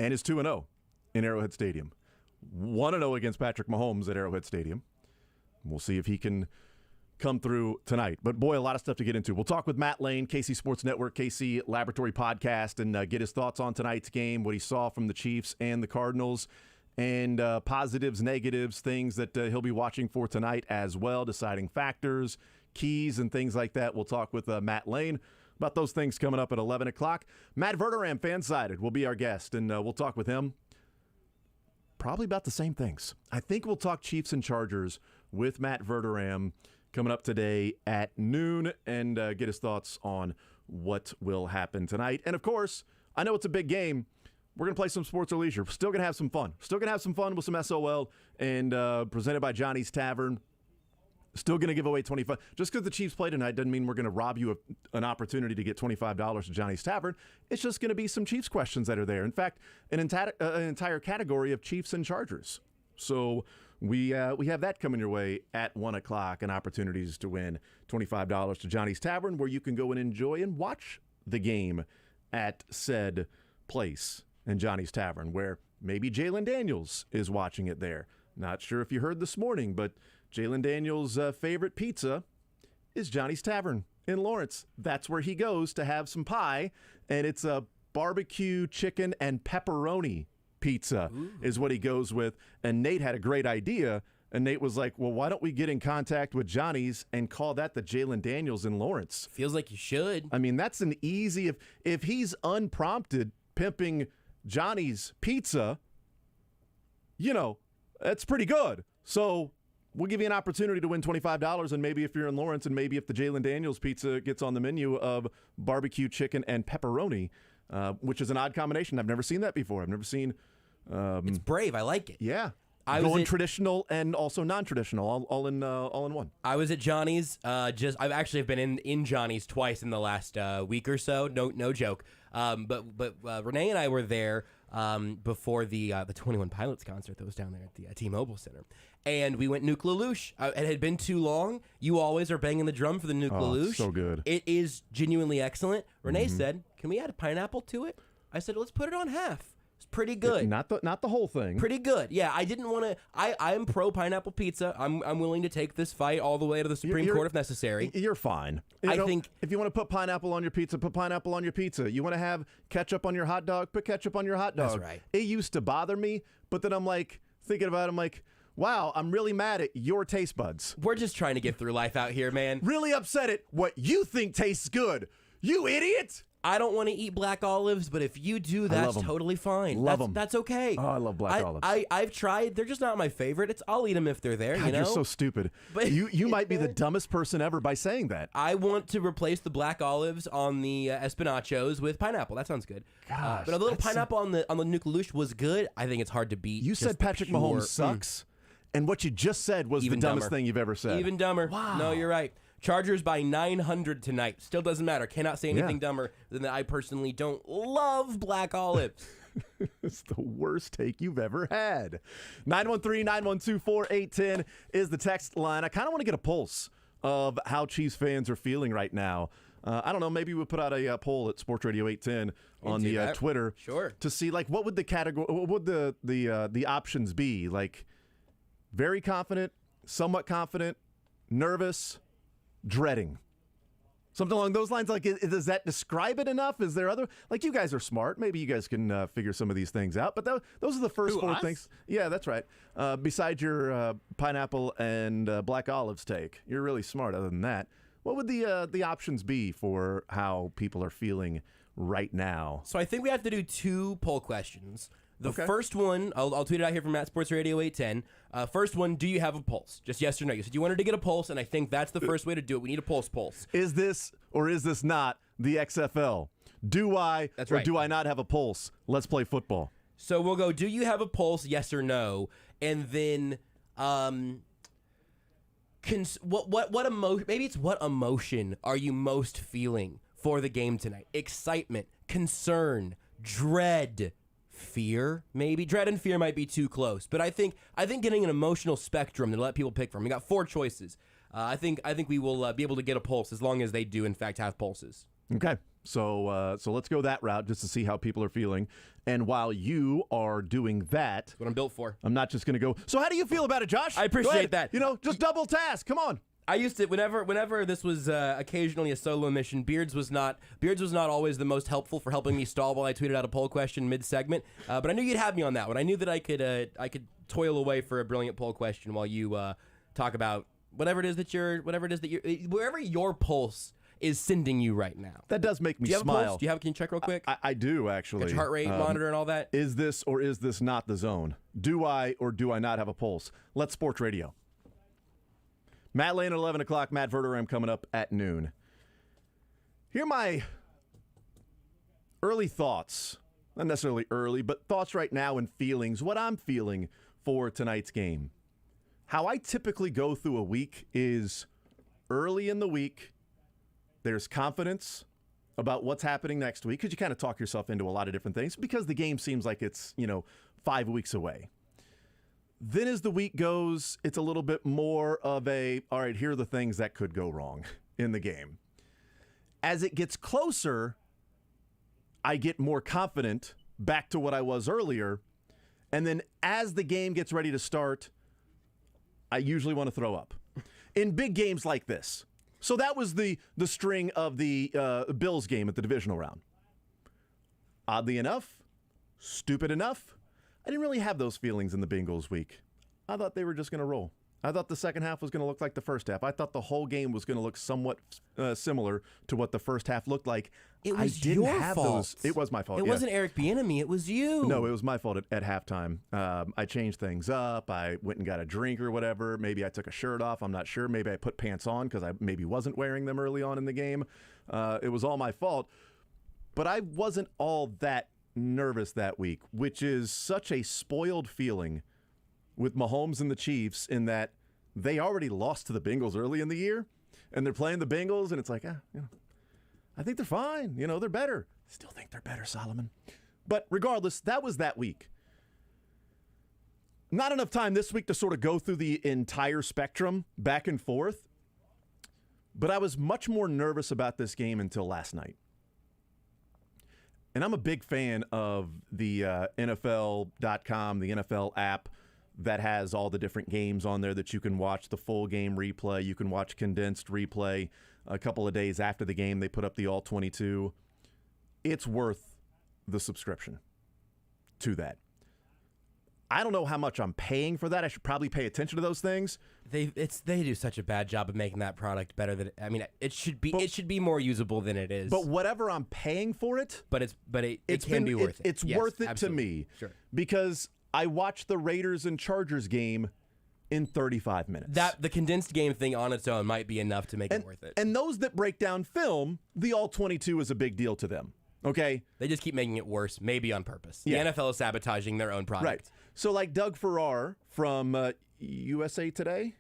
and is 2-0 in Arrowhead Stadium. 1-0 against Patrick Mahomes at Arrowhead Stadium. We'll see if he can come through tonight. But, boy, a lot of stuff to get into. We'll talk with Matt Lane, KC Sports Network, KC Laboratory Podcast, and get his thoughts on tonight's game, what he saw from the Chiefs and the Cardinals, and positives, negatives, things that he'll be watching for tonight as well, deciding factors, keys, and things like that. We'll talk with Matt Lane about those things coming up at 11 o'clock. Matt Verderame, Fansided, will be our guest, and we'll talk with him probably about the same things. I think we'll talk Chiefs and Chargers with Matt Verderame coming up today at noon and get his thoughts on what will happen tonight. And, of course, I know it's a big game. We're going to play some sports or leisure. We're still going to have some fun. Still going to have some fun with some SOL and presented by Johnny's Tavern. Still going to give away $25. Just because the Chiefs play tonight doesn't mean we're going to rob you of an opportunity to get $25 to Johnny's Tavern. It's just going to be some Chiefs questions that are there. In fact, an entire category of Chiefs and Chargers. So we have that coming your way at 1 o'clock, and opportunities to win $25 to Johnny's Tavern, where you can go and enjoy and watch the game at said place in Johnny's Tavern, where maybe Jalen Daniels is watching it there. Not sure if you heard this morning, but Jalen Daniels' favorite pizza is Johnny's Tavern in Lawrence. That's where he goes to have some pie, and it's a barbecue chicken and pepperoni pizza is what he goes with. And Nate had a great idea, and Nate was like, well, why don't we get in contact with Johnny's and call that the Jalen Daniels in Lawrence? Feels like you should. I mean, that's an easy, if he's unprompted pimping Johnny's pizza, that's pretty good. So we'll give you an opportunity to win $25, and maybe if you're in Lawrence, and maybe if the Jalen Daniels pizza gets on the menu of barbecue chicken and pepperoni, which is an odd combination. I've never seen that before. I've never seen. It's brave. I like it. Yeah. Going traditional and also non-traditional, all in one. I was at Johnny's. I've actually been in Johnny's twice in the last week or so. No joke. But Renee and I were there before the 21 Pilots concert that was down there at the T-Mobile Center, and we went Nuke Lelouch. It had been too long. You always are banging the drum for the Nuke Lelouch. So good. It is genuinely excellent. Renee said, "Can we add a pineapple to it?" I said, "Let's put it on half." It's pretty good. Not the whole thing. Pretty good. Yeah, I didn't want to. I am pro pineapple pizza. I'm willing to take this fight all the way to the Supreme Court if necessary. You're fine. I think if you want to put pineapple on your pizza, put pineapple on your pizza. You want to have ketchup on your hot dog, put ketchup on your hot dog. That's right. It used to bother me, but then I'm like thinking about it, I'm like, wow, I'm really mad at your taste buds. We're just trying to get through life out here, man. Really upset at what you think tastes good. You idiot. I don't want to eat black olives, but if you do, that's totally fine. Love them. That's okay. Oh, I love black olives. I've tried. They're just not my favorite. I'll eat them if they're there. God, you're so stupid. But you might be the dumbest person ever by saying that. I want to replace the black olives on the espinachos with pineapple. That sounds good. Gosh, but a little pineapple on the Nuke Lelouch was good. I think it's hard to beat. You said Patrick Mahomes sucks, and what you just said was the dumbest thing you've ever said. Even dumber. Wow. No, you're right. Chargers by 900 tonight. Still doesn't matter. Cannot say anything dumber than that I personally don't love black olives. It's the worst take you've ever had. 913-912-4810 is the text line. I kind of want to get a pulse of how Chiefs fans are feeling right now. I don't know. Maybe we'll put out a poll at Sports Radio 810 on the Twitter, to see what would the category, what would the options be? Like, very confident, somewhat confident, nervous, dreading. Something along those lines. Like, does that describe it enough? Is there other, like, you guys are smart. Maybe you guys can figure some of these things out. But those are the first four things. Yeah, that's right. Besides your pineapple and black olives take, you're really smart. Other than that, what would the options be for how people are feeling right now? So I think we have to do two poll questions. The first one, I'll tweet it out here from Matt Sports Radio 810. First one, do you have a pulse? Just yes or no. You said you wanted to get a pulse, and I think that's the first way to do it. We need a pulse. Is this or is this not the XFL? Do I or do I not have a pulse? Let's play football. So we'll go, do you have a pulse, yes or no? And then what emotion, maybe it's what emotion are you most feeling for the game tonight? Excitement, concern, dread, fear, maybe. Dread and fear might be too close, but I think getting an emotional spectrum to let people pick from. We got 4 choices. I think we will be able to get a pulse as long as they do in fact have pulses. Okay. So let's go that route just to see how people are feeling. And while you are doing that, That's what I'm built for. I'm not just going to go, so how do you feel about it, Josh? I appreciate that. Just double task. Come on. I used to whenever this was occasionally a solo mission. Beards was not always the most helpful for helping me stall while I tweeted out a poll question mid segment. But I knew you'd have me on that one. I knew that I could toil away for a brilliant poll question while you talk about whatever it is that you're wherever your pulse is sending you right now. That does make me Do you have smile. a pulse? Can you check real quick? I do, actually. Got your heart rate monitor and all that? Is this or is this not the zone? Do I or do I not have a pulse? Let's Sports Radio. Matt Lane at 11 o'clock. Matt Verderame coming up at noon. Here are my early thoughts. Not necessarily early, but thoughts right now and feelings. What I'm feeling for tonight's game. How I typically go through a week is early in the week, there's confidence about what's happening next week because you kind of talk yourself into a lot of different things because the game seems like it's, 5 weeks away. Then as the week goes, it's a little bit more of all right, here are the things that could go wrong in the game. As it gets closer, I get more confident back to what I was earlier. And then as the game gets ready to start, I usually want to throw up. In big games like this. So that was the string of the Bills game at the divisional round. Oddly enough, stupid enough, I didn't really have those feelings in the Bengals week. I thought they were just going to roll. I thought the second half was going to look like the first half. I thought the whole game was going to look somewhat similar to what the first half looked like. It was I didn't your have fault. It was my fault. It wasn't Eric Bieniemy. It was you. No, it was my fault at halftime. I changed things up. I went and got a drink or whatever. Maybe I took a shirt off. I'm not sure. Maybe I put pants on because I maybe wasn't wearing them early on in the game. It was all my fault. But I wasn't all that nervous that week, which is such a spoiled feeling with Mahomes and the Chiefs in that they already lost to the Bengals early in the year, and they're playing the Bengals, and it's like, I think they're fine. They're better. Still think they're better, Solomon. But regardless, that was that week. Not enough time this week to sort of go through the entire spectrum back and forth, but I was much more nervous about this game until last night. And I'm a big fan of the NFL.com, the NFL app that has all the different games on there that you can watch the full game replay. You can watch condensed replay. A couple of days after the game, they put up the all 22. It's worth the subscription to that. I don't know how much I'm paying for that. I should probably pay attention to those things. They do such a bad job of making that product better than it should be. It should be more usable than it is. But whatever I'm paying for it, it can be worth it. It's worth it absolutely. To me, sure. Because I watched the Raiders and Chargers game in 35 minutes. The condensed game thing on its own might be enough to make it worth it. And those that break down film, the all 22 is a big deal to them. Okay, they just keep making it worse, maybe on purpose. The NFL is sabotaging their own product. Right. So like Doug Farrar from USA Today,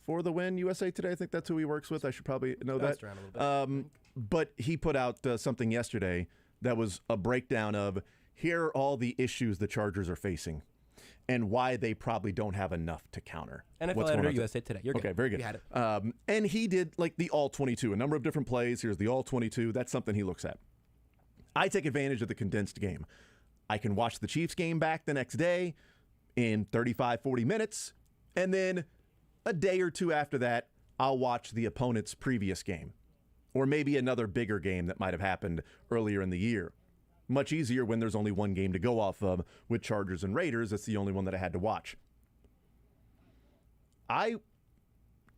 for the win, USA Today, I think that's who he works with. I should probably know that. Around a little bit. But he put out something yesterday that was a breakdown of here are all the issues the Chargers are facing and why they probably don't have enough to counter. NFL editor, USA Today. You're good. Okay, very good. You had it. And he did like the all 22, a number of different plays. Here's the all 22. That's something he looks at. I take advantage of the condensed game. I can watch the Chiefs game back the next day in 35, 40 minutes, and then a day or two after that, I'll watch the opponent's previous game, or maybe another bigger game that might have happened earlier in the year. Much easier when there's only one game to go off of with Chargers and Raiders. That's the only one that I had to watch.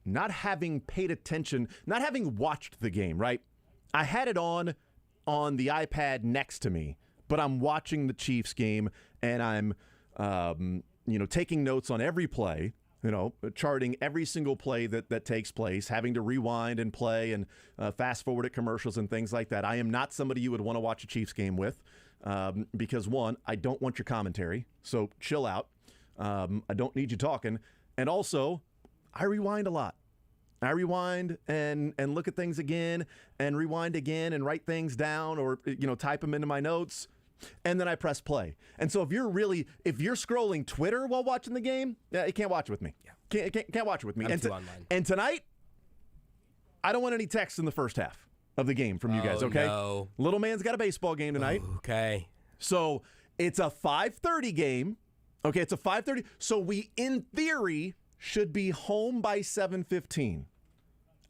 Not having paid attention, not having watched the game, right? I had it on the iPad next to me, but I'm watching the Chiefs game and I'm, taking notes on every play, charting every single play that takes place, having to rewind and play and fast forward at commercials and things like that. I am not somebody you would want to watch a Chiefs game with because, one, I don't want your commentary, so chill out. I don't need you talking. And also, I rewind a lot. I rewind and look at things again and rewind again and write things down or, type them into my notes. And then I press play. And so if you're scrolling Twitter while watching the game, you can't watch it with me. Yeah. Can't watch it with me. I'm too online. And tonight, I don't want any text in the first half. of the game from you guys, okay? No. Little man's got a baseball game tonight. Okay. So it's a 5:30 game. Okay, it's a 5:30. So we, in theory, should be home by 7:15.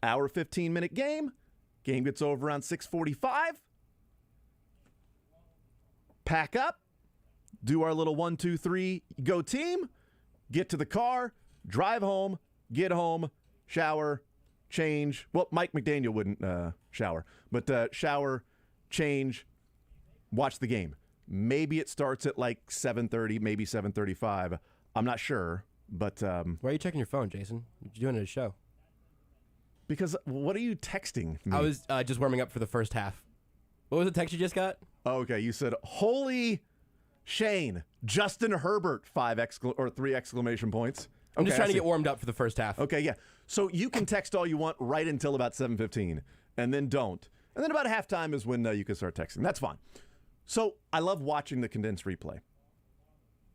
Hour 15-minute game. Game gets over around 6:45. Pack up. Do our little 1, 2, 3, go team. Get to the car. Drive home. Get home. Shower. Change. Well, Mike McDaniel wouldn't shower. But shower. Change. Watch the game. Maybe it starts at like 7:30, maybe 7:35. I'm not sure, but Why are you checking your phone, Jason? You're doing it at a show. Because what are you texting me? I was just warming up for the first half. What was the text you just got? Okay, you said, "Holy Shane, Justin Herbert!" 3 exclamation points. I'm just Okay, trying I to see. get warmed up for the first half. Okay, yeah. So you can text all you want right until about 7:15, and then don't. And then about halftime is when you can start texting. That's fine. So I love watching the condensed replay.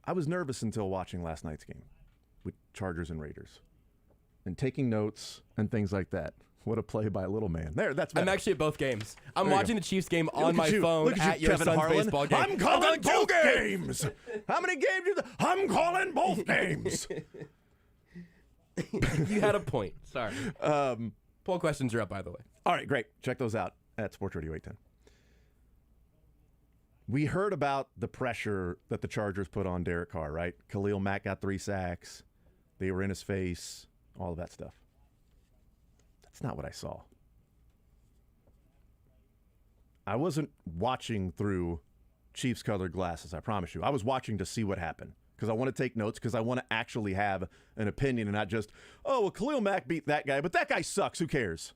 I was nervous until watching last night's game with Chargers and Raiders and taking notes and things like that. What a play by a little man. That's better. I'm actually at both games. I'm There you watching go. the Chiefs game Look on at my you. phone Look at you, your Kevin son's Harlan. baseball game. I'm calling both games. How many games? I'm calling both games. You had a point. Sorry. Poll questions are up, by the way. All right, great. Check those out at Sports Radio 810. We heard about the pressure that the Chargers put on Derek Carr, right? Khalil Mack got 3 sacks. They were in his face, all of that stuff. That's not what I saw. I wasn't watching through Chiefs-colored glasses, I promise you. I was watching to see what happened because I want to take notes because I want to actually have an opinion and not just, oh, well, Khalil Mack beat that guy, but that guy sucks. Who cares?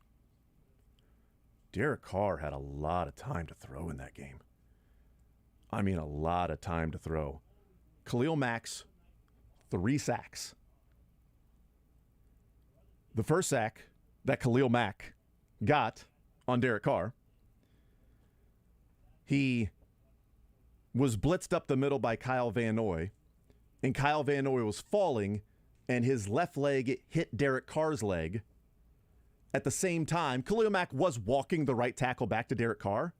Derek Carr had a lot of time to throw in that game. I mean, a lot of time to throw. Khalil Mack's 3 sacks. The first sack that Khalil Mack got on Derek Carr, he was blitzed up the middle by Kyle Van Noy, and Kyle Van Noy was falling, and his left leg hit Derek Carr's leg. At the same time, Khalil Mack was walking the right tackle back to Derek Carr,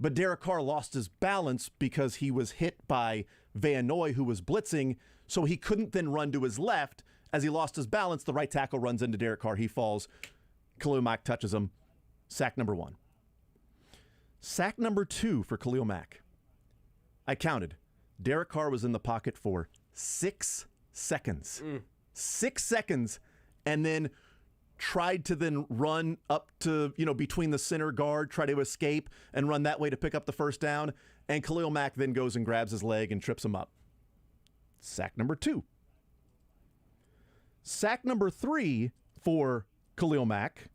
but Derek Carr lost his balance because he was hit by Van Noy, who was blitzing, so he couldn't then run to his left. As he lost his balance, the right tackle runs into Derek Carr. He falls. Khalil Mack touches him. Sack number 1. Sack number 2 for Khalil Mack. I counted. Derek Carr was in the pocket for 6 seconds. 6 seconds, and then tried to then run up to, between the center guard, try to escape and run that way to pick up the first down. And Khalil Mack then goes and grabs his leg and trips him up. Sack number 2. Sack number 3 for Khalil Mack,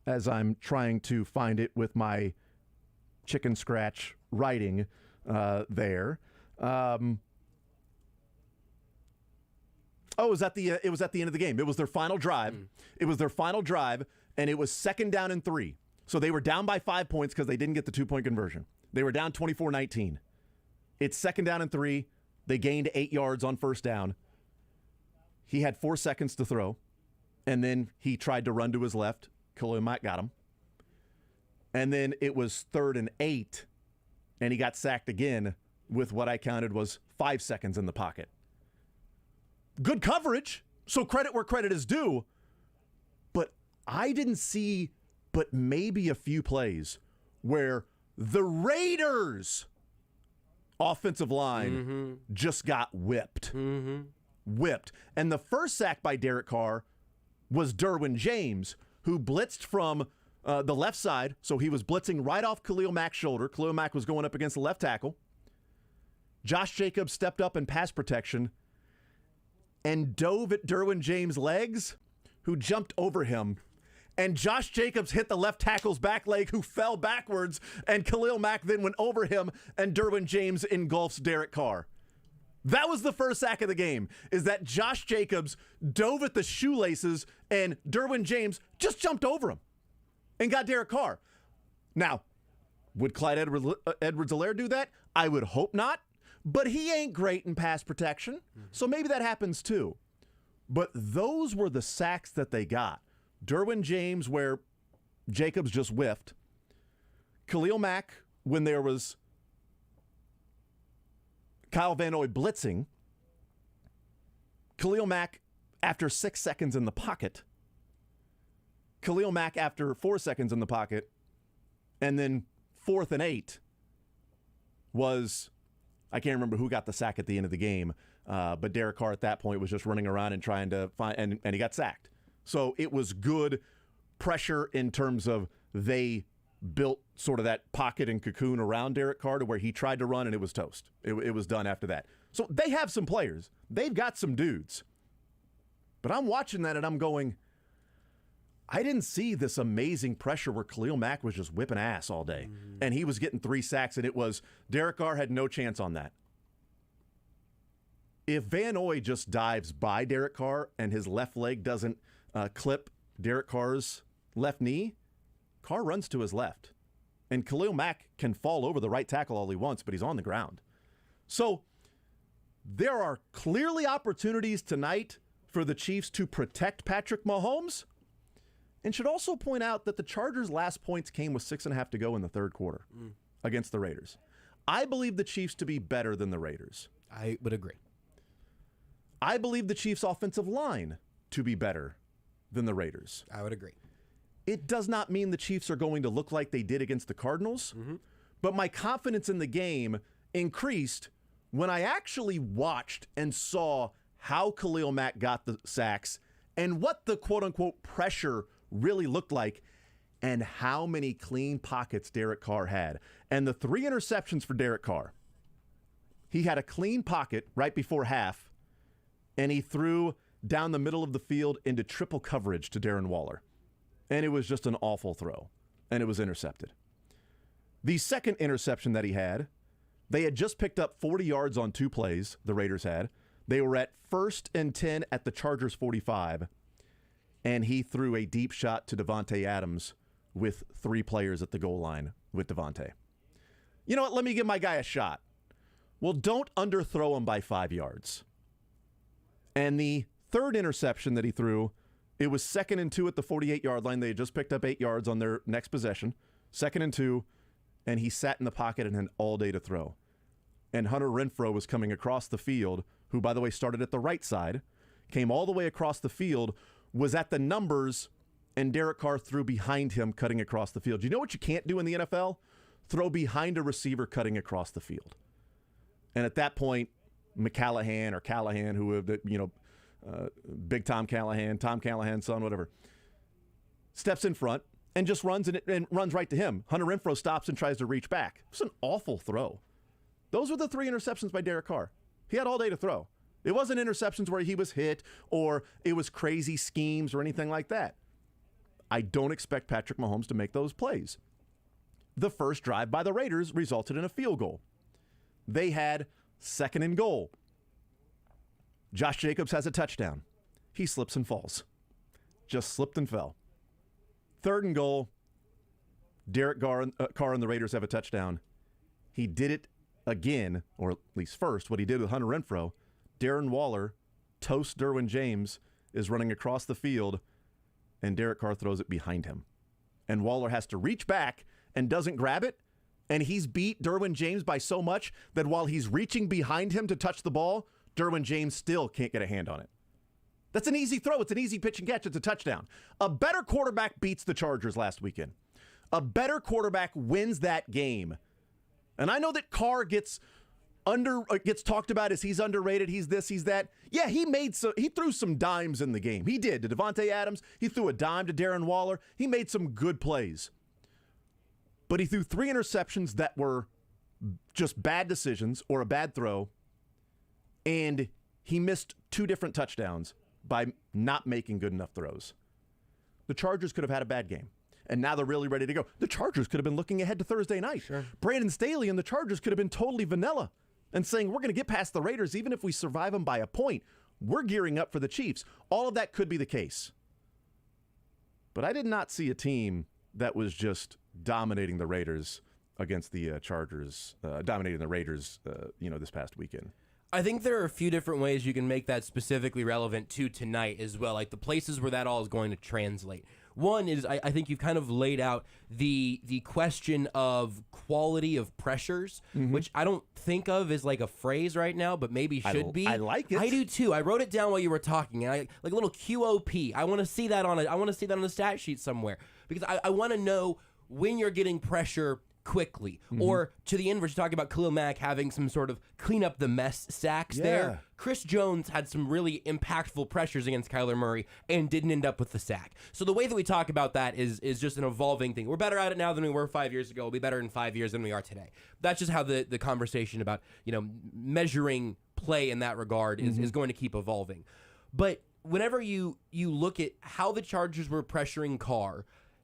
as I'm trying to find it with my chicken scratch writing there. It was at the end of the game. It was their final drive. It was their final drive, and it was 2nd down and 3. So they were down by 5 points because they didn't get the 2-point conversion. They were down 24-19. It's 2nd down and 3. They gained 8 yards on first down. He had 4 seconds to throw, and then he tried to run to his left. Khalil Mack got him. And then it was 3rd and 8, and he got sacked again with what I counted was 5 seconds in the pocket. Good coverage, so credit where credit is due. But I didn't see but maybe a few plays where the Raiders' offensive line just got whipped. Whipped. And the first sack by Derek Carr was Derwin James, who blitzed from the left side. So he was blitzing right off Khalil Mack's shoulder. Khalil Mack was going up against the left tackle. Josh Jacobs stepped up in pass protection and dove at Derwin James' legs, who jumped over him. And Josh Jacobs hit the left tackle's back leg, who fell backwards, and Khalil Mack then went over him, and Derwin James engulfs Derek Carr. That was the first sack of the game, is that Josh Jacobs dove at the shoelaces, and Derwin James just jumped over him and got Derek Carr. Now, would Clyde Edwards-Helaire do that? I would hope not, but he ain't great in pass protection, so maybe that happens too. But those were the sacks that they got. Derwin James, where Jacobs just whiffed. Khalil Mack, when there was Kyle Van Noy blitzing, Khalil Mack after 6 seconds in the pocket, Khalil Mack after 4 seconds in the pocket, and then 4th and 8 was, I can't remember who got the sack at the end of the game, but Derek Carr at that point was just running around and trying to find, and he got sacked. So it was good pressure in terms of they built sort of that pocket and cocoon around Derek Carr to where he tried to run and it was toast. It was done after that. So they have some players. They've got some dudes. But I'm watching that and I'm going, I didn't see this amazing pressure where Khalil Mack was just whipping ass all day. And he was getting 3 sacks and it was, Derek Carr had no chance on that. If Van Noy just dives by Derek Carr and his left leg doesn't clip Derek Carr's left knee, Carr runs to his left. And Khalil Mack can fall over the right tackle all he wants, but he's on the ground. So there are clearly opportunities tonight for the Chiefs to protect Patrick Mahomes. And should also point out that the Chargers' last points came with 6.5 to go in the third quarter against the Raiders. I believe the Chiefs to be better than the Raiders. I would agree. I believe the Chiefs' offensive line to be better than the Raiders. I would agree. It does not mean the Chiefs are going to look like they did against the Cardinals, but my confidence in the game increased when I actually watched and saw how Khalil Mack got the sacks and what the quote-unquote pressure really looked like and how many clean pockets Derek Carr had. And the 3 interceptions for Derek Carr. He had a clean pocket right before half, and he threw down the middle of the field into triple coverage to Darren Waller. And it was just an awful throw, and it was intercepted. The second interception that he had, they had just picked up 40 yards on 2 plays, the Raiders had. They were at 1st and 10 at the Chargers 45, and he threw a deep shot to Davante Adams with 3 players at the goal line with Davante. You know what? Let me give my guy a shot. Well, don't underthrow him by 5 yards. And the third interception that he threw, it was 2nd and 2 at the 48-yard line. They had just picked up 8 yards on their next possession. 2nd and 2, and he sat in the pocket and had all day to throw. And Hunter Renfrow was coming across the field, who, by the way, started at the right side, came all the way across the field, was at the numbers, and Derek Carr threw behind him cutting across the field. You know what you can't do in the NFL? Throw behind a receiver cutting across the field. And at that point, McCallahan or Callahan, who, Big Tom Callahan's son, whatever, steps in front and just runs and runs right to him. Hunter Renfrow stops and tries to reach back. It's an awful throw. Those were the 3 interceptions by Derek Carr. He had all day to throw. It wasn't interceptions where he was hit or it was crazy schemes or anything like that. I don't expect Patrick Mahomes to make those plays. The first drive by the Raiders resulted in a field goal. They had 2nd and goal. Josh Jacobs has a touchdown. He slips and falls. Just slipped and fell. 3rd and goal. Derek Carr and the Raiders have a touchdown. He did it again, or at least first, what he did with Hunter Renfrow. Darren Waller toasts Derwin James, is running across the field, and Derek Carr throws it behind him. And Waller has to reach back and doesn't grab it, and he's beat Derwin James by so much that while he's reaching behind him to touch the ball, Derwin James still can't get a hand on it. That's an easy throw. It's an easy pitch and catch. It's a touchdown. A better quarterback beats the Chargers last weekend. A better quarterback wins that game. And I know that Carr gets talked about as he's underrated, he's this, he's that. Yeah, he threw some dimes in the game. He did. To Davante Adams, he threw a dime to Darren Waller. He made some good plays. But he threw 3 interceptions that were just bad decisions or a bad throw, and he missed 2 different touchdowns by not making good enough throws. The Chargers could have had a bad game, and now they're really ready to go. The Chargers could have been looking ahead to Thursday night. Sure. Brandon Staley and the Chargers could have been totally vanilla and saying, we're going to get past the Raiders even if we survive them by a point. We're gearing up for the Chiefs. All of that could be the case. But I did not see a team that was just dominating the Raiders against the Chargers, dominating the Raiders, this past weekend. I think there are a few different ways you can make that specifically relevant to tonight as well, like the places where that all is going to translate. One is I think you've kind of laid out the question of quality of pressures, which I don't think of as like a phrase right now, but maybe should be. I like it. I do too. I wrote it down while you were talking, and I like a little QOP. I want to see that on a stat sheet somewhere, because I want to know when you're getting pressure quickly, or to the inverse, talking about Khalil Mack having some sort of clean up the mess sacks there. Chris Jones had some really impactful pressures against Kyler Murray and didn't end up with the sack. So the way that we talk about that is just an evolving thing. We're better at it now than we were 5 years ago. We'll be better in 5 years than we are today. That's just how the conversation about, measuring play in that regard is going to keep evolving. But whenever you look at how the Chargers were pressuring Carr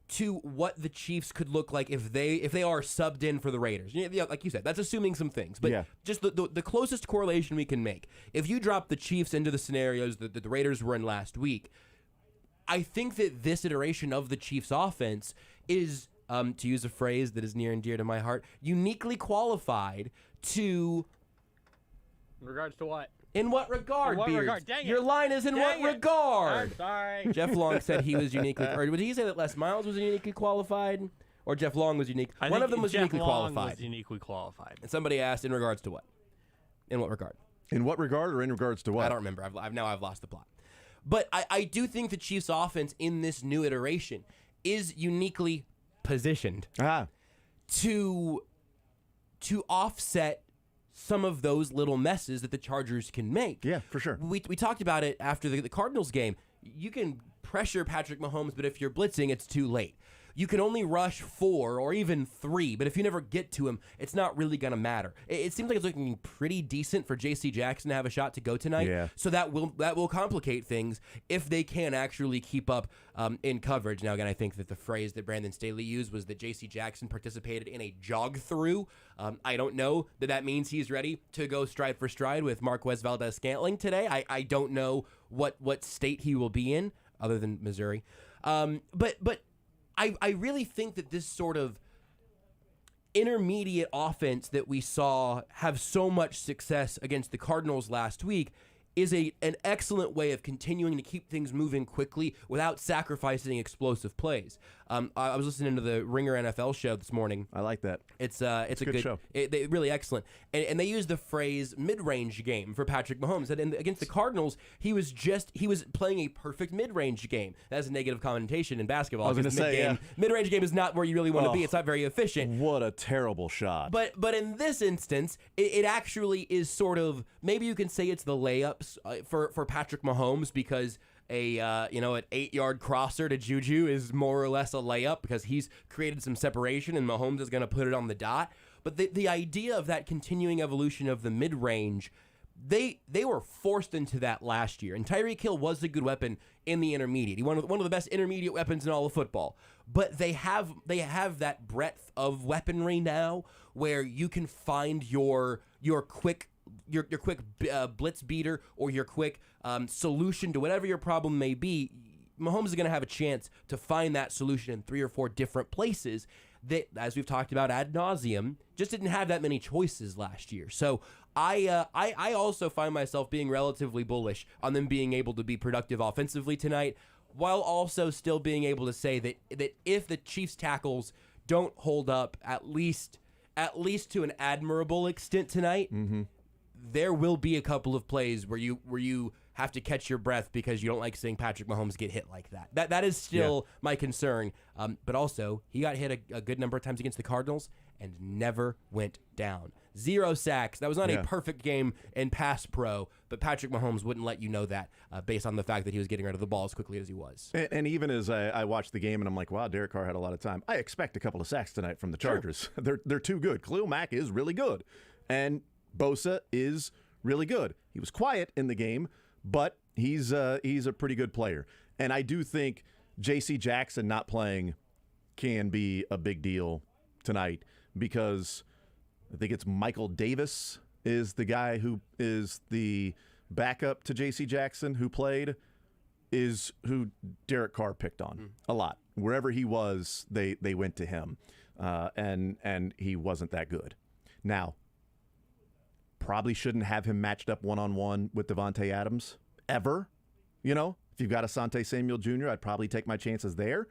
to what the Chiefs could look like if they are subbed in for the Raiders. Like you said, that's assuming some things. But just the closest correlation we can make. If you drop the Chiefs into the scenarios that the Raiders were in last week, I think that this iteration of the Chiefs offense is, to use a phrase that is near and dear to my heart, uniquely qualified to... In regards to what? In what regard, In what Beards? regard? Dang it. Your line is in what regard? I'm sorry. Jeff Long said he was uniquely, or did he say that Les Miles was uniquely qualified? Or Jeff Long was unique? I One think of them was Jeff uniquely Long qualified. was uniquely qualified. And somebody asked, in regards to what? In what regard? In what regard, or in regards to what? I don't remember. I've lost the plot. But I do think the Chiefs' offense in this new iteration is uniquely positioned to offset some of those little messes that the Chargers can make. Yeah, for sure. We talked about it after the Cardinals game. You can pressure Patrick Mahomes, but if you're blitzing, it's too late. You can only rush 4 or even 3, but if you never get to him, it's not really going to matter. It seems like it's looking pretty decent for J.C. Jackson to have a shot to go tonight. Yeah. So that will complicate things if they can actually keep up in coverage. Now, again, I think that the phrase that Brandon Staley used was that J.C. Jackson participated in a jog-through. I don't know that means he's ready to go stride for stride with Marquez Valdez-Scantling today. I don't know what state he will be in, other than Missouri. But I really think that this sort of intermediate offense that we saw have so much success against the Cardinals last week is an excellent way of continuing to keep things moving quickly without sacrificing explosive plays. I was listening to the Ringer NFL show this morning. I like that. It's a good show. Really excellent. And they use the phrase mid-range game for Patrick Mahomes. And against the Cardinals, he was playing a perfect mid-range game. That's a negative connotation in basketball. I was going to say, mid-range game is not where you really want to be. It's not very efficient. What a terrible shot. But in this instance, it actually is sort of, maybe you can say it's the layups for Patrick Mahomes, because an 8-yard crosser to Juju is more or less a layup because he's created some separation and Mahomes is going to put it on the dot. But the idea of that continuing evolution of the mid-range, they were forced into that last year. And Tyreek Hill was a good weapon in the intermediate. He one of the best intermediate weapons in all of football. But they have that breadth of weaponry now where you can find your quick blitz beater or your quick solution to whatever your problem may be. Mahomes is going to have a chance to find that solution in 3 or 4 different places that, as we've talked about ad nauseum, just didn't have that many choices last year. So I also find myself being relatively bullish on them being able to be productive offensively tonight, while also still being able to say that if the Chiefs tackles don't hold up at least to an admirable extent tonight, there will be a couple of plays where you have to catch your breath because you don't like seeing Patrick Mahomes get hit like that. That is still my concern. But also, he got hit a good number of times against the Cardinals and never went down. 0 sacks. That was not a perfect game in pass pro, but Patrick Mahomes wouldn't let you know that based on the fact that he was getting rid of the ball as quickly as he was. And even as I watched the game and I'm like, wow, Derek Carr had a lot of time. I expect a couple of sacks tonight from the Chargers. Sure. They're too good. Khalil Mack is really good. And Bosa is really good. He was quiet in the game, but he's a pretty good player. And I do think J.C. Jackson not playing can be a big deal tonight, because I think it's Michael Davis is the guy who is the backup to J.C. Jackson who played, is who Derek Carr picked on a lot. Wherever he was, they went to him, and he wasn't that good. Now, probably shouldn't have him matched up one-on-one with Devontae Adams ever, If you've got Asante Samuel Jr., I'd probably take my chances there.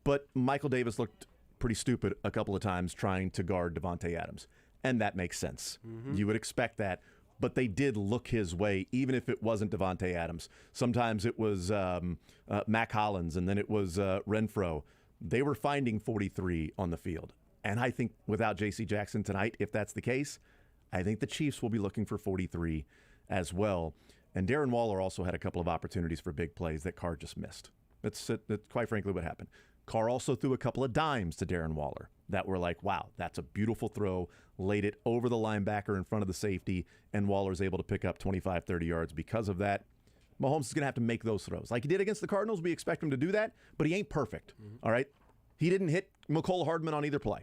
But Michael Davis looked pretty stupid a couple of times trying to guard Davante Adams, and that makes sense. You would expect that, but they did look his way, even if it wasn't Davante Adams. Sometimes it was Mac Hollins, and then it was Renfro. They were finding 43 on the field, and I think without J.C. Jackson tonight, if that's the case, I think the Chiefs will be looking for 43 as well. And Darren Waller also had a couple of opportunities for big plays that Carr just missed. That's quite frankly what happened. Carr also threw a couple of dimes to Darren Waller that were like, wow, that's a beautiful throw, laid it over the linebacker in front of the safety, and Waller's able to pick up 25, 30 yards because of that. Mahomes is going to have to make those throws. Like he did against the Cardinals, we expect him to do that, but he ain't perfect, all right? He didn't hit Mecole Hardman on either play,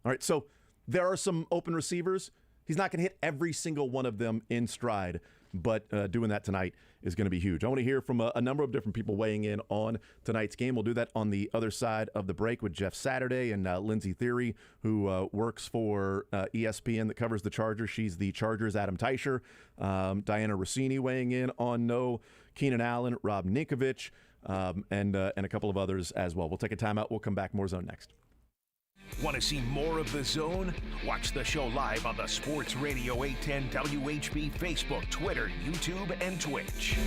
all right? So there are some open receivers. He's not going to hit every single one of them in stride, but doing that tonight is going to be huge. I want to hear from a number of different people weighing in on tonight's game. We'll do that on the other side of the break with Jeff Saturday and Lindsay Theory, who works for ESPN that covers the Chargers. She's the Chargers' Adam Teicher. Diana Rossini weighing in on no Keenan Allen, Rob Ninkovich, and a couple of others as well. We'll take a timeout. We'll come back. More Zone next. Want to see more of The Zone? Watch the show live on the Sports Radio 810 WHB Facebook, Twitter, YouTube, and Twitch.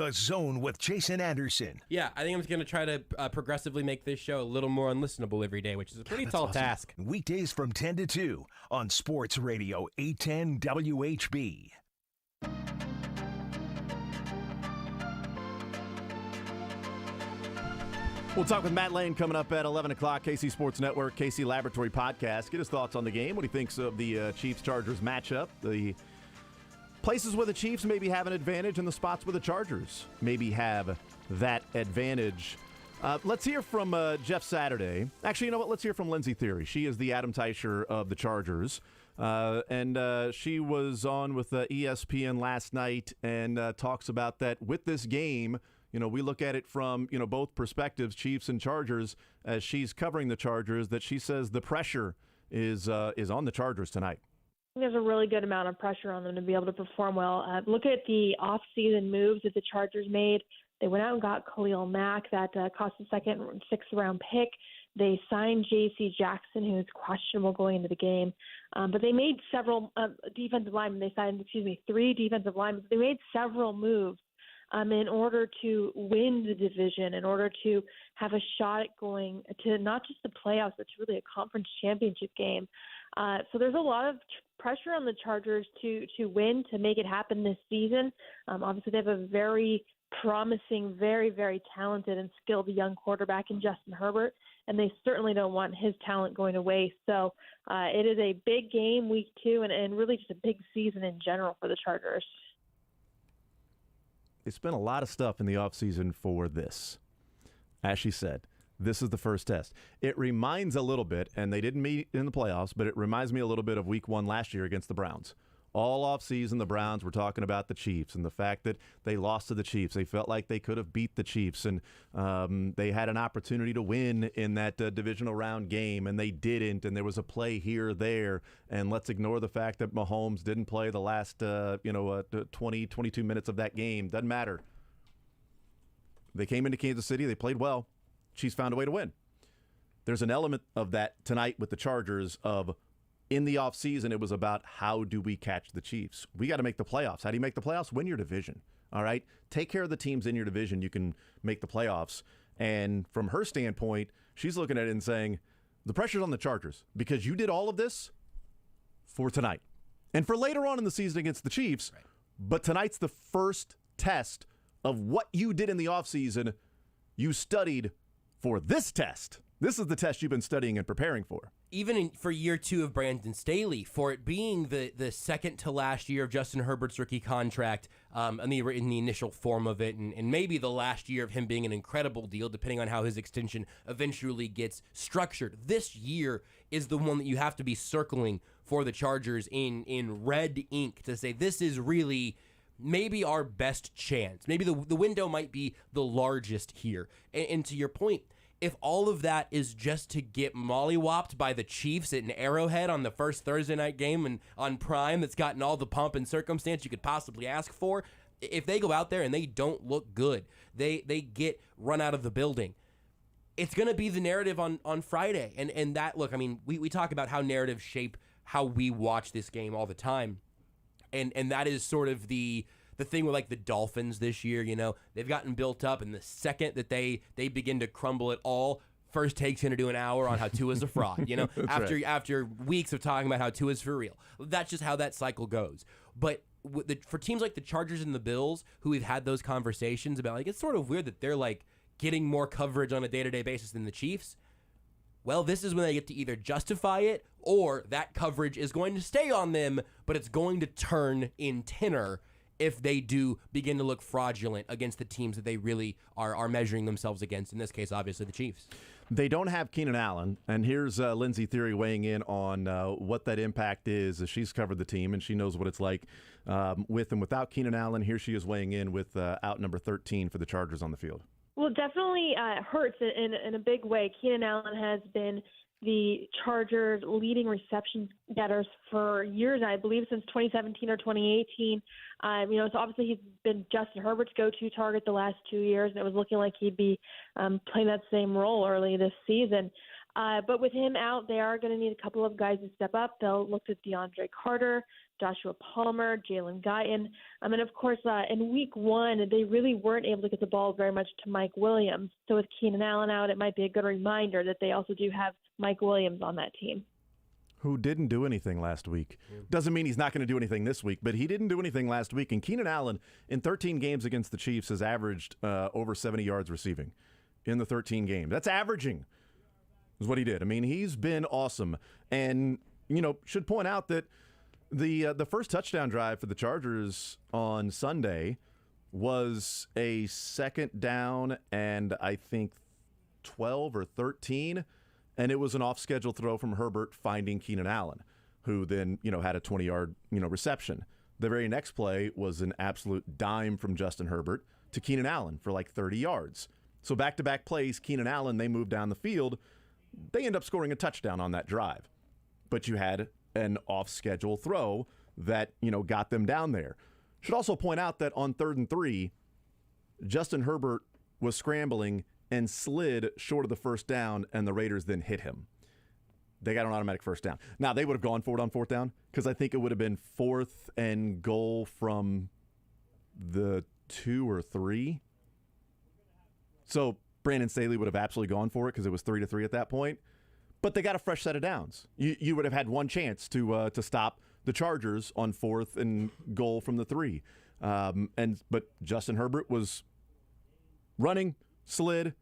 The Zone with Jason Anderson. Yeah, I think I'm just going to try to progressively make this show a little more unlistenable every day, which is a pretty tall task. Weekdays from 10 to 2 on Sports Radio 810 WHB. We'll talk with Matt Lane coming up at 11 o'clock, KC Sports Network, KC Laboratory Podcast. Get his thoughts on the game, what he thinks of the Chiefs-Chargers matchup, the places where the Chiefs maybe have an advantage and the spots where the Chargers maybe have that advantage. Let's hear from Jeff Saturday. Actually, you know what? Let's hear from Lindsay Theory. She is the Adam Teicher of the Chargers. And she was on with ESPN last night and talks about that with this game. You know, we look at it from, both perspectives, Chiefs and Chargers, as she's covering the Chargers, that she says the pressure is on the Chargers tonight. There's a really good amount of pressure on them to be able to perform well. Look at the off-season moves that the Chargers made. They went out and got Khalil Mack. That cost a second, sixth-round pick. They signed J.C. Jackson, who is questionable going into the game. But they made several defensive linemen. They signed, 3 defensive linemen. They made several moves in order to win the division, in order to have a shot at going to not just the playoffs, but to really a conference championship game. So there's a lot of pressure on the Chargers to win, to make it happen this season. Obviously, they have a very promising, very, very talented and skilled young quarterback in Justin Herbert, and they certainly don't want his talent going to waste. So it is a big game, week 2, and really just a big season in general for the Chargers. They spent a lot of stuff in the offseason for this. As she said, this is the first test. It reminds a little bit, and they didn't meet in the playoffs, but it reminds me a little bit of week 1 last year against the Browns. All offseason, the Browns were talking about the Chiefs and the fact that they lost to the Chiefs. They felt like they could have beat the Chiefs, and they had an opportunity to win in that divisional round game, and they didn't, and there was a play here or there. And let's ignore the fact that Mahomes didn't play the last 20, 22 minutes of that game. Doesn't matter. They came into Kansas City. They played well. Chiefs found a way to win. There's an element of that tonight with the Chargers of in the offseason, it was about how do we catch the Chiefs? We got to make the playoffs. How do you make the playoffs? Win your division. All right? Take care of the teams in your division. You can make the playoffs. And from her standpoint, she's looking at it and saying, the pressure's on the Chargers because you did all of this for tonight and for later on in the season against the Chiefs. Right. But tonight's the first test of what you did in the offseason. You studied for this test. This is the test you've been studying and preparing for. Even for year 2 of Brandon Staley, for it being the second to last year of Justin Herbert's rookie contract, in the initial form of it, and maybe the last year of him being an incredible deal, depending on how his extension eventually gets structured. This year is the one that you have to be circling for the Chargers in red ink to say this is really maybe our best chance. Maybe the window might be the largest here. And to your point, if all of that is just to get mollywopped by the Chiefs at an Arrowhead on the first Thursday night game and on Prime that's gotten all the pomp and circumstance you could possibly ask for, if they go out there and they don't look good, they get run out of the building, it's going to be the narrative on Friday. And that, look, I mean, we talk about how narratives shape how we watch this game all the time. And that is sort of the thing with like the Dolphins this year, they've gotten built up, and the second that they begin to crumble at all, first take's going to do an hour on how Tua's a fraud. After weeks of talking about how Tua's for real. That's just how that cycle goes. But for teams like the Chargers and the Bills, who we've had those conversations about, like, it's sort of weird that they're like getting more coverage on a day-to-day basis than the Chiefs. Well, this is when they get to either justify it or that coverage is going to stay on them, but it's going to turn in tenor if they do begin to look fraudulent against the teams that they really are measuring themselves against, in this case, obviously, the Chiefs. They don't have Keenan Allen, and here's Lindsay Theory weighing in on what that impact is, as she's covered the team, and she knows what it's like with and without Keenan Allen. Here she is weighing in with out number 13 for the Chargers on the field. Well, it definitely hurts in a big way. Keenan Allen has been the Chargers' leading reception getters for years, I believe since 2017 or 2018. So obviously he's been Justin Herbert's go-to target the last 2 years, and it was looking like he'd be playing that same role early this season. But with him out, they are going to need a couple of guys to step up. They'll look at DeAndre Carter, Joshua Palmer, Jalen Guyton. And of course, in week one, they really weren't able to get the ball very much to Mike Williams. So with Keenan Allen out, it might be a good reminder that they also do have Mike Williams on that team. Who didn't do anything last week. Doesn't mean he's not going to do anything this week, but he didn't do anything last week. And Keenan Allen, in 13 games against the Chiefs, has averaged over 70 yards receiving in the 13 games. That's averaging is what he did. I mean, he's been awesome. And, should point out that the first touchdown drive for the Chargers on Sunday was a second down and I think 12 or 13. And it was an off-schedule throw from Herbert finding Keenan Allen, who then, had a 20-yard, reception. The very next play was an absolute dime from Justin Herbert to Keenan Allen for like 30 yards. So back-to-back plays, Keenan Allen, they moved down the field. They end up scoring a touchdown on that drive. But you had an off-schedule throw that, got them down there. Should also point out that on 3rd and 3, Justin Herbert was scrambling and slid short of the first down, and the Raiders then hit him. They got an automatic first down. Now, they would have gone for it on 4th down because I think it would have been 4th and goal from the 2 or 3. So Brandon Staley would have absolutely gone for it because it was 3-3 at that point. But they got a fresh set of downs. You would have had one chance to stop the Chargers on 4th and goal from the 3. But Justin Herbert was running, slid,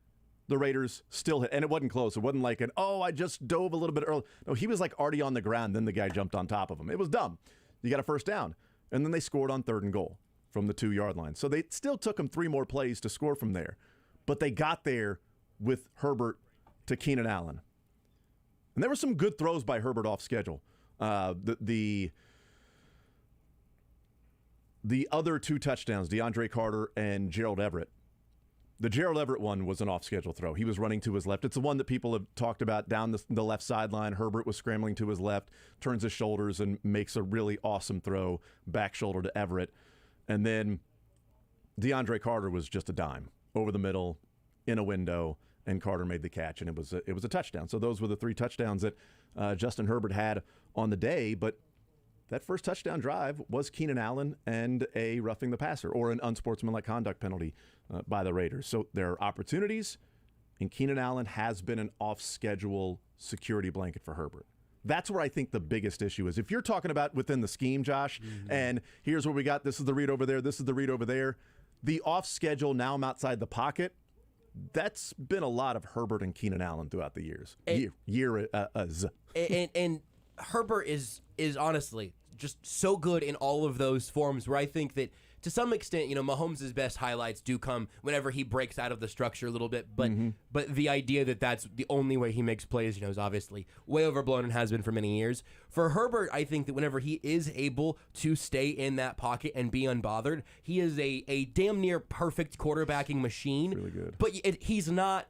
the Raiders still hit. And it wasn't close. It wasn't like I just dove a little bit early. No, he was like already on the ground. Then the guy jumped on top of him. It was dumb. You got a first down. And then they scored on 3rd and goal from the 2-yard line. So they still took them 3 more plays to score from there. But they got there with Herbert to Keenan Allen. And there were some good throws by Herbert off schedule. The other 2 touchdowns, DeAndre Carter and Gerald Everett. The Gerald Everett one was an off-schedule throw. He was running to his left. It's the one that people have talked about down the left sideline. Herbert was scrambling to his left, turns his shoulders, and makes a really awesome throw back shoulder to Everett. And then DeAndre Carter was just a dime over the middle in a window, and Carter made the catch, and it was a touchdown. So those were the 3 touchdowns that Justin Herbert had on the day. But that first touchdown drive was Keenan Allen and a roughing the passer or an unsportsmanlike conduct penalty by the Raiders. So there are opportunities, and Keenan Allen has been an off-schedule security blanket for Herbert. That's where I think the biggest issue is. If you're talking about within the scheme, Josh, and here's what we got, this is the read over there, this is the read over there, the off-schedule, now I'm outside the pocket, that's been a lot of Herbert and Keenan Allen throughout the years. And Herbert is honestly just so good in all of those forms where I think that to some extent, Mahomes' best highlights do come whenever he breaks out of the structure a little bit. But the idea that that's the only way he makes plays, is obviously way overblown and has been for many years. For Herbert, I think that whenever he is able to stay in that pocket and be unbothered, he is a damn near perfect quarterbacking machine. Really good. But he's not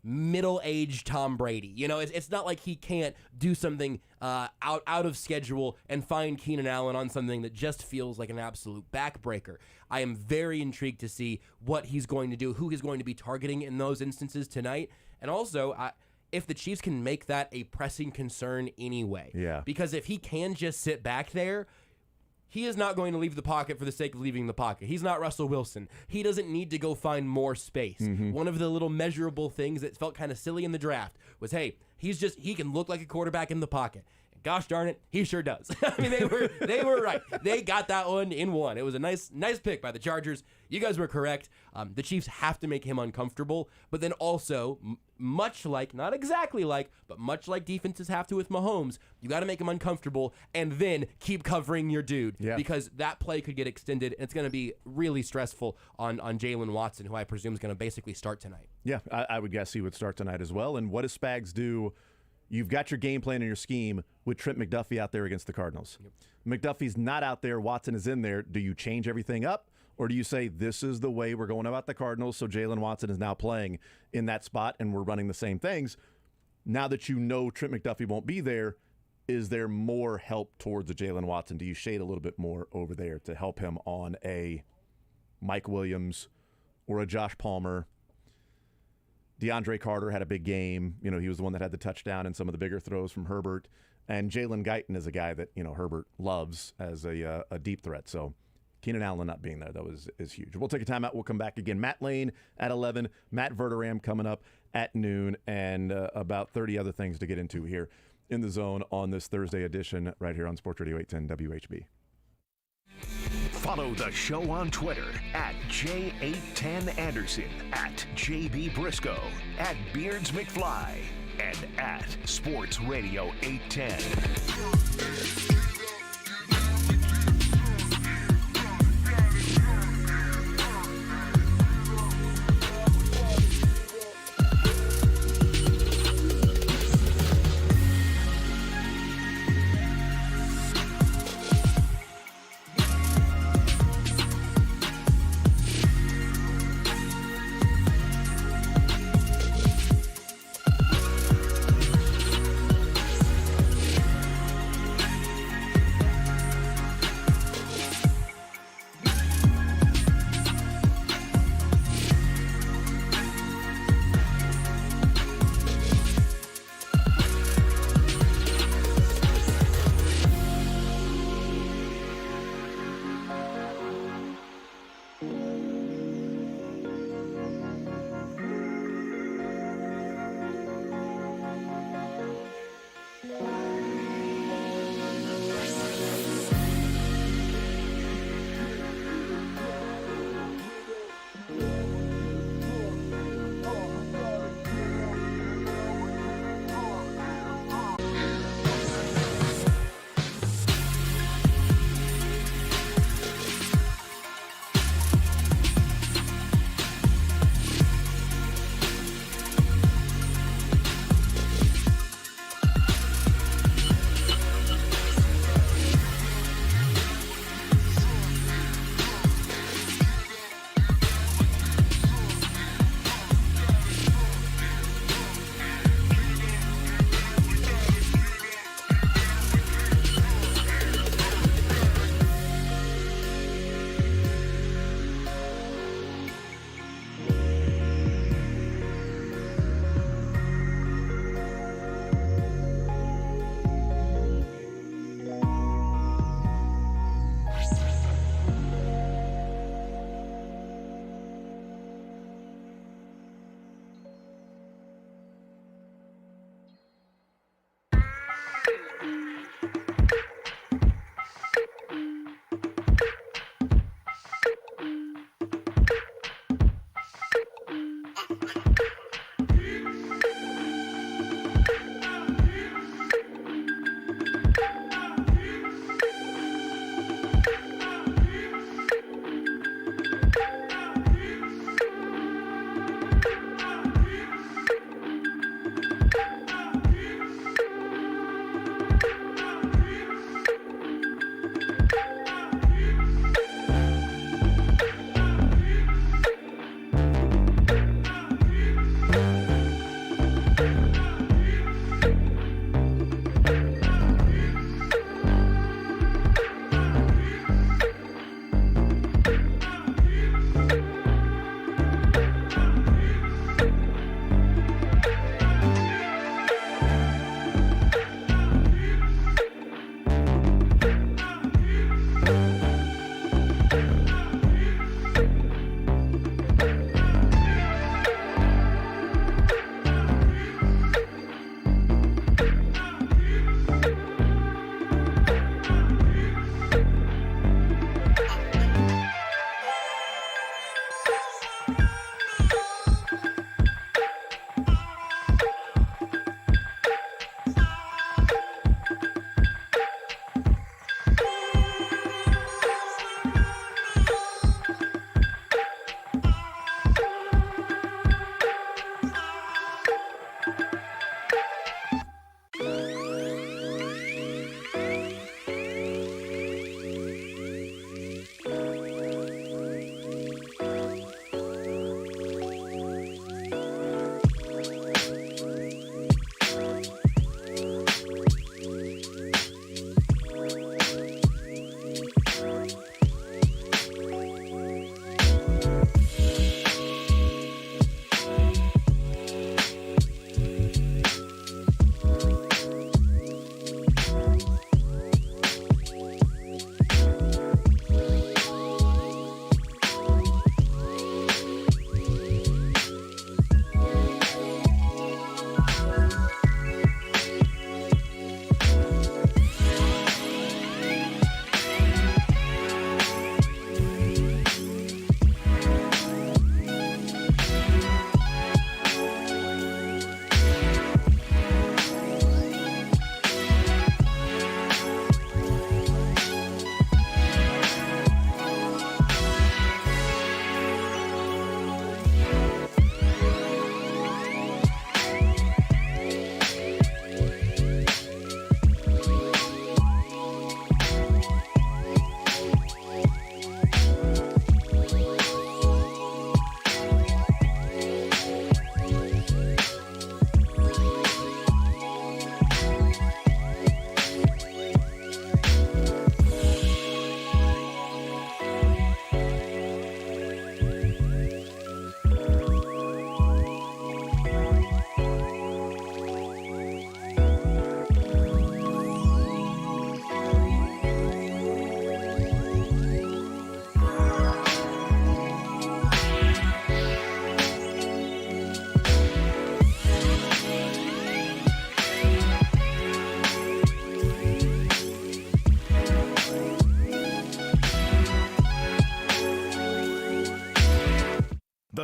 middle-aged Tom Brady. It's not like he can't do something out of schedule and find Keenan Allen on something that just feels like an absolute backbreaker. I am very intrigued to see what he's going to do, who he's going to be targeting in those instances tonight, and also if the Chiefs can make that a pressing concern anyway. Yeah. Because if he can just sit back there, he is not going to leave the pocket for the sake of leaving the pocket. He's not Russell Wilson. He doesn't need to go find more space. One of the little measurable things that felt kind of silly in the draft was, hey, he can look like a quarterback in the pocket. And gosh darn it, he sure does. I mean, they were right. They got that one in one. It was a nice pick by the Chargers. You guys were correct. The Chiefs have to make him uncomfortable, but then also, much like, not exactly like, but much like defenses have to with Mahomes, you got to make him uncomfortable and then keep covering your dude because that play could get extended and it's going to be really stressful on Jalen Watson, who I presume is going to basically start tonight. Yeah, I would guess he would start tonight as well. And what does Spags do? You've got your game plan and your scheme with Trent McDuffie out there against the Cardinals. McDuffie's not out there. Watson is in there. Do you change everything up? Or do you say, this is the way we're going about the Cardinals, so Jalen Watson is now playing in that spot and we're running the same things? Now that you know Trent McDuffie won't be there, is there more help towards a Jalen Watson? Do you shade a little bit more over there to help him on a Mike Williams or a Josh Palmer? DeAndre Carter had a big game. You know, he was the one that had the touchdown and some of the bigger throws from Herbert. And Jalen Guyton is a guy that, you know, Herbert loves as a deep threat. So Keenan Allen not being there, though, is huge. We'll take a timeout. We'll come back again. Matt Lane at 11, Matt Verderame coming up at noon, and about 30 other things to get into here in the Zone on this Thursday edition right here on Sports Radio 810 WHB. Follow the show on Twitter at J810Anderson, at JB Brisco, at Beards McFly, and at Sports Radio 810.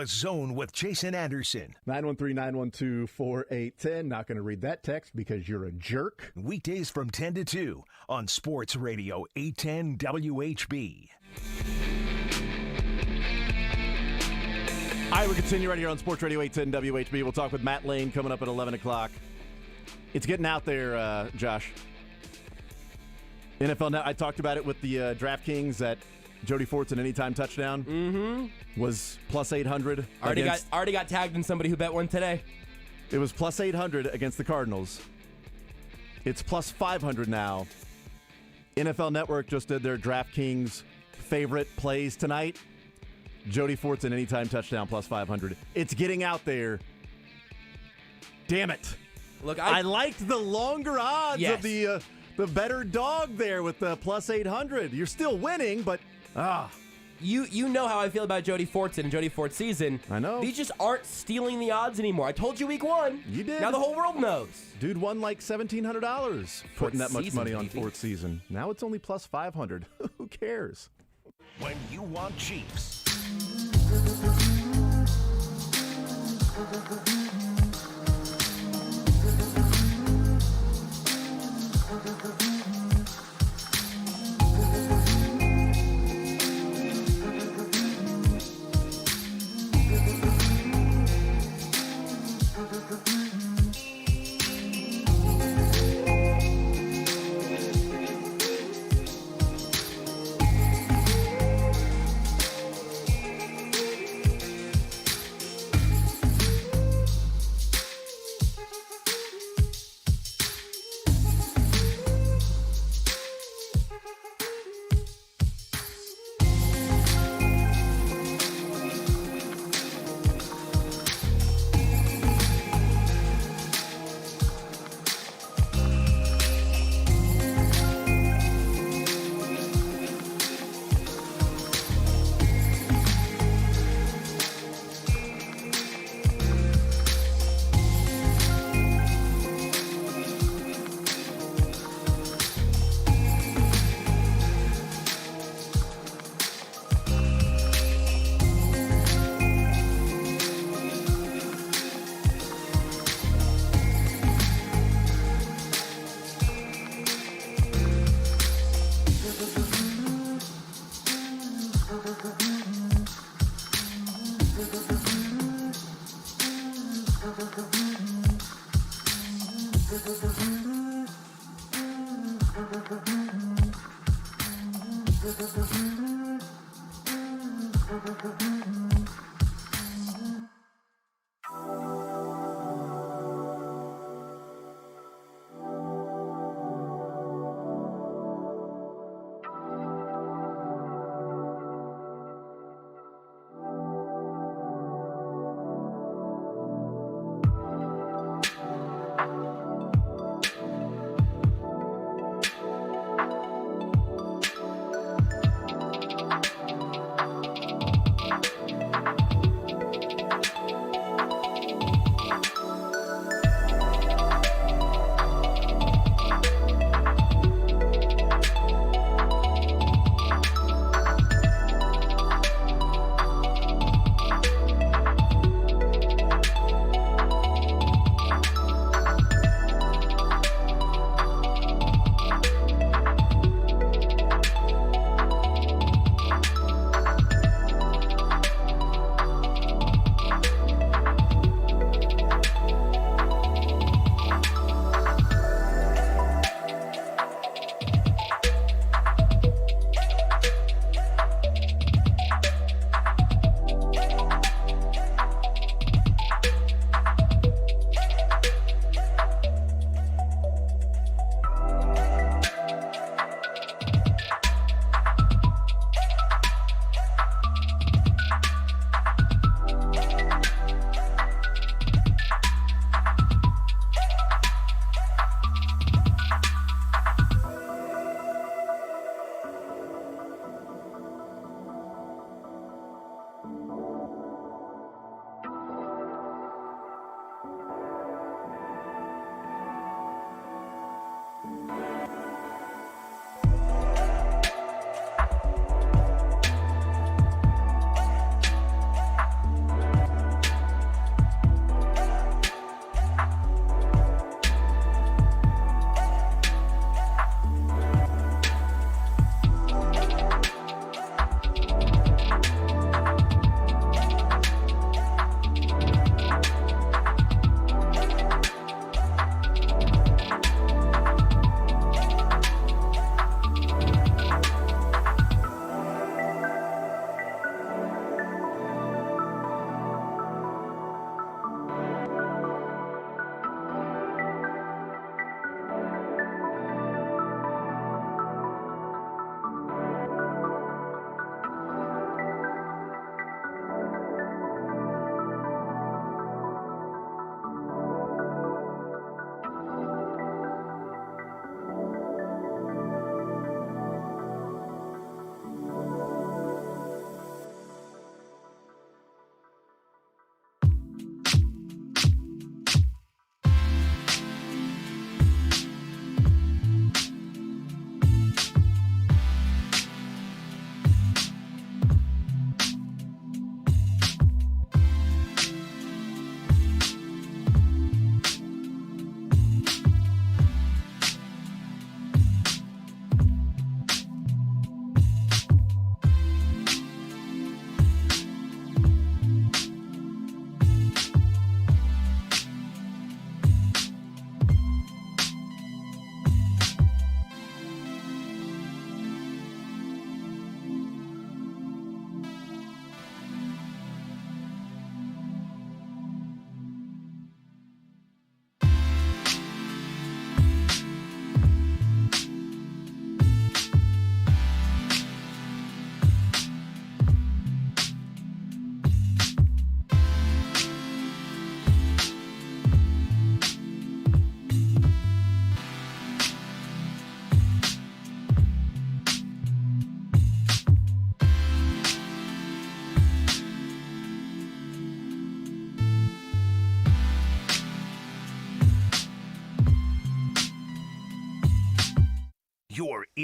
The Zone with Jason Anderson. 913-912-4810. Not going to read that text because you're a jerk. Weekdays from 10 to 2 on Sports Radio 810 WHB. All right, we continue right here on Sports Radio 810 WHB. We'll talk with Matt Lane coming up at 11 o'clock. It's getting out there, Josh. NFL Net, I talked about it with the DraftKings that Jody Fortson anytime touchdown was plus 800. Already got tagged in somebody who bet one today. It was plus 800 against the Cardinals. It's plus 500 now. NFL Network just did their DraftKings favorite plays tonight. Jody Fortson anytime touchdown plus 500. It's getting out there. Damn it. Look, I liked the longer odds Yes. of the better dog there with the plus 800. You're still winning, but You know how I feel about Jody Fortson and Jody Fort's season. I know. These just aren't stealing the odds anymore. I told you week one. You did. Now the whole world knows. dude won like $1,700 putting that much season, money on baby. fourth season. Now it's only plus 500. Who cares? When you want Chiefs.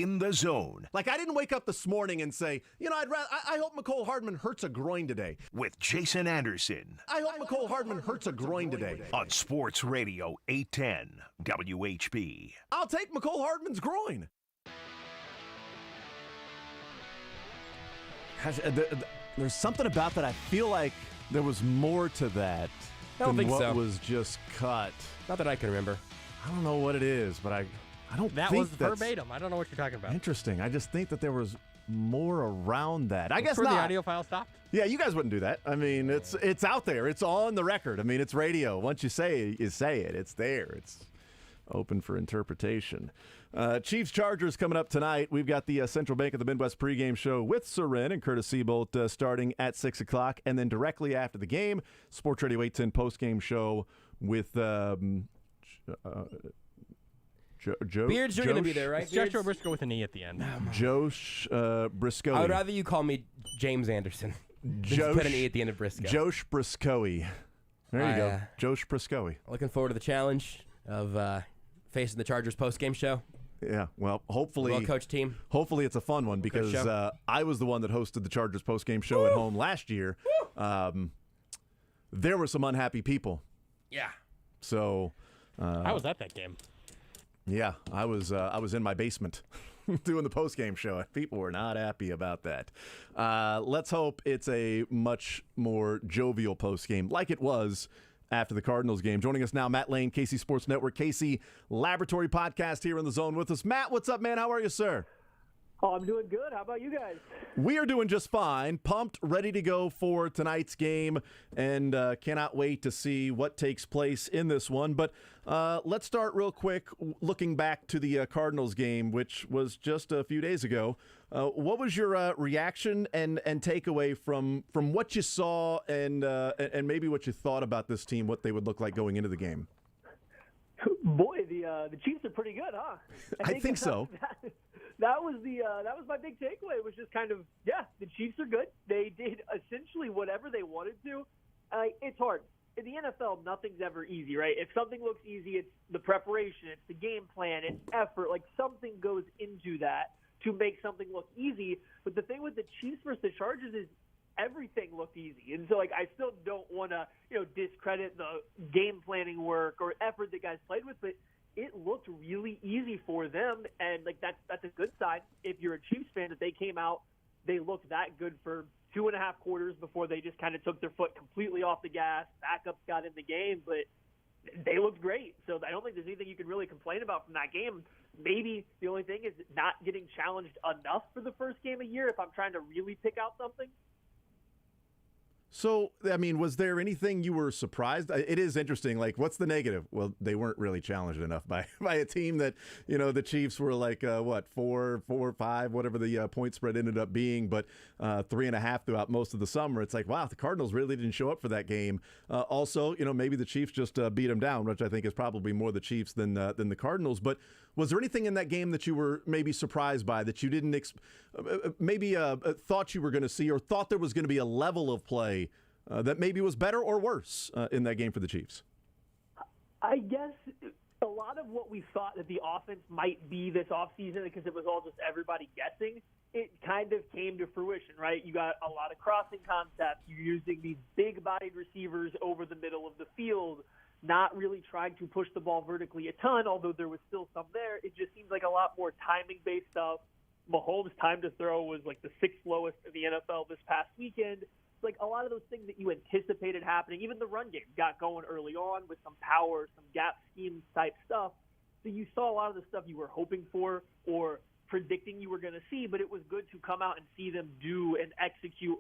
In the Zone Like, I didn't wake up this morning and say, I hope Mecole Hardman hurts a groin today. with Jason Anderson I hope Mecole Hardman hurts a groin today. on Sports Radio 810 WHB. I'll take Mecole Hardman's groin. There's something about that. I feel like there was more to that I don't than think what so. was just cut. Not that I can remember. I don't know what it is, but I don't That think was that's verbatim. I don't know what you're talking about. interesting. I just think that there was more around that. I guess Where not. the audio file stopped. Yeah, you guys wouldn't do that. I mean, it's out there. It's on the record. I mean, it's radio. Once you say it, you say it. It's there. It's open for interpretation. Chiefs-Chargers coming up tonight. We've got the Central Bank of the Midwest pregame show with Soren and Curtis Seabolt starting at 6 o'clock. And then directly after the game, Sports Radio 810 postgame show with Joe. Beards, you're going to be there, right? It's Joshua Beards? Brisco with an E at the end. Josh Brisco. I would rather you call me James Anderson. Just put an E at the end of Brisco. Josh Briscoe. There you go. Josh Briscoe. Looking forward to the challenge of facing the Chargers post-game show. Yeah, well, hopefully, Well-coached team. Hopefully, it's a fun one because show. I was the one that hosted the Chargers postgame show at home last year. There were some unhappy people, Yeah. so I was at that game. yeah, I was in my basement doing the postgame show. People were not happy about that. Let's hope it's a much more jovial postgame, like it was after the Cardinals game. Joining us now, Matt Lane, KC Sports Network, KC Laboratory Podcast here in the zone with us. Matt, what's up, man? How are you, sir? Oh, I'm doing good. How about you guys? We are doing just fine. Pumped, ready to go for tonight's game, and cannot wait to see what takes place in this one. But let's start real quick looking back to the Cardinals game, which was just a few days ago. What was your reaction and takeaway from what you saw and maybe what you thought about this team, what they would look like going into the game? Boy, the Chiefs are pretty good, huh? I think so. That was my big takeaway. It was just kind of, the Chiefs are good. They did essentially whatever they wanted to. It's hard. In the NFL, nothing's ever easy, right? If something looks easy, it's the preparation, it's the game plan, it's effort. Like, something goes into that to make something look easy. But the thing with the Chiefs versus the Chargers is everything looked easy. And so, I still don't want to, discredit the game planning work or effort that guys played with, but it looked really easy for them. And, that's a good sign if you're a Chiefs fan that they came out, they looked that good for 2.5 quarters before they just kind of took their foot completely off the gas. Backups got in the game, but they looked great. So I don't think there's anything you can really complain about from that game. Maybe the only thing is not getting challenged enough for the first game of the year if I'm trying to really pick out something. So, I mean, was there anything you were surprised? It is interesting. Like, what's the negative? Well, they weren't really challenged enough by a team that, the Chiefs were like, 4 or 5, whatever the point spread ended up being, but 3.5 throughout most of the summer. It's like, wow, the Cardinals really didn't show up for that game. Also, maybe the Chiefs just beat them down, which I think is probably more the Chiefs than the Cardinals. But was there anything in that game that you were maybe surprised by, that you didn't thought you were going to see, or thought there was going to be a level of play that maybe was better or worse in that game for the Chiefs? I guess a lot of what we thought that the offense might be this offseason, because it was all just everybody guessing, it kind of came to fruition, right? You got a lot of crossing concepts. You're using these big-bodied receivers over the middle of the field, not really trying to push the ball vertically a ton, although there was still some there. It just seems like a lot more timing-based stuff. Mahomes' time to throw was like the 6th lowest in the NFL this past weekend. Like, a lot of those things that you anticipated happening, even the run game got going early on with some power, some gap scheme type stuff. So you saw a lot of the stuff you were hoping for or predicting you were going to see, but it was good to come out and see them do and execute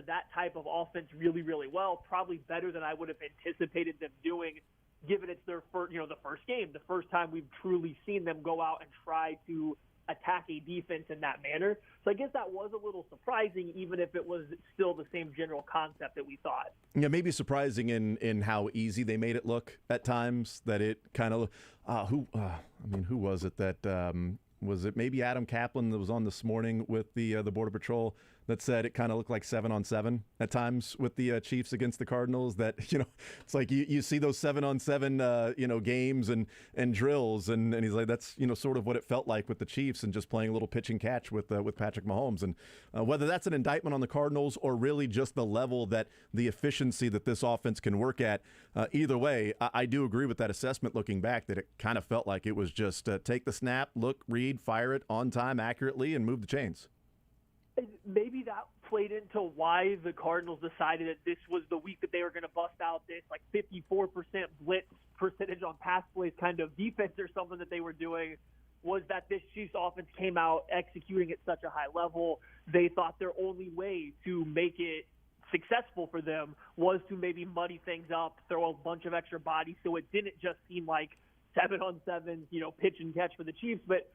that type of offense really, really well, probably better than I would have anticipated them doing, given it's their first, the first game, the first time we've truly seen them go out and try to attack a defense in that manner. So I guess that was a little surprising, even if it was still the same general concept that we thought. Yeah, maybe surprising in how easy they made it look at times, that it kind of who was it that was it maybe Adam Kaplan that was on this morning with the Border Patrol that said it kind of looked like 7-on-7 at times with the Chiefs against the Cardinals. That it's like you see those 7-on-7 games and drills, and he's like, that's sort of what it felt like with the Chiefs and just playing a little pitch and catch with Patrick Mahomes. And whether that's an indictment on the Cardinals or really just the level that the efficiency that this offense can work at, either way, I do agree with that assessment looking back that it kind of felt like it was just take the snap, look, read, fire it on time accurately, and move the chains. Maybe that played into why the Cardinals decided that this was the week that they were going to bust out this like 54% blitz percentage on pass plays kind of defense or something that they were doing, was that this Chiefs offense came out executing at such a high level. They thought their only way to make it successful for them was to maybe muddy things up, throw a bunch of extra bodies so it didn't just seem like 7-on-7, pitch and catch for the Chiefs. But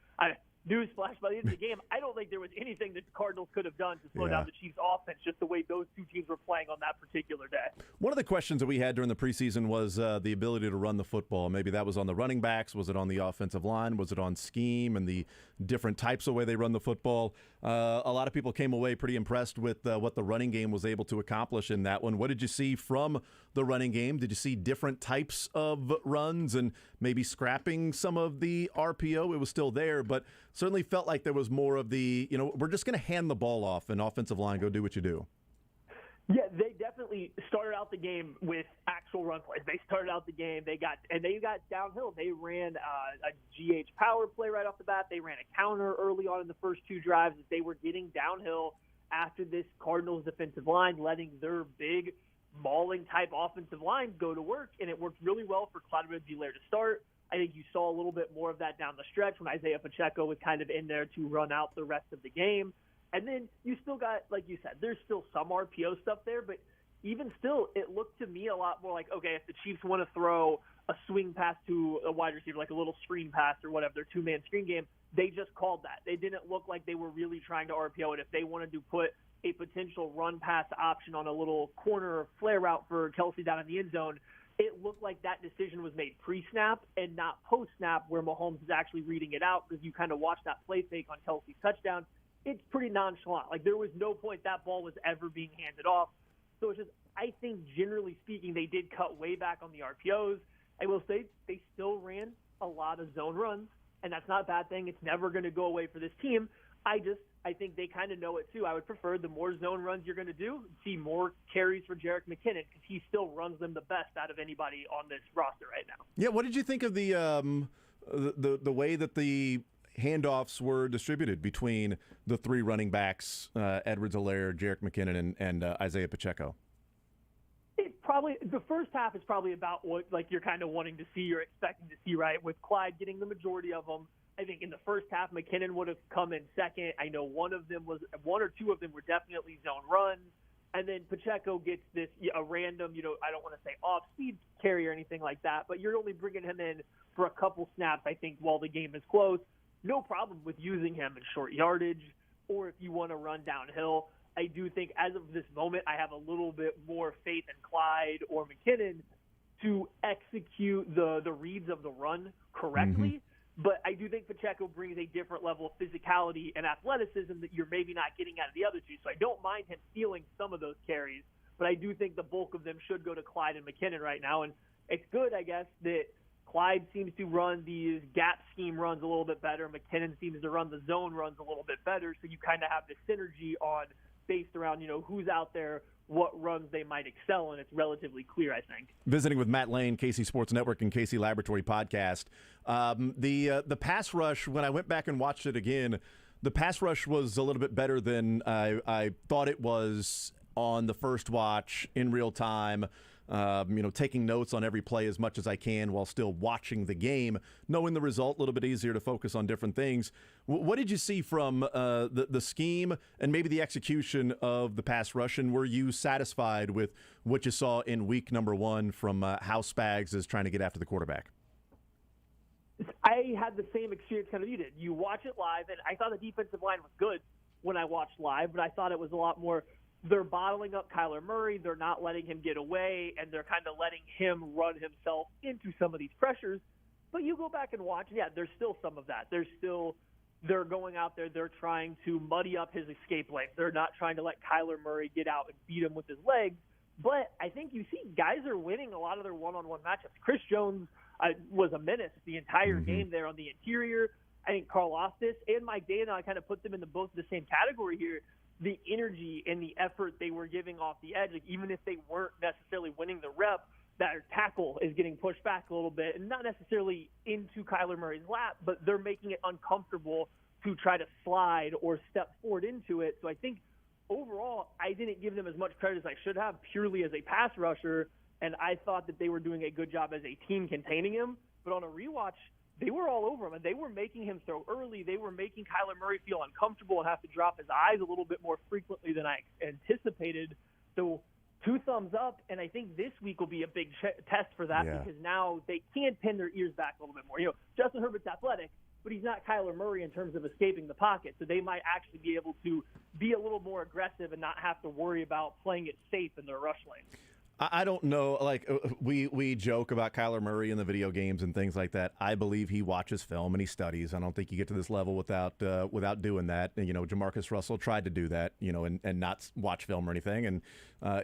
newsflash, by the end of the game, I don't think there was anything that the Cardinals could have done to slow down the Chiefs' offense, just the way those two teams were playing on that particular day. One of the questions that we had during the preseason was the ability to run the football. Maybe that was on the running backs. Was it on the offensive line? Was it on scheme and the different types of way they run the football? A lot of people came away pretty impressed with what the running game was able to accomplish in that one. What did you see from the running game? Did you see different types of runs and maybe scrapping some of the RPO? It was still there, but certainly felt like there was more of the, we're just going to hand the ball off and offensive line, go do what you do. Yeah, they definitely started out the game with actual run plays. They started out the game, they got downhill. They ran a GH power play right off the bat. They ran a counter early on in the first two drives as they were getting downhill after this Cardinals defensive line, letting their big mauling type offensive line go to work, and it worked really well for Clyde Edwards-Helaire to start. I think you saw a little bit more of that down the stretch when Isaiah Pacheco was kind of in there to run out the rest of the game. And then you still got, like you said, there's still some RPO stuff there, but even still, it looked to me a lot more like, okay, if the Chiefs want to throw a swing pass to a wide receiver, like a little screen pass or whatever, their two-man screen game, they just called that. They didn't look like they were really trying to RPO it. If they wanted to put a potential run-pass option on a little corner flare route for Kelsey down in the end zone, it looked like that decision was made pre-snap and not post-snap where Mahomes is actually reading it out, because you kind of watch that play fake on Kelsey's touchdown. It's pretty nonchalant. Like, there was no point that ball was ever being handed off. So it's just, I think generally speaking, they did cut way back on the RPOs. I will say they still ran a lot of zone runs, and that's not a bad thing. It's never going to go away for this team. I think they kind of know it too. I would prefer the more zone runs you're going to do, see more carries for Jerick McKinnon, because he still runs them the best out of anybody on this roster right now. Yeah, what did you think of the way that the handoffs were distributed between the three running backs, Edwards-Helaire, Jerick McKinnon, and Isaiah Pacheco? The first half is probably about what you're kind of wanting to see or expecting to see, right? With Clyde getting the majority of them. I think in the first half, McKinnon would have come in second. I know one or two of them were definitely zone runs. And then Pacheco gets a random, I don't want to say off-speed carry or anything like that, but you're only bringing him in for a couple snaps, I think, while the game is close. No problem with using him in short yardage, or if you want to run downhill. I do think as of this moment, I have a little bit more faith in Clyde or McKinnon to execute the reads of the run correctly. Mm-hmm. But I do think Pacheco brings a different level of physicality and athleticism that you're maybe not getting out of the other two. So I don't mind him stealing some of those carries, but I do think the bulk of them should go to Clyde and McKinnon right now. And it's good, I guess, that Clyde seems to run these gap scheme runs a little bit better. McKinnon seems to run the zone runs a little bit better. So you kind of have this synergy based around, who's out there, what runs they might excel in. It's relatively clear, I think. Visiting with Matt Lane, KC Sports Network and KC Laboratory Podcast. The pass rush, when I went back and watched it again, the pass rush was a little bit better than I thought it was on the first watch in real time. Taking notes on every play as much as I can while still watching the game, knowing the result, a little bit easier to focus on different things. What did you see from the scheme and maybe the execution of the pass rush, and were you satisfied with what you saw in week number one from how Spags is trying to get after the quarterback? I had the same experience kind of you did. You watch it live, and I thought the defensive line was good when I watched live, but I thought it was a lot more – they're bottling up Kyler Murray. They're not letting him get away, and they're kind of letting him run himself into some of these pressures. But you go back and watch, and yeah, there's still some of that. There's still they're going out there, they're trying to muddy up his escape lane. They're not trying to let Kyler Murray get out and beat him with his legs. But I think you see guys are winning a lot of their one-on-one matchups. Chris Jones was a menace the entire game there on the interior. I think Carl Ostis and Mike Dana, I kind of put them in both the same category here. The energy and the effort they were giving off the edge, like even if they weren't necessarily winning the rep, that tackle is getting pushed back a little bit, and not necessarily into Kyler Murray's lap, but they're making it uncomfortable to try to slide or step forward into it. So I think overall, I didn't give them as much credit as I should have purely as a pass rusher, and I thought that they were doing a good job as a team containing him. But on a rewatch, they were all over him, and they were making him throw early. They were making Kyler Murray feel uncomfortable and have to drop his eyes a little bit more frequently than I anticipated. So 2 thumbs up, and I think this week will be a big test for that because now they can pin their ears back a little bit more. You know, Justin Herbert's athletic, but he's not Kyler Murray in terms of escaping the pocket, so they might actually be able to be a little more aggressive and not have to worry about playing it safe in their rush lane. I don't know. Like we joke about Kyler Murray in the video games and things like that. I believe he watches film and he studies. I don't think you get to this level without doing that. And, you know, Jamarcus Russell tried to do that, you know, and not watch film or anything, and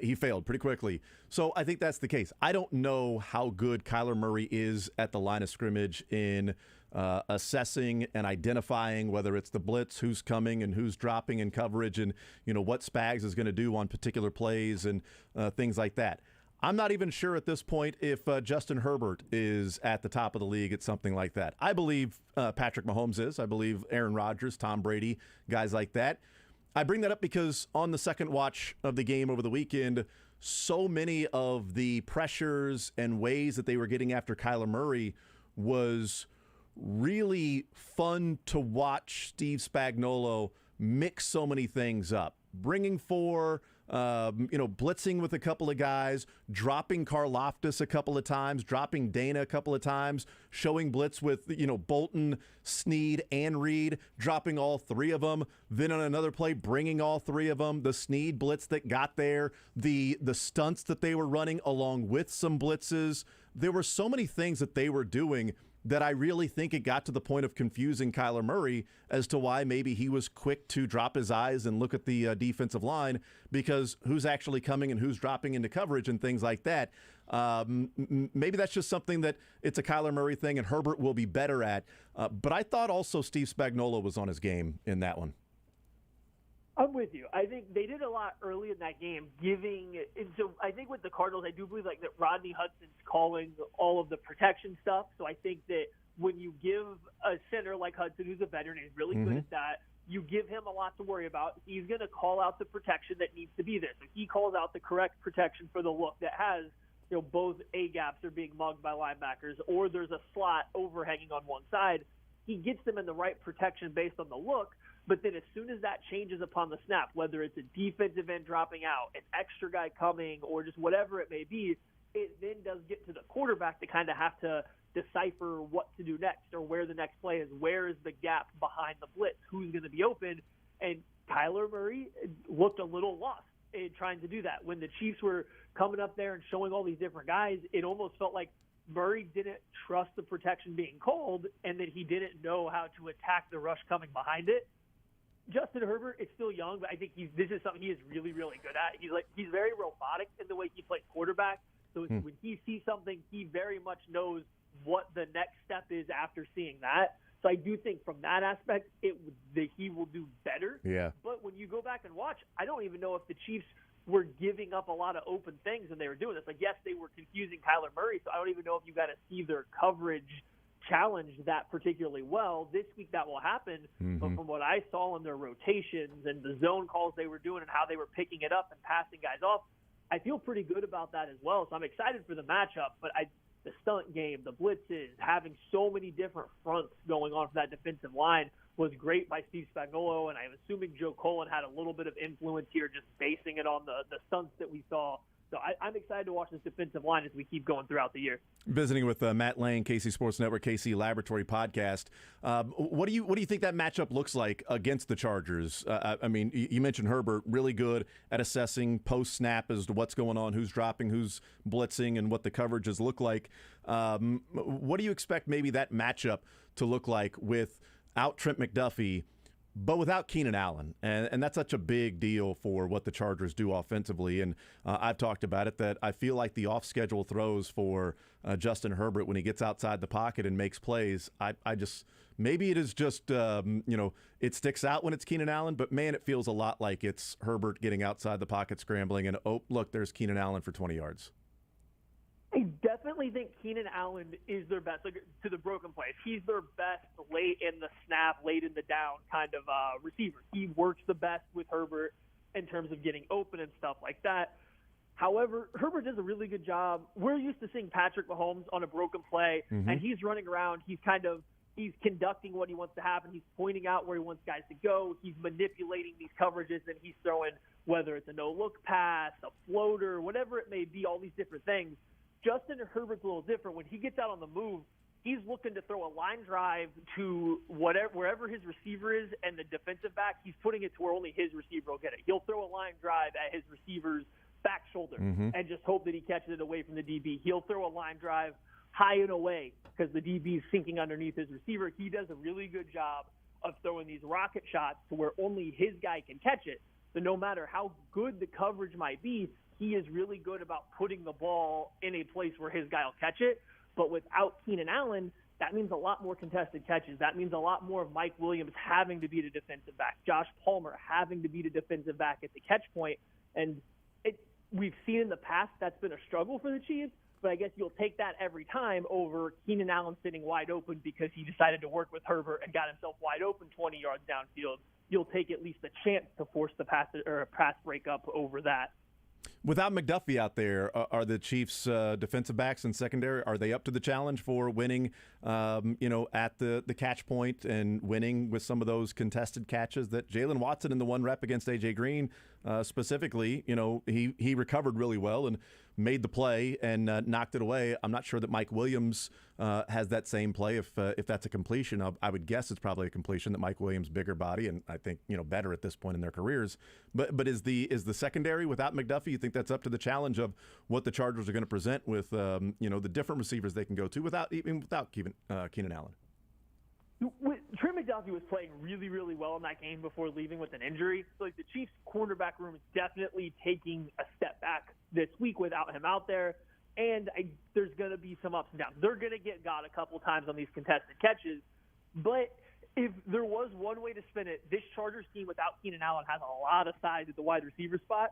he failed pretty quickly. So I think that's the case. I don't know how good Kyler Murray is at the line of scrimmage in assessing and identifying whether it's the blitz, who's coming and who's dropping in coverage, and, you know, what Spags is going to do on particular plays and things like that. I'm not even sure at this point if Justin Herbert is at the top of the league at something like that. I believe Patrick Mahomes is. I believe Aaron Rodgers, Tom Brady, guys like that. I bring that up because on the second watch of the game over the weekend, so many of the pressures and ways that they were getting after Kyler Murray was really fun to watch Steve Spagnuolo mix so many things up, bringing for, blitzing with a couple of guys, dropping Karlaftis a couple of times, dropping Dana a couple of times, showing blitz with, Bolton, Snead, and Reed, dropping all 3 of them. Then on another play, bringing all 3 of them. The Snead blitz that got there, the stunts that they were running along with some blitzes. There were so many things that they were doing that I really think it got to the point of confusing Kyler Murray as to why maybe he was quick to drop his eyes and look at the defensive line, because who's actually coming and who's dropping into coverage and things like that. Maybe that's just something that it's a Kyler Murray thing and Herbert will be better at. But I thought also Steve Spagnuolo was on his game in that one. I'm with you. I think they did a lot early in that game, so I think with the Cardinals, I do believe that Rodney Hudson's calling all of the protection stuff. So I think that when you give a center like Hudson, who's a veteran, he's really good at that, you give him a lot to worry about. He's going to call out the protection that needs to be there. So he calls out the correct protection for the look that has, both A gaps are being mugged by linebackers, or there's a slot overhanging on one side. He gets them in the right protection based on the look. But then as soon as that changes upon the snap, whether it's a defensive end dropping out, an extra guy coming, or just whatever it may be, it then does get to the quarterback to kind of have to decipher what to do next, or where the next play is. Where is the gap behind the blitz? Who's going to be open? And Kyler Murray looked a little lost in trying to do that. When the Chiefs were coming up there and showing all these different guys, it almost felt like Murray didn't trust the protection being called, and that he didn't know how to attack the rush coming behind it. Justin Herbert is still young, but I think this is something he is really, really good at. He's very robotic in the way he plays quarterback. So when he sees something, he very much knows what the next step is after seeing that. So I do think from that aspect, that he will do better. Yeah. But when you go back and watch, I don't even know if the Chiefs were giving up a lot of open things when they were doing this. Like, yes, they were confusing Kyler Murray, so I don't even know if you got to see their coverage challenge that particularly well. This week that will happen, but from what I saw in their rotations and the zone calls they were doing and how they were picking it up and passing guys off, I feel pretty good about that as well. So I'm excited for the matchup, but the stunt game, the blitzes, having so many different fronts going on for that defensive line was great by Steve Spagnuolo, and I'm assuming Joe Cullen had a little bit of influence here, just basing it on the stunts that we saw. So I'm excited to watch this defensive line as we keep going throughout the year. Visiting with Matt Lane, KC Sports Network, KC Laboratory Podcast. What do you think that matchup looks like against the Chargers? I mean, you mentioned Herbert, really good at assessing post-snap as to what's going on, who's dropping, who's blitzing, and what the coverages look like. What do you expect maybe that matchup to look like with out Trent McDuffie, but without Keenan Allen. And that's such a big deal for what the Chargers do offensively. And I've talked about it, that I feel like the off-schedule throws for Justin Herbert when he gets outside the pocket and makes plays, I just – maybe it is just, it sticks out when it's Keenan Allen, but, man, it feels a lot like it's Herbert getting outside the pocket, scrambling, and, oh, look, there's Keenan Allen for 20 yards. I definitely think Keenan Allen is their best, like, to the broken plays. He's their best late in the snap, late in the down kind of receiver. He works the best with Herbert in terms of getting open and stuff like that. However, Herbert does a really good job. We're used to seeing Patrick Mahomes on a broken play, and he's running around. He's conducting what he wants to happen. He's pointing out where he wants guys to go. He's manipulating these coverages, and he's throwing, whether it's a no-look pass, a floater, whatever it may be, all these different things. Justin Herbert's a little different. When he gets out on the move, he's looking to throw a line drive to wherever his receiver is and the defensive back. He's putting it to where only his receiver will get it. He'll throw a line drive at his receiver's back shoulder and just hope that he catches it away from the DB. He'll throw a line drive high and away because the DB is sinking underneath his receiver. He does a really good job of throwing these rocket shots to where only his guy can catch it. So no matter how good the coverage might be, he is really good about putting the ball in a place where his guy will catch it. But without Keenan Allen, that means a lot more contested catches. That means a lot more of Mike Williams having to beat a defensive back, Josh Palmer having to beat a defensive back at the catch point. And we've seen in the past that's been a struggle for the Chiefs, but I guess you'll take that every time over Keenan Allen sitting wide open because he decided to work with Herbert and got himself wide open 20 yards downfield. You'll take at least a chance to force the pass or a pass breakup over that. Without McDuffie out there, are the Chiefs' defensive backs and secondary, are they up to the challenge for winning, at the catch point and winning with some of those contested catches that Jalen Watson in the one rep against A.J. Green specifically, he recovered really well and made the play and knocked it away. I'm not sure that Mike Williams has that same play. If that's a completion, I would guess it's probably a completion, that Mike Williams' bigger body and I think better at this point in their careers. But is the secondary without McDuffie? You think that's up to the challenge of what the Chargers are going to present with the different receivers they can go to without Keenan Allen? Trent McDuffie was playing really, really well in that game before leaving with an injury. So, the Chiefs' cornerback room is definitely taking a step back this week without him out there. And there's going to be some ups and downs. They're going to get got a couple times on these contested catches. But if there was one way to spin it, this Chargers team without Keenan Allen has a lot of size at the wide receiver spot.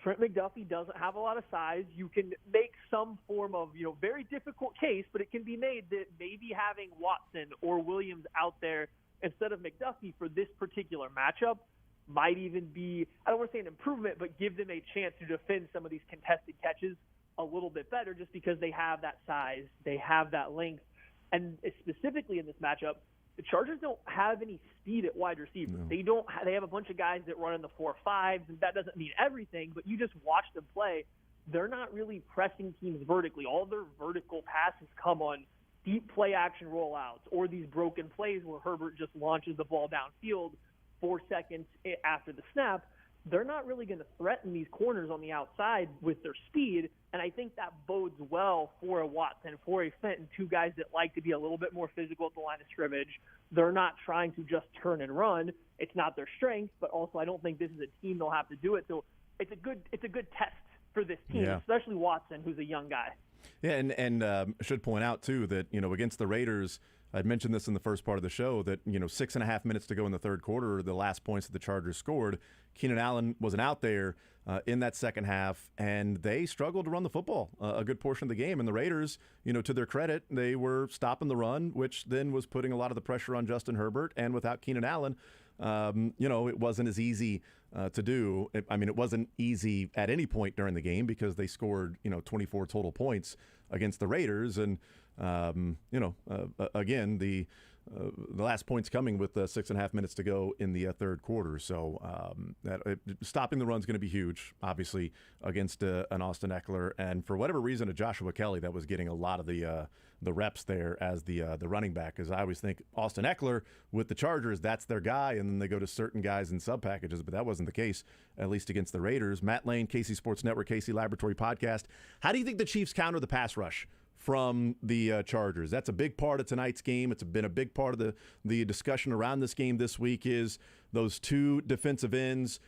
Trent McDuffie doesn't have a lot of size. You can make some form of, very difficult case, but it can be made that maybe having Watson or Williams out there instead of McDuffie for this particular matchup might even be, I don't want to say an improvement, but give them a chance to defend some of these contested catches a little bit better just because they have that size, they have that length. And specifically in this matchup, the Chargers don't have any speed at wide receiver. No. They have a bunch of guys that run in the 4.5s, and that doesn't mean everything, but you just watch them play. They're not really pressing teams vertically. All their vertical passes come on deep play action rollouts or these broken plays where Herbert just launches the ball downfield 4 seconds after the snap. They're not really going to threaten these corners on the outside with their speed, and I think that bodes well for a Watson, for a Fenton, two guys that like to be a little bit more physical at the line of scrimmage. They're not trying to just turn and run. It's not their strength, but also I don't think this is a team they'll have to do it. So it's a good test for this team, especially Watson, who's a young guy. Yeah, and should point out, too, that, against the Raiders, I'd mentioned this in the first part of the show, that, 6.5 minutes to go in the third quarter, the last points that the Chargers scored, Keenan Allen wasn't out there in that second half, and they struggled to run the football a good portion of the game. And the Raiders, to their credit, they were stopping the run, which then was putting a lot of the pressure on Justin Herbert. And without Keenan Allen, it wasn't as easy to do. It wasn't easy at any point during the game because they scored, 24 total points against the Raiders. And, again, the last point's coming with 6.5 minutes to go in the third quarter. So stopping the run's going to be huge, obviously, against an Austin Eckler. And for whatever reason, a Joshua Kelly that was getting a lot of the reps there as the running back. Because I always think Austin Eckler with the Chargers, that's their guy. And then they go to certain guys in sub packages. But that wasn't the case, at least against the Raiders. Matt Lane, KC Sports Network, KC Laboratory Podcast. How do you think the Chiefs counter the pass rush from the Chargers. That's a big part of tonight's game. It's been a big part of the discussion around this game this week is those two defensive ends.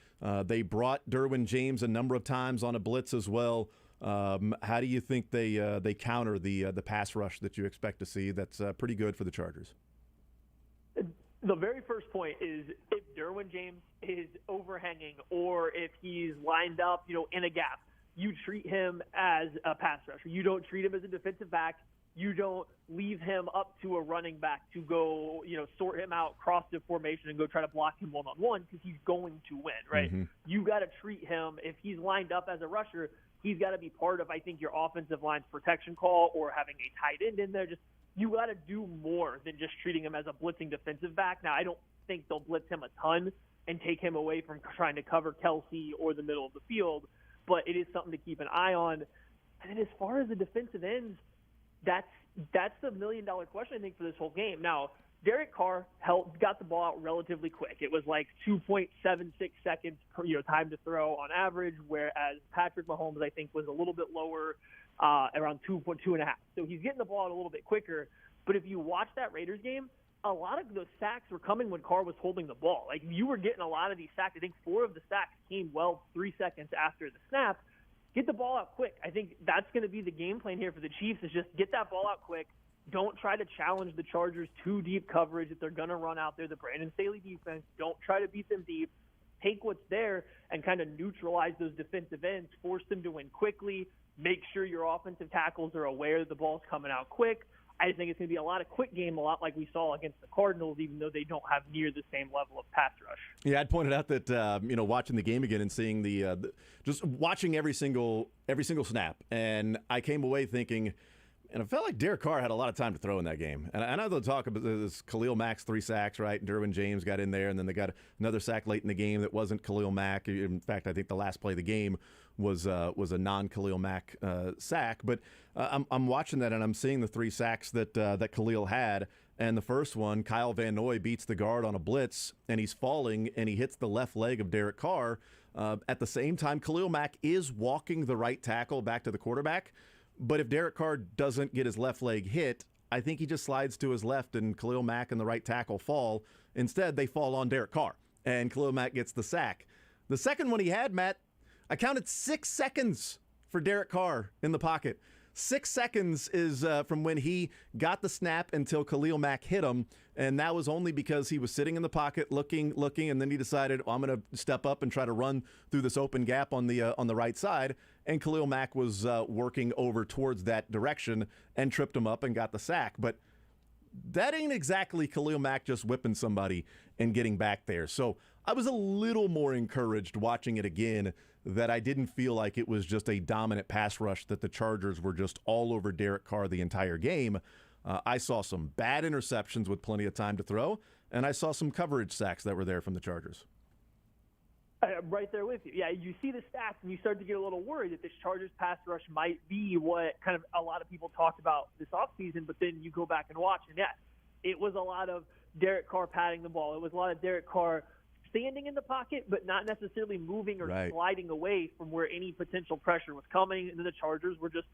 They brought Derwin James a number of times on a blitz as well. How do you think they counter the pass rush that you expect to see that's pretty good for the Chargers? The very first point is if Derwin James is overhanging or if he's lined up, in a gap, you treat him as a pass rusher. You don't treat him as a defensive back. You don't leave him up to a running back to go, sort him out, cross the formation, and go try to block him one-on-one because he's going to win, right? Mm-hmm. You got to treat him, if he's lined up as a rusher, he's got to be part of, I think, your offensive line's protection call or having a tight end in there. You got to do more than just treating him as a blitzing defensive back. Now, I don't think they'll blitz him a ton and take him away from trying to cover Kelsey or the middle of the field, but it is something to keep an eye on. And then as far as the defensive ends, that's the million-dollar question, I think, for this whole game. Now, Derek Carr got the ball out relatively quick. It was like 2.76 seconds per time to throw on average, whereas Patrick Mahomes, I think, was a little bit lower, around 2.5. So he's getting the ball out a little bit quicker. But if you watch that Raiders game, a lot of those sacks were coming when Carr was holding the ball. Like, you were getting a lot of these sacks. I think 4 of the sacks came 3 seconds after the snap. Get the ball out quick. I think that's going to be the game plan here for the Chiefs is just get that ball out quick. Don't try to challenge the Chargers too deep coverage if they're going to run out there. The Brandon Staley defense, don't try to beat them deep. Take what's there and kind of neutralize those defensive ends, force them to win quickly, make sure your offensive tackles are aware that the ball's coming out quick. I just think it's going to be a lot of quick game, a lot like we saw against the Cardinals, even though they don't have near the same level of pass rush. Yeah, I'd pointed out that watching the game again and seeing just watching every single snap, and I came away thinking, and it felt like Derek Carr had a lot of time to throw in that game. And I know they'll talk about this Khalil Mack's 3 sacks, right? And Derwin James got in there, and then they got another sack late in the game that wasn't Khalil Mack. In fact, I think the last play of the game was a non-Khalil Mack sack. But I'm watching that, and I'm seeing the 3 sacks that Khalil had. And the first one, Kyle Van Noy beats the guard on a blitz, and he's falling, and he hits the left leg of Derek Carr. At the same time, Khalil Mack is walking the right tackle back to the quarterback. But if Derek Carr doesn't get his left leg hit, I think he just slides to his left and Khalil Mack and the right tackle fall. Instead, they fall on Derek Carr, and Khalil Mack gets the sack. The second one he had, Matt, I counted 6 seconds for Derek Carr in the pocket. 6 seconds is from when he got the snap until Khalil Mack hit him, and that was only because he was sitting in the pocket looking, and then he decided, I'm going to step up and try to run through this open gap on the right side, and Khalil Mack was working over towards that direction and tripped him up and got the sack. But that ain't exactly Khalil Mack just whipping somebody and getting back there. So I was a little more encouraged watching it again that I didn't feel like it was just a dominant pass rush, that the Chargers were just all over Derek Carr the entire game. I saw some bad interceptions with plenty of time to throw, and I saw some coverage sacks that were there from the Chargers. I'm right there with you. Yeah, you see the stats, and you start to get a little worried that this Chargers pass rush might be what kind of a lot of people talked about this offseason, but then you go back and watch, and yes, it was a lot of Derek Carr patting the ball. It was a lot of Derek Carr standing in the pocket, but not necessarily moving or sliding away from where any potential pressure was coming. And the Chargers were just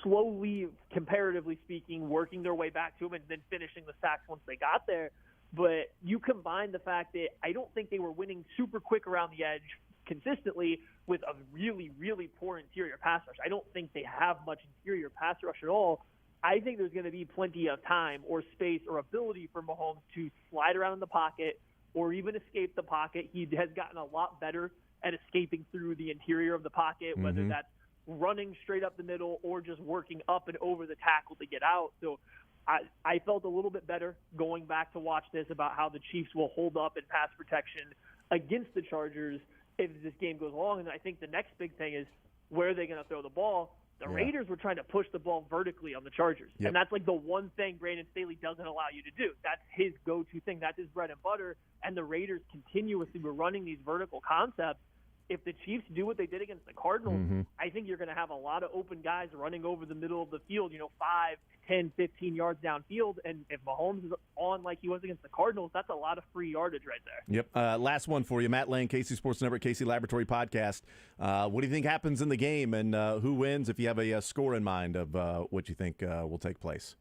slowly, comparatively speaking, working their way back to him and then finishing the sacks once they got there. But you combine the fact that I don't think they were winning super quick around the edge consistently with a really, really poor interior pass rush. I don't think they have much interior pass rush at all. I think there's going to be plenty of time or space or ability for Mahomes to slide around in the pocket or even escape the pocket. He has gotten a lot better at escaping through the interior of the pocket, whether that's running straight up the middle or just working up and over the tackle to get out. So I felt a little bit better going back to watch this about how the Chiefs will hold up in pass protection against the Chargers if this game goes along. And I think the next big thing is, where are they going to throw the ball? The Raiders were trying to push the ball vertically on the Chargers. Yep. And that's like the one thing Brandon Staley doesn't allow you to do. That's his go-to thing. That's his bread and butter. And the Raiders continuously were running these vertical concepts. if the Chiefs do what they did against the Cardinals, I think you're going to have a lot of open guys running over the middle of the field, 5, 10, 15 yards downfield. And if Mahomes is on like he was against the Cardinals, that's a lot of free yardage right there. Yep. Last one for you. Matt Lane, KC Sports Network, KC Laboratory Podcast. What do you think happens in the game, and who wins if you have a score in mind of what you think will take place?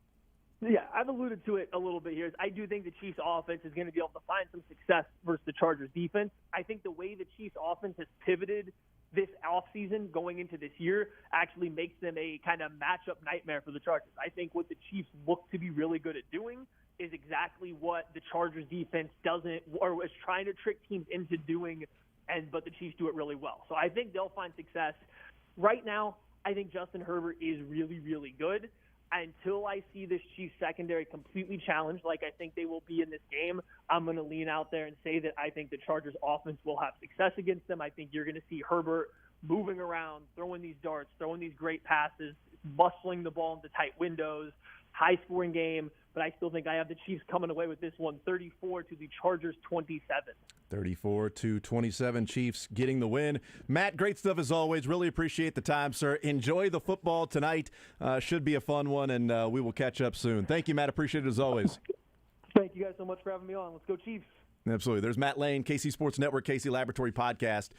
Yeah, I've alluded to it a little bit here. I do think the Chiefs' offense is going to be able to find some success versus the Chargers' defense. I think the way the Chiefs' offense has pivoted this offseason going into this year actually makes them a kind of matchup nightmare for the Chargers. I think what the Chiefs look to be really good at doing is exactly what the Chargers' defense doesn't or is trying to trick teams into doing, but the Chiefs do it really well. So I think they'll find success. Right now, I think Justin Herbert is really, really good. Until I see this Chiefs secondary completely challenged, like I think they will be in this game, I'm going to lean out there and say that I think the Chargers offense will have success against them. I think you're going to see Herbert moving around, throwing these darts, throwing these great passes, bustling the ball into tight windows, high-scoring game. But I still think I have the Chiefs coming away with this one, 34 to the Chargers 27. 34-27, Chiefs getting the win. Matt, great stuff as always. Really appreciate the time, sir. Enjoy the football tonight. Should be a fun one, and we will catch up soon. Thank you, Matt. Appreciate it as always. Thank you guys so much for having me on. Let's go Chiefs. Absolutely. There's Matt Lane, KC Sports Network, KC Laboratory Podcast.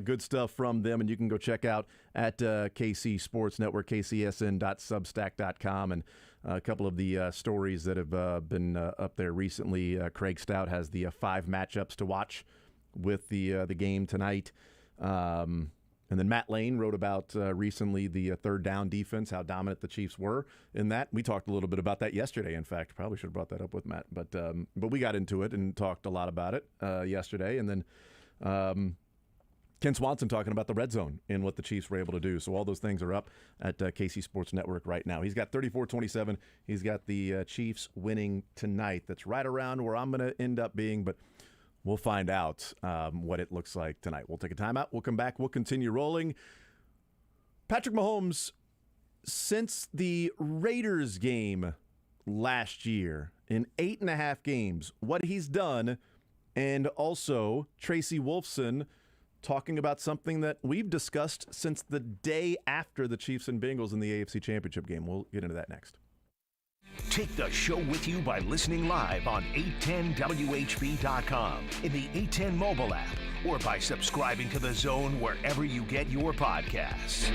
Good stuff from them, and you can go check out at KC Sports Network, kcsn.substack.com, and a couple of the stories that have been up there recently. Craig Stout has the 5 matchups to watch with the game tonight. And then Matt Lane wrote about recently the third down defense, how dominant the Chiefs were in that. We talked a little bit about that yesterday, in fact. Probably should have brought that up with Matt. But we got into it and talked a lot about it yesterday. And then Ken Swanson talking about the red zone and what the Chiefs were able to do. So all those things are up at KC Sports Network right now. He's got 34-27. He's got the Chiefs winning tonight. That's right around where I'm going to end up being, but we'll find out what it looks like tonight. We'll take a timeout. We'll come back. We'll continue rolling. Patrick Mahomes, since the Raiders game last year, in 8.5 games, what he's done, and also Tracy Wolfson talking about something that we've discussed since the day after the Chiefs and Bengals in the AFC Championship game. We'll get into that next. Take the show with you by listening live on 810WHB.com, in the 810 mobile app, or by subscribing to The Zone wherever you get your podcasts.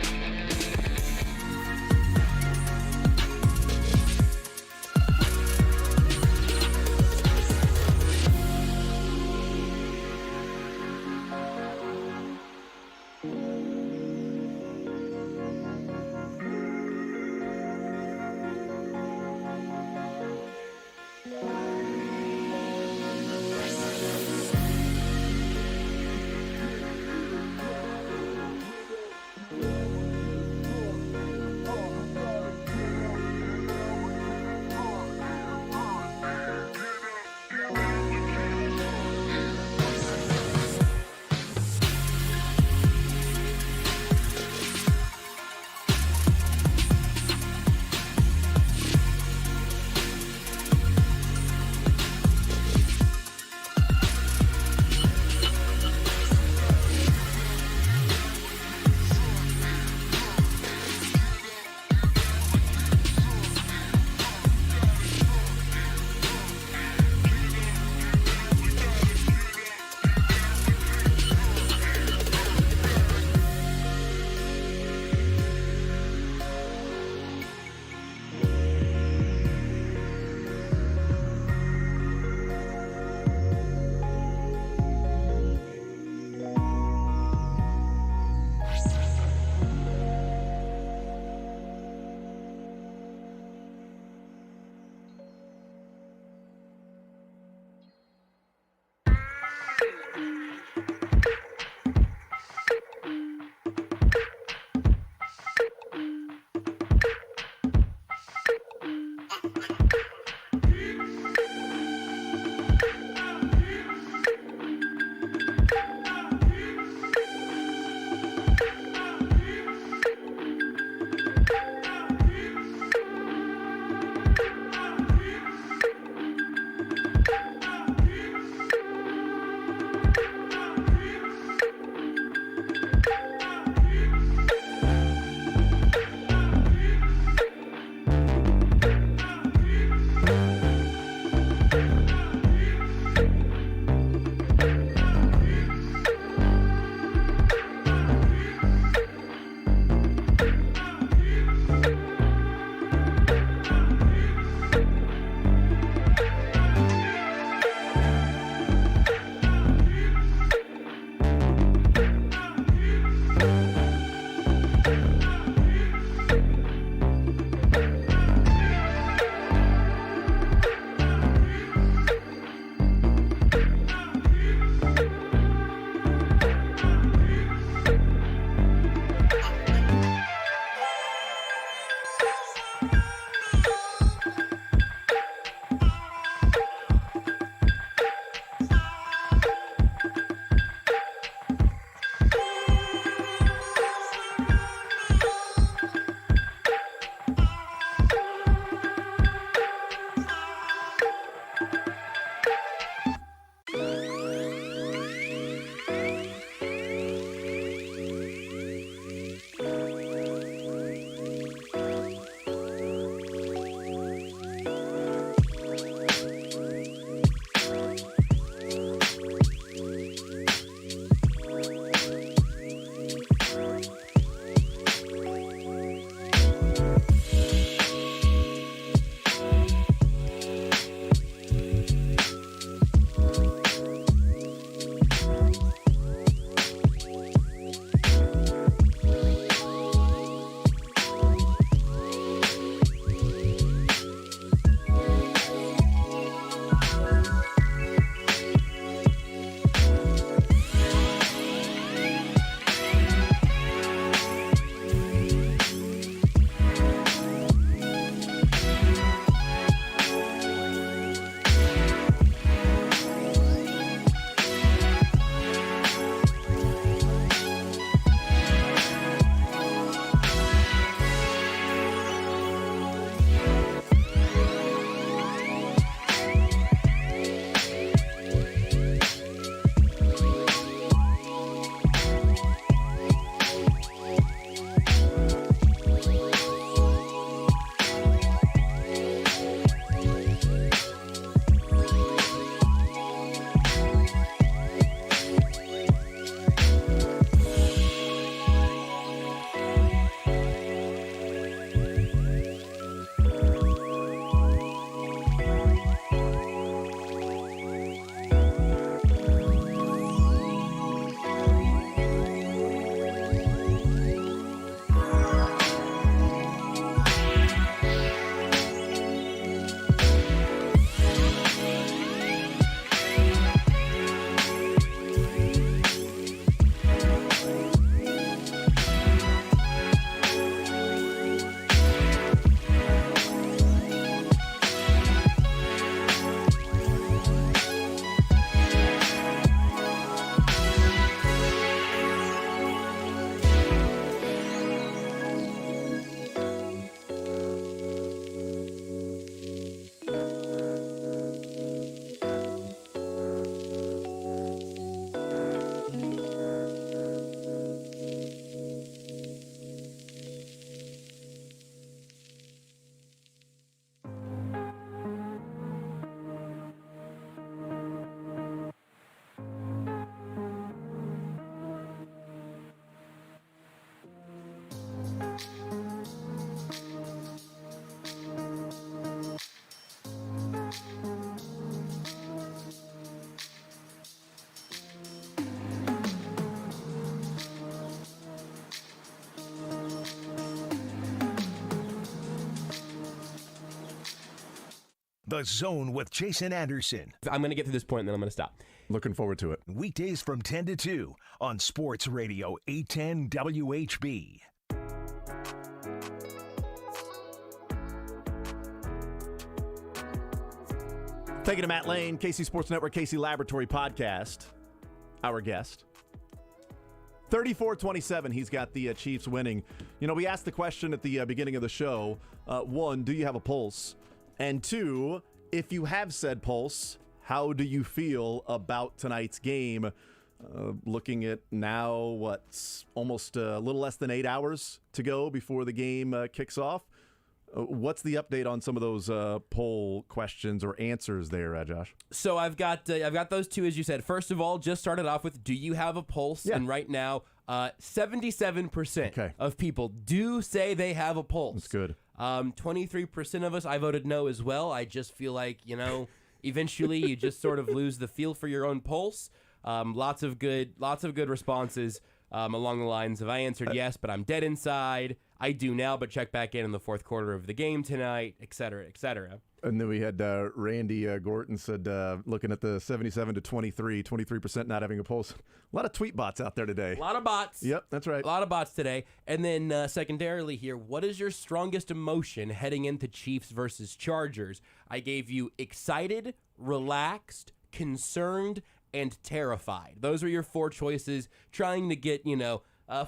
The Zone with Jason Anderson. I'm going to get to this point and then I'm going to stop. Looking forward to it. Weekdays from 10 to 2 on Sports Radio 810 WHB. Taking to Matt Lane, KC Sports Network, KC Laboratory Podcast. Our guest. 34-27, he's got the Chiefs winning. You know, we asked the question at the beginning of the show. One, do you have a pulse? And two, if you have said pulse, how do you feel about tonight's game? Looking at now, what's almost a little less than 8 hours to go before the game kicks off. What's the update on some of those poll questions or answers there, Josh? So I've got those two, as you said. First of all, just started off with, do you have a pulse? Yeah. And right now, 77% of people do say they have a pulse. That's good. 23% of us, I voted no as well. I just feel like, eventually you just sort of lose the feel for your own pulse. Lots of good responses along the lines of, I answered yes, but I'm dead inside. I do now, but check back in the fourth quarter of the game tonight, et cetera, et cetera. And then we had Randy Gorton said, looking at the 77 to 23% not having a pulse. A lot of tweet bots out there today. A lot of bots. Yep, that's right. A lot of bots today. And then secondarily here, what is your strongest emotion heading into Chiefs versus Chargers? I gave you excited, relaxed, concerned, and terrified. Those are your four choices, trying to get,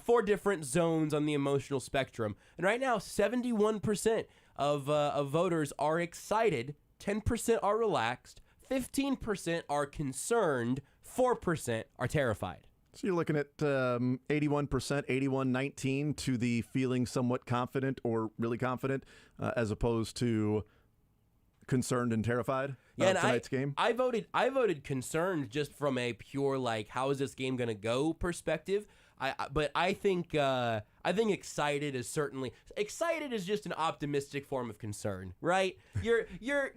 four different zones on the emotional spectrum. And right now, 71% of voters are excited, 10% are relaxed, 15% are concerned, 4% are terrified. So you're looking at 81%, 81-19 to the feeling somewhat confident or really confident, as opposed to concerned and terrified of tonight's game? I voted concerned just from a pure, how is this game going to go perspective. But I think excited is just an optimistic form of concern, right? You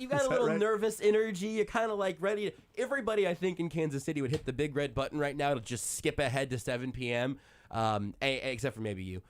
got a little nervous energy. You're kind of ready. Everybody, I think, in Kansas City would hit the big red button right now to just skip ahead to 7 p.m. Except for maybe you.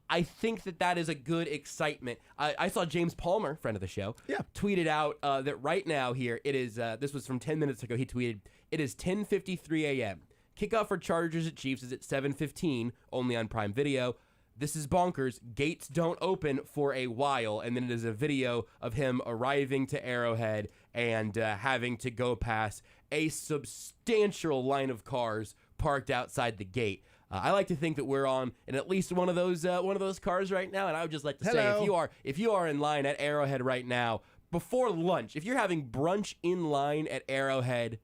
I think that is a good excitement. I saw James Palmer, friend of the show, tweeted out that right now here it is. This was from 10 minutes ago. He tweeted, "It is 10:53 a.m. Kickoff for Chargers at Chiefs is at 7:15, only on Prime Video. This is bonkers. Gates don't open for a while." And then it is a video of him arriving to Arrowhead and having to go past a substantial line of cars parked outside the gate. I like to think that we're on in at least one of those cars right now. And I would just like to say, if you are in line at Arrowhead right now before lunch, if you're having brunch in line at Arrowhead,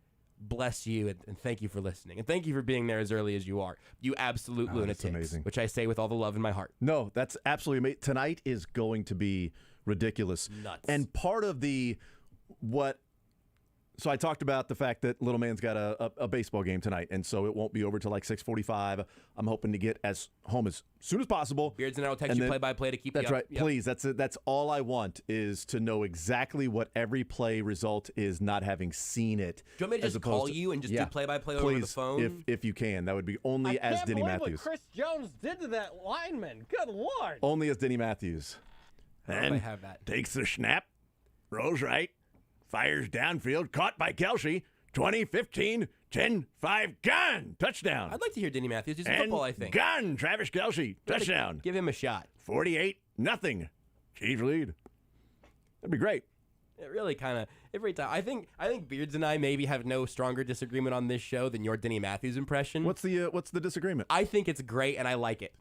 bless you and thank you for listening. And thank you for being there as early as you are. You absolute lunatics. Amazing. Which I say with all the love in my heart. No, that's absolutely amazing. Tonight is going to be ridiculous. Nuts. And part of so I talked about the fact that little man's got a baseball game tonight, and so it won't be over till 6:45. I'm hoping to get home as soon as possible. Beards and I will text you play-by-play to keep you up. That's right. Yep. Please, that's all I want is to know exactly what every play result is, not having seen it. Do you want me to just call you and just do play-by-play over the phone? If you can. That would be only as Denny Matthews. What Chris Jones did to that lineman. Good Lord. Only as Denny Matthews. And I have that. Takes the snap, rolls right, fires downfield, caught by Kelce. 2015, 10-5, gone, touchdown. I'd like to hear Denny Matthews do some football, I think. Gone, Travis Kelce, touchdown. Give him a shot. 48-0, Chiefs lead. That'd be great. It really kind of every time. I think Beards and I maybe have no stronger disagreement on this show than your Denny Matthews impression. What's the disagreement? I think it's great and I like it.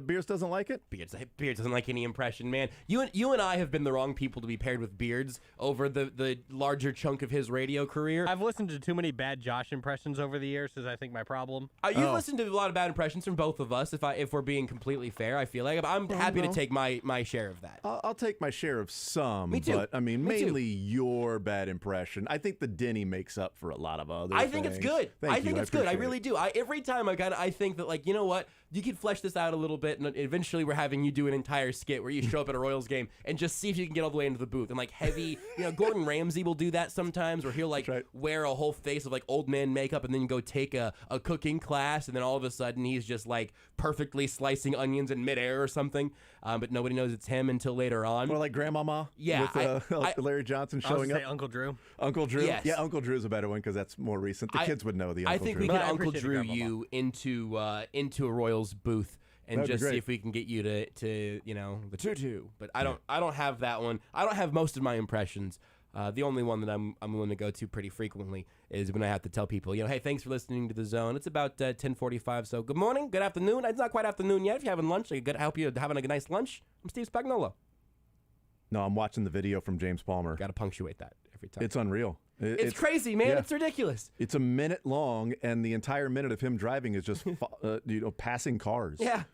Beards doesn't like it? Beards doesn't like any impression, man. You and I have been the wrong people to be paired with Beards over the larger chunk of his radio career. I've listened to too many bad Josh impressions over the years, is I think my problem. You've listened to a lot of bad impressions from both of us. If we're being completely fair, I feel like I'm happy to take my share of that. I'll take my share of some. Me too. But I mean, mainly your bad impression. I think the Denny makes up for a lot of other things. I think it's good. I think it's good. I really do. Every time I think that, you know what? you could flesh this out a little bit, and eventually we're having you do an entire skit where you show up at a Royals game and just see if you can get all the way into the booth. And like heavy, Gordon Ramsay will do that sometimes, where he'll like wear a whole face of like old man makeup and then go take a cooking class, and then all of a sudden he's just like perfectly slicing onions in midair or something. But nobody knows it's him until later on. Or like Grandmama Yeah, with Larry Johnson showing up. Uncle Drew. Uncle Drew? Yes. Yeah, Uncle Drew's a better one because that's more recent. The kids would know the Uncle Drew. I think we But can I Uncle appreciate Drew the you into a Royals booth and That'd be just see great. if we can get you to the tutu. But I don't have that one. I don't have most of my impressions. The only one that I'm willing to go to pretty frequently is when I have to tell people, hey, thanks for listening to The Zone. It's about 10:45, so good morning, good afternoon. It's not quite afternoon yet. If you're having lunch, I hope you're having a nice lunch. I'm Steve Spagnuolo. No, I'm watching the video from James Palmer. Got to punctuate that every time. It's unreal. It's crazy, man. yeah. It's ridiculous. It's a minute long, and the entire minute of him driving is just passing cars. Yeah.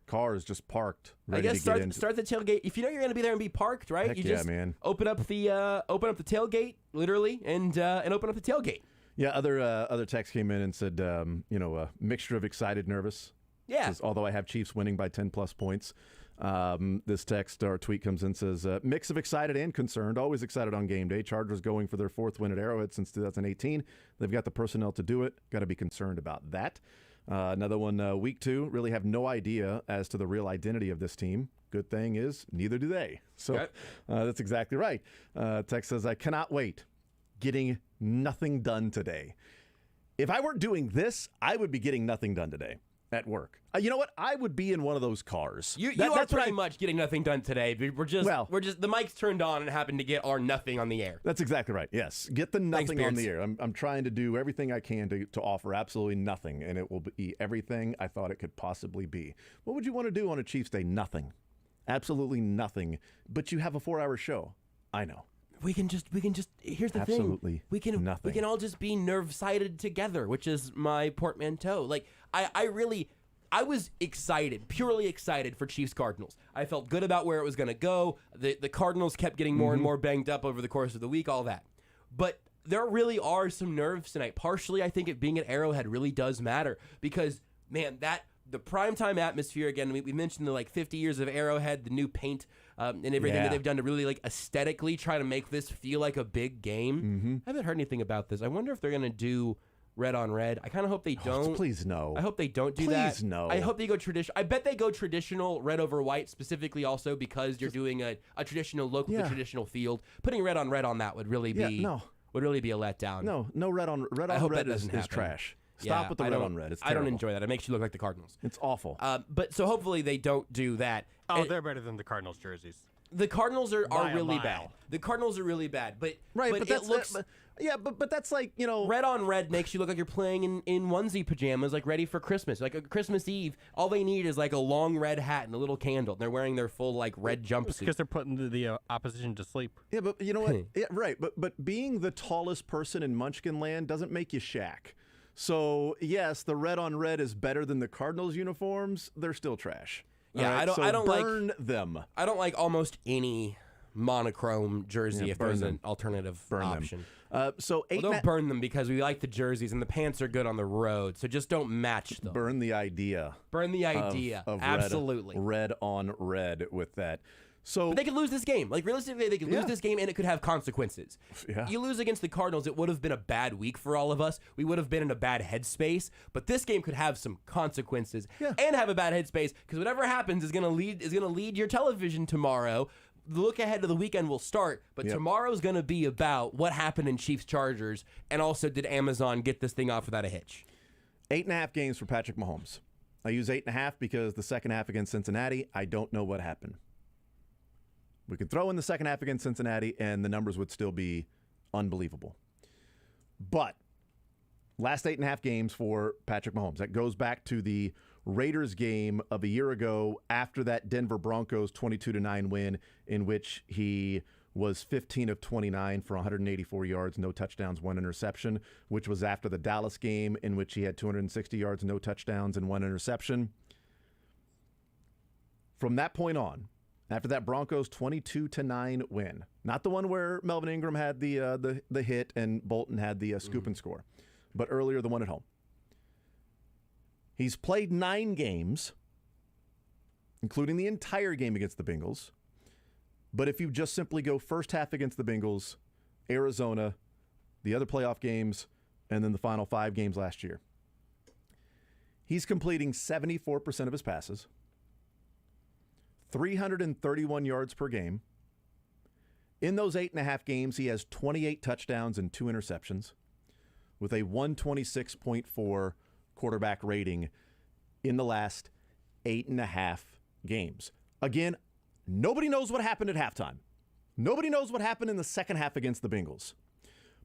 Cars just parked, I ready guess to get into. start the tailgate. If you know you're going to be there and be parked, right? Heck you yeah, just man. open up the tailgate, literally, and open up the tailgate. Yeah, other text came in and said, a mixture of excited, nervous. Yeah. Says, although I have Chiefs winning by 10+ points. This text or tweet comes in, says, mix of excited and concerned. Always excited on game day. Chargers going for their 4th win at Arrowhead since 2018. They've got the personnel to do it. Got to be concerned about that. Another one, week 2. Really have no idea as to the real identity of this team. Good thing is, neither do they. So Right. That's exactly right. Text says, I cannot wait. Getting nothing done today. If I weren't doing this, I would be getting nothing done today at work. You know what? I would be in one of those cars. You That's are what pretty much getting nothing done today. We're just Well- the mic's turned on and happen to get our nothing on the air. That's exactly right. Yes. Get the nothing on Beards. the air. I'm trying to do everything I can to offer absolutely nothing, and it will be everything I thought it could possibly be. What would you want to do on a Chiefs Day? Nothing. Absolutely nothing. But you have a 4-hour show. I know. We can just here's the Absolutely thing. We can nothing. all just be nerve-sighted together, which is my portmanteau. Like I was excited, purely excited for Chiefs Cardinals. I felt good about where it was going to go. The Cardinals kept getting more and more banged up over the course of the week, all that. But there really are some nerves tonight. Partially, I think it being at Arrowhead really does matter because, man, the primetime atmosphere, again, we mentioned the 50 years of Arrowhead, the new paint, and everything Yeah. that they've done to really aesthetically try to make this feel like a big game. Mm-hmm. I haven't heard anything about this. I wonder if they're going to do red on red. I kind of hope they don't. Please no. I hope they don't do that. Please no. I hope they go traditional. I bet they go traditional red over white, specifically also because you're doing a traditional look with a traditional field. Putting red on that would really be would really be a letdown. No red on red I on hope red that is doesn't happen. trash. Yeah, Stop with the I red don't- on red. It's I don't terrible. enjoy that. It makes you look like the Cardinals. It's awful. But so hopefully they don't do that. Oh, And they're better than the Cardinals jerseys. the Cardinals are By a really mile. bad. The Cardinals are really bad. But right, but it looks. but that's like, Red on red makes you look like you're playing in onesie pajamas, like ready for Christmas. Like a Christmas Eve, all they need is like a long red hat and a little candle. They're wearing their full red jumpsuit. Because they're putting the opposition to sleep. Yeah, but you know what? Yeah, right, but being the tallest person in Munchkin Land doesn't make you Shaq. So yes, the red on red is better than the Cardinals uniforms. They're still trash. Yeah, All right? I don't like- burn them. I don't like almost any monochrome jersey if burn there's them. an alternative Burn option. them. So Well, don't burn them because we like the jerseys and the pants are good on the road. So just don't match them. burn the idea. Burn the idea. Of Absolutely. red on red with that. So But they could lose this game. Like, realistically, they could lose this game, and it could have consequences. Yeah. You lose against the Cardinals, it would have been a bad week for all of us. We would have been in a bad headspace. But this game could have some consequences and have a bad headspace because whatever happens is going to lead your television tomorrow. The look ahead to the weekend will start, but tomorrow's going to be about what happened in Chiefs-Chargers, and also did Amazon get this thing off without a hitch? 8.5 games for Patrick Mahomes. I use 8.5 because the second half against Cincinnati, I don't know what happened. We could throw in the second half against Cincinnati, and the numbers would still be unbelievable. But last 8.5 games for Patrick Mahomes. That goes back to the Raiders game of a year ago after that Denver Broncos 22-9 win in which he was 15 of 29 for 184 yards, no touchdowns, 1 interception, which was after the Dallas game in which he had 260 yards, no touchdowns, and 1 interception. From that point on, after that Broncos 22-9 win, not the one where Melvin Ingram had the hit and Bolton had the scoop and score, but earlier the one at home. He's played 9 games, including the entire game against the Bengals. But if you just simply go first half against the Bengals, Arizona, the other playoff games, and then the final 5 games last year, he's completing 74% of his passes, 331 yards per game. In those 8.5 games, he has 28 touchdowns and 2 interceptions with a 126.4 quarterback rating in the last 8.5 games. Again, nobody knows what happened at halftime. Nobody knows what happened in the second half against the Bengals.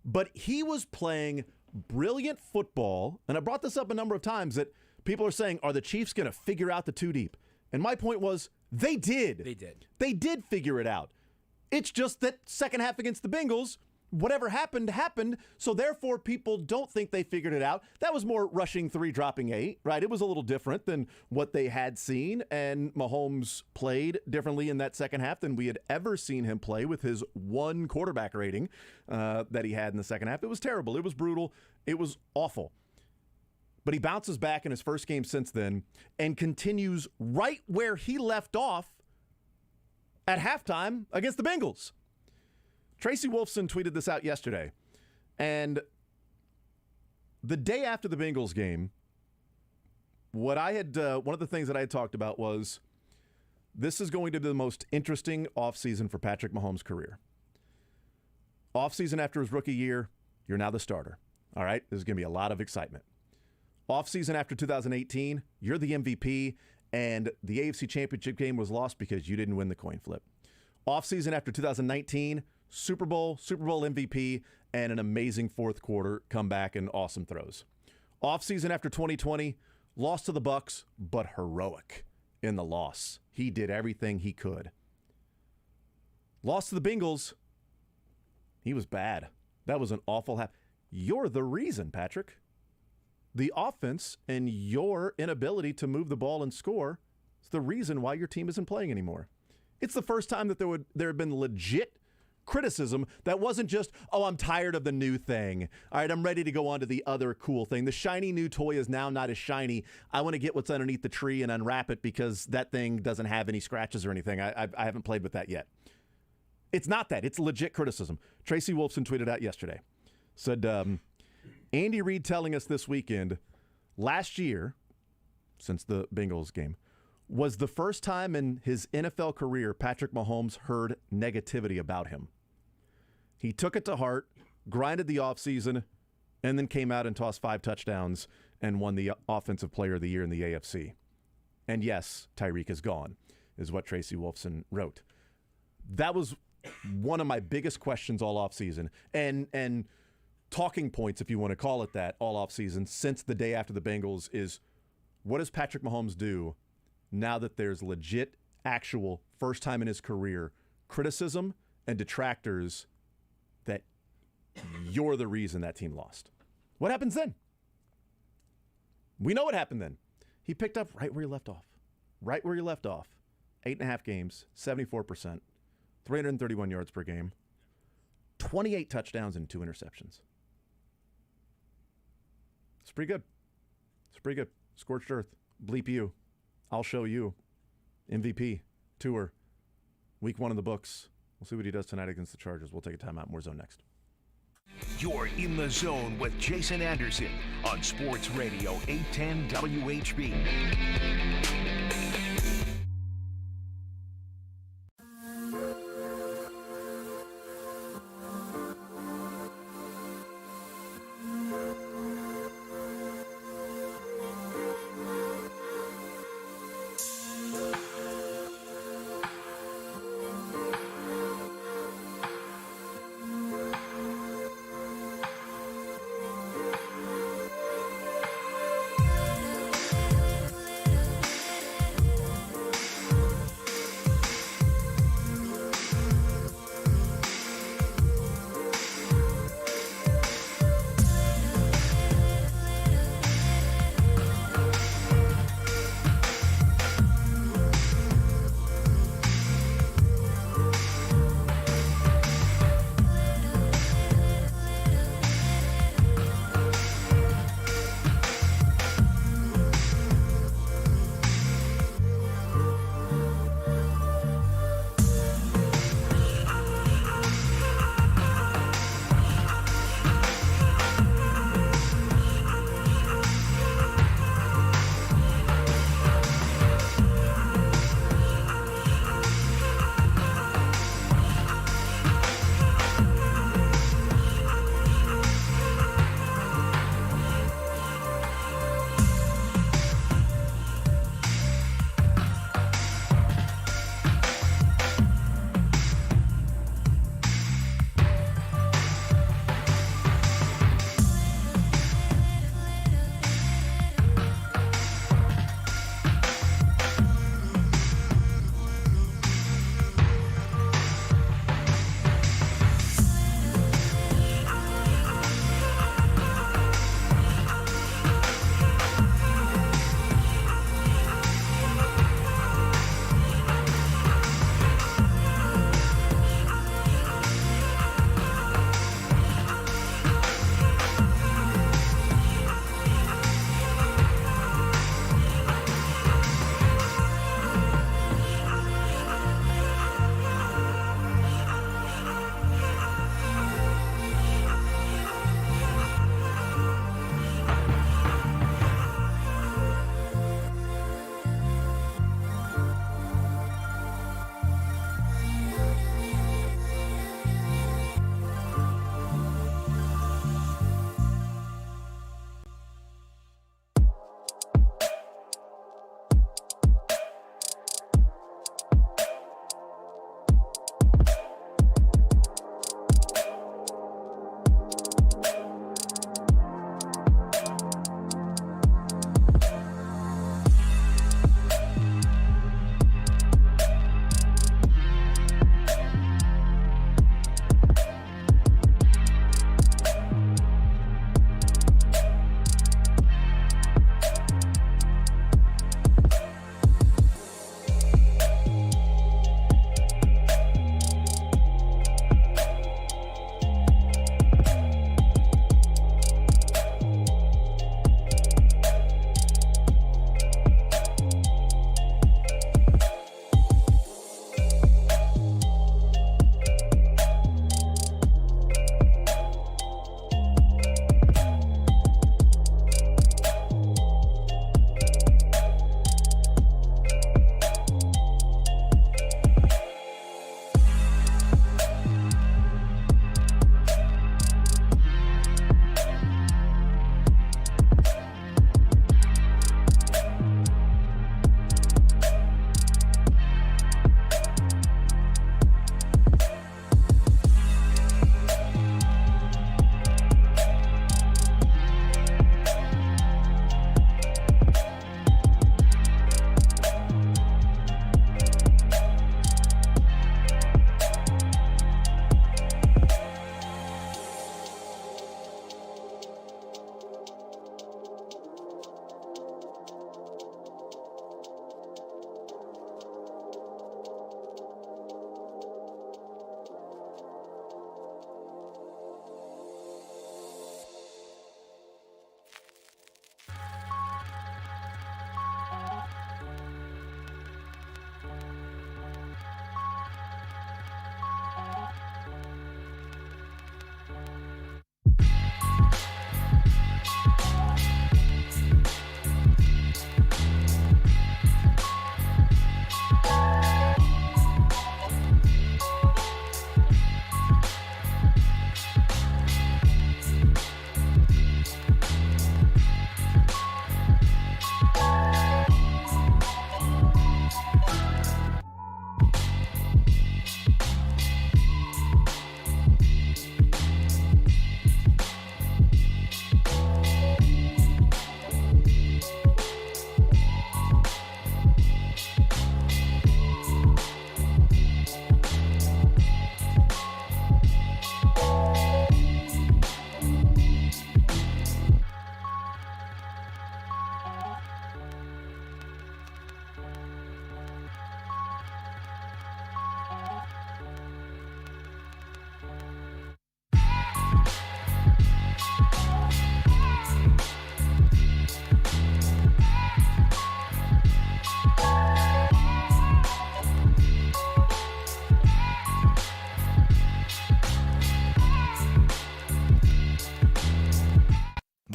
But he was playing brilliant football, and I brought this up a number of times that people are saying, are the Chiefs going to figure out the 2 deep? And my point was, they did. They did. They did figure it out. It's just that second half against the Bengals, whatever happened, happened. So therefore, people don't think they figured it out. That was more rushing 3, dropping 8, right? It was a little different than what they had seen. And Mahomes played differently in that second half than we had ever seen him play with his 1 quarterback rating that he had in the second half. It was terrible. It was brutal. It was awful. But he bounces back in his first game since then and continues right where he left off at halftime against the Bengals. Tracy Wolfson tweeted this out yesterday. And the day after the Bengals game, what I had one of the things that I had talked about was this is going to be the most interesting offseason for Patrick Mahomes' career. Offseason after his rookie year, you're now the starter. All right? There's going to be a lot of excitement. Offseason after 2018, you're the MVP, and the AFC Championship game was lost because you didn't win the coin flip. Offseason after 2019, Super Bowl MVP, and an amazing fourth quarter comeback and awesome throws. Offseason after 2020, lost to the Bucs, but heroic in the loss. He did everything he could. Lost to the Bengals, he was bad. That was an awful half. You're the reason, Patrick. The offense and your inability to move the ball and score is the reason why your team isn't playing anymore. It's the first time that there had been legit criticism that wasn't just, oh, I'm tired of the new thing. All right, I'm ready to go on to the other cool thing. The shiny new toy is now not as shiny. I want to get what's underneath the tree and unwrap it because that thing doesn't have any scratches or anything. I haven't played with that yet. It's not that. It's legit criticism. Tracy Wolfson tweeted out yesterday. Said, Andy Reid telling us this weekend, last year, since the Bengals game, was the first time in his NFL career Patrick Mahomes heard negativity about him. He took it to heart, grinded the offseason, and then came out and tossed 5 touchdowns and won the Offensive Player of the Year in the AFC. And yes, Tyreek is gone, is what Tracy Wolfson wrote. That was one of my biggest questions all offseason. And talking points, if you want to call it that, all offseason since the day after the Bengals is, what does Patrick Mahomes do now that there's legit, actual, first time in his career, criticism and detractors that you're the reason that team lost? What happens then? We know what happened then. He picked up right where he left off. Right where he left off. 8.5 games, 74%, 331 yards per game, 28 touchdowns and 2 interceptions. It's pretty good. It's pretty good. Scorched earth. Bleep you. I'll show you. MVP. Tour. Week 1 in the books. We'll see what he does tonight against the Chargers. We'll take a timeout. More Zone next. You're in the zone with Jason Anderson on Sports Radio 810 WHB.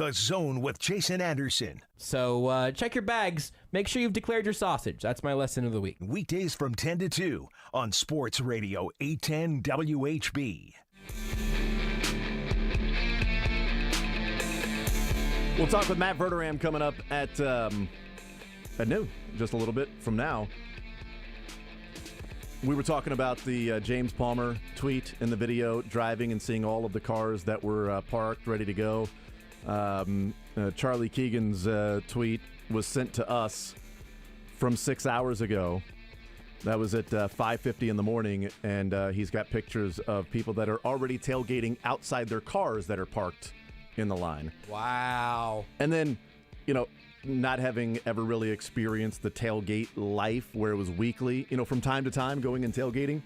The Zone with Jason Anderson. So check your bags. Make sure you've declared your sausage. That's my lesson of the week. Weekdays from 10 to 2 on Sports Radio 810 WHB. We'll talk with Matt Verderame coming up at noon, just a little bit from now. We were talking about the James Palmer tweet in the video, driving and seeing all of the cars that were parked, ready to go. Charlie Keegan's tweet was sent to us from 6 hours ago. That was at 5:50 in the morning, and he's got pictures of people that are already tailgating outside their cars that are parked in the line. Wow. And then, not having ever really experienced the tailgate life where it was weekly, from time to time going and tailgating.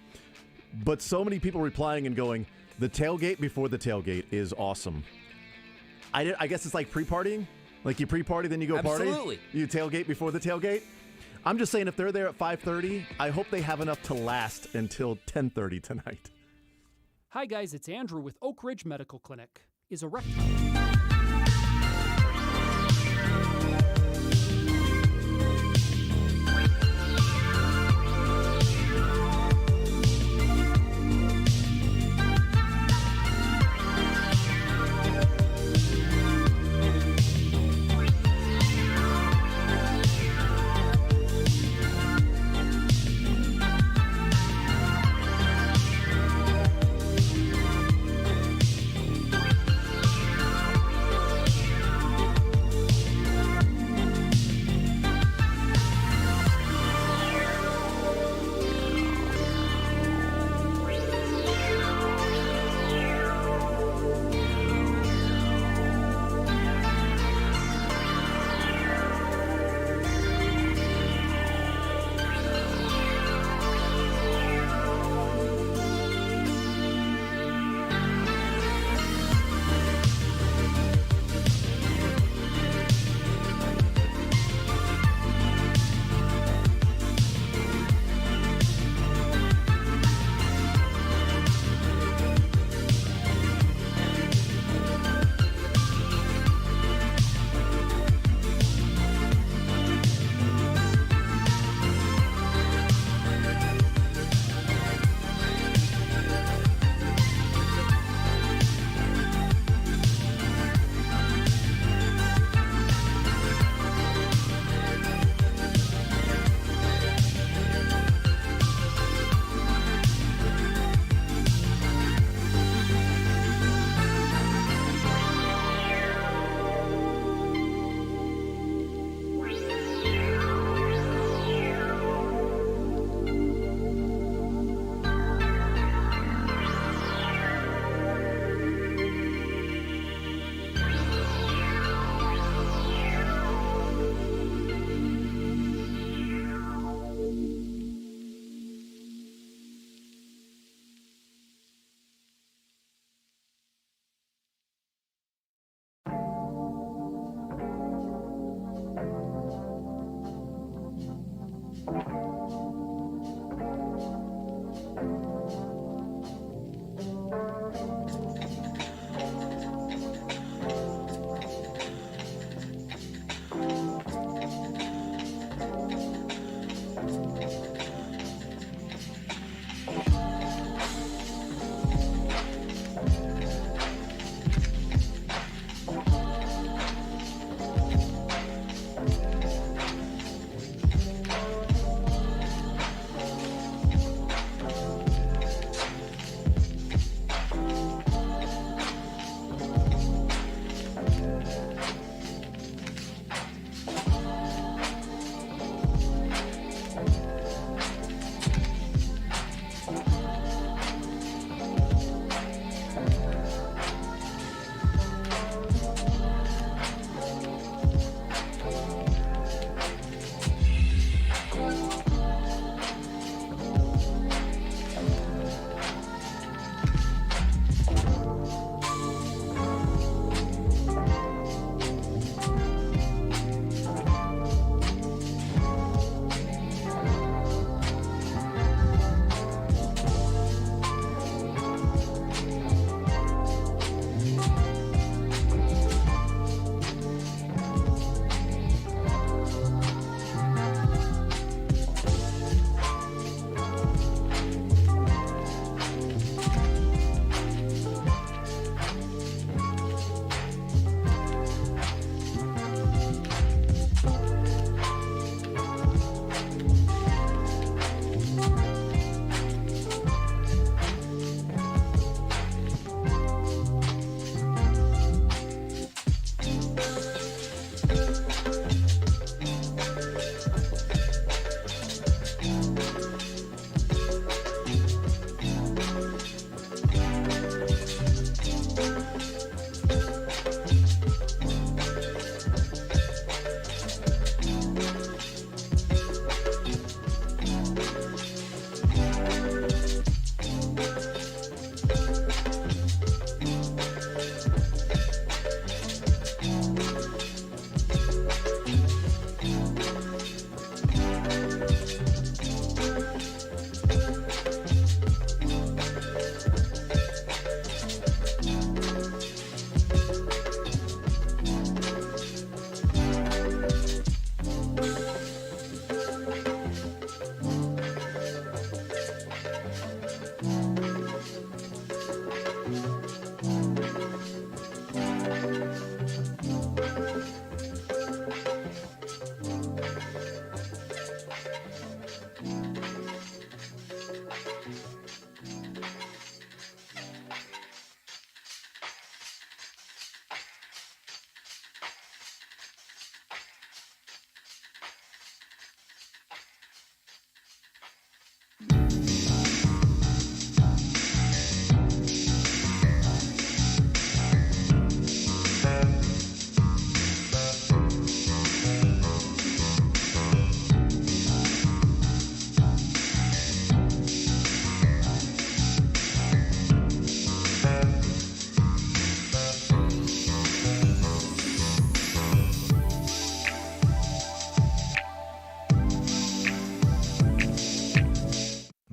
But so many people replying and going, the tailgate before the tailgate is awesome. I guess it's like pre-partying. Like you pre-party, then you go party. Absolutely. You tailgate before the tailgate. I'm just saying if they're there at 5:30, I hope they have enough to last until 10:30 tonight. Hi guys, it's Andrew with Oak Ridge Medical Clinic. Is a rectal...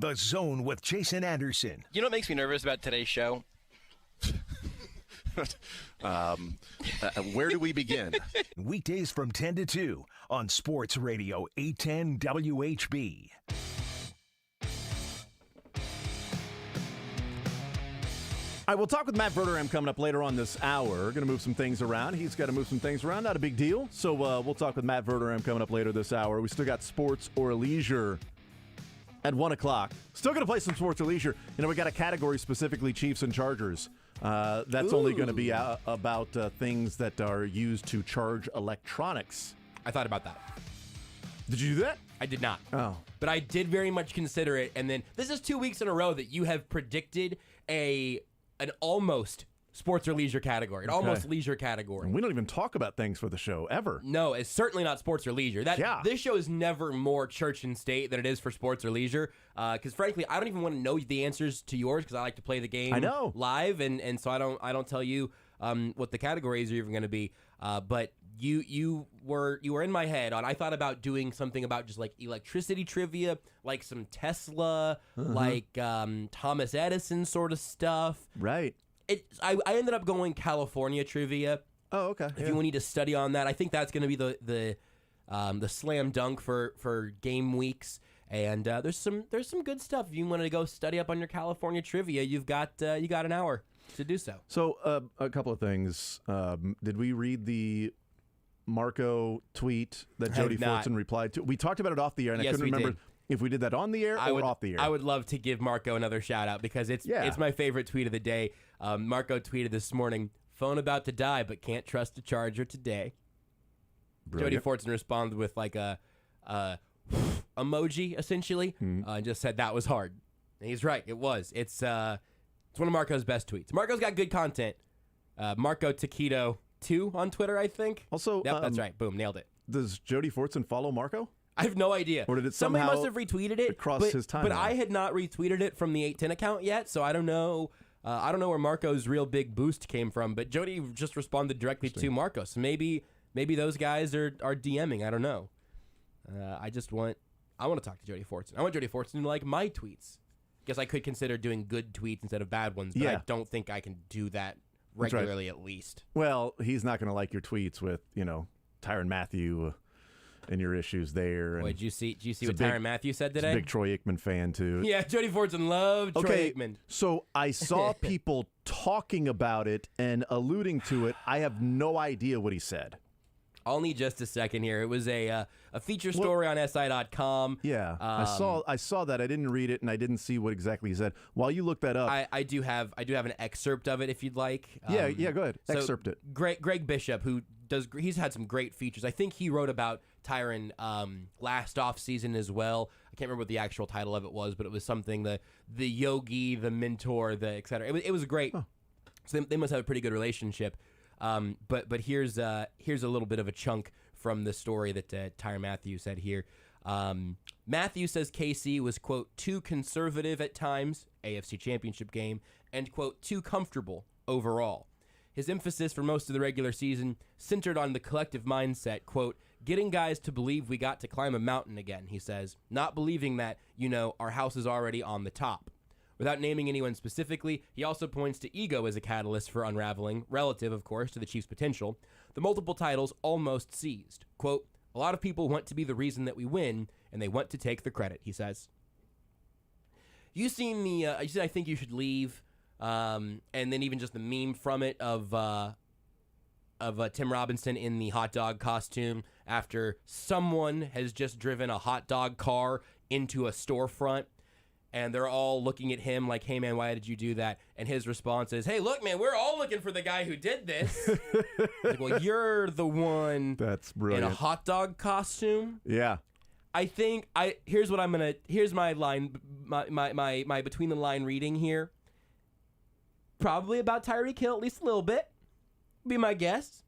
The Zone with Jason Anderson. You know what makes me nervous about today's show? Where do we begin? Weekdays from 10 to 2 on Sports Radio 810 WHB. All right, we'll talk with Matt Verderame coming up later on this hour. Going to move some things around. He's got to move some things around. Not a big deal. So we'll talk with Matt Verderame coming up later this hour. We still got sports or leisure at 1 o'clock. Still going to play some sports or leisure. You know, we got a category specifically Chiefs and Chargers. That's only going to be about things that are used to charge electronics. I thought about that. Did you do that? I did not. Oh. But I did very much consider it. And then this is 2 weeks in a row that you have predicted an almost sports or leisure category, an almost leisure category. And we don't even talk about things for the show ever. No, it's certainly not sports or leisure. This show is never more church and state than it is for sports or leisure. Because frankly, I don't even want to know the answers to yours because I like to play the game live, and so I don't tell you what the categories are even going to be. But you were in my head on. I thought about doing something about just like electricity trivia, like some Tesla, like Thomas Edison sort of stuff. Right. I ended up going California trivia. Oh, okay. If you need to study on that, I think that's going to be the slam dunk for game weeks. And there's some good stuff. If you want to go study up on your California trivia, you got an hour to do so. So a couple of things. Did we read the Marco tweet that Jody Fortson replied to? We talked about it off the air, and I couldn't remember if we did that on the air or off the air. I would love to give Marco another shout out because it's my favorite tweet of the day. Marco tweeted this morning, "Phone about to die, but can't trust a charger today." Brilliant. Jody Fortson responded with like a emoji essentially, and just said that was hard. And he's right. It was. It's one of Marco's best tweets. Marco's got good content. Marco Taquito 2 on Twitter, I think. Also, yep, that's right. Boom, nailed it. Does Jody Fortson follow Marco? I have no idea. Or did it Somebody somehow must have retweeted it across his timeline? But I had not retweeted it from the 810 account yet, so I don't know. I don't know where Marco's real big boost came from. But Jody just responded directly to Marco, so maybe those guys are DMing. I don't know. I want to talk to Jody Fortson. I want Jody Fortson to like my tweets. Guess I could consider doing good tweets instead of bad ones, but I don't think I can do that regularly at least. Well, he's not going to like your tweets with, Tyrann Mathieu and your issues there. Wait, did you see what Tyrann Mathieu said today? He's a big Troy Aikman fan, too. Yeah, Jody Fortson loved Troy Aikman. So I saw people talking about it and alluding to it. I have no idea what he said. I'll need just a second here. It was a feature story on SI.com. Yeah, I saw that. I didn't read it, and I didn't see what exactly he said. While you look that up, I do have an excerpt of it if you'd like. Yeah, go ahead. Excerpt it. Greg Bishop, he's had some great features. I think he wrote about Tyrann last off season as well. I can't remember what the actual title of it was, but it was something the yogi, the mentor, the et cetera. It was great. Huh. So they must have a pretty good relationship. But here's a little bit of a chunk from the story that Tyrann Mathieu said here. Mathieu says KC was, quote, too conservative at times, AFC Championship game, and, quote, too comfortable overall. His emphasis for most of the regular season centered on the collective mindset, quote, getting guys to believe we got to climb a mountain again, he says, not believing that, our house is already on the top. Without naming anyone specifically, he also points to ego as a catalyst for unraveling, relative, of course, to the Chiefs' potential. The multiple titles almost seized. Quote, a lot of people want to be the reason that we win, and they want to take the credit, he says. You seen you said I think you should leave, and then even just the meme from it of Tim Robinson in the hot dog costume after someone has just driven a hot dog car into a storefront. And they're all looking at him like, hey, man, why did you do that? And his response is, hey, look, man, we're all looking for the guy who did this. Like, well, you're the one That's brilliant. In a hot dog costume. Yeah. I think here's my line, my between the line reading here. Probably about Tyreek Hill, at least a little bit. Be my guess.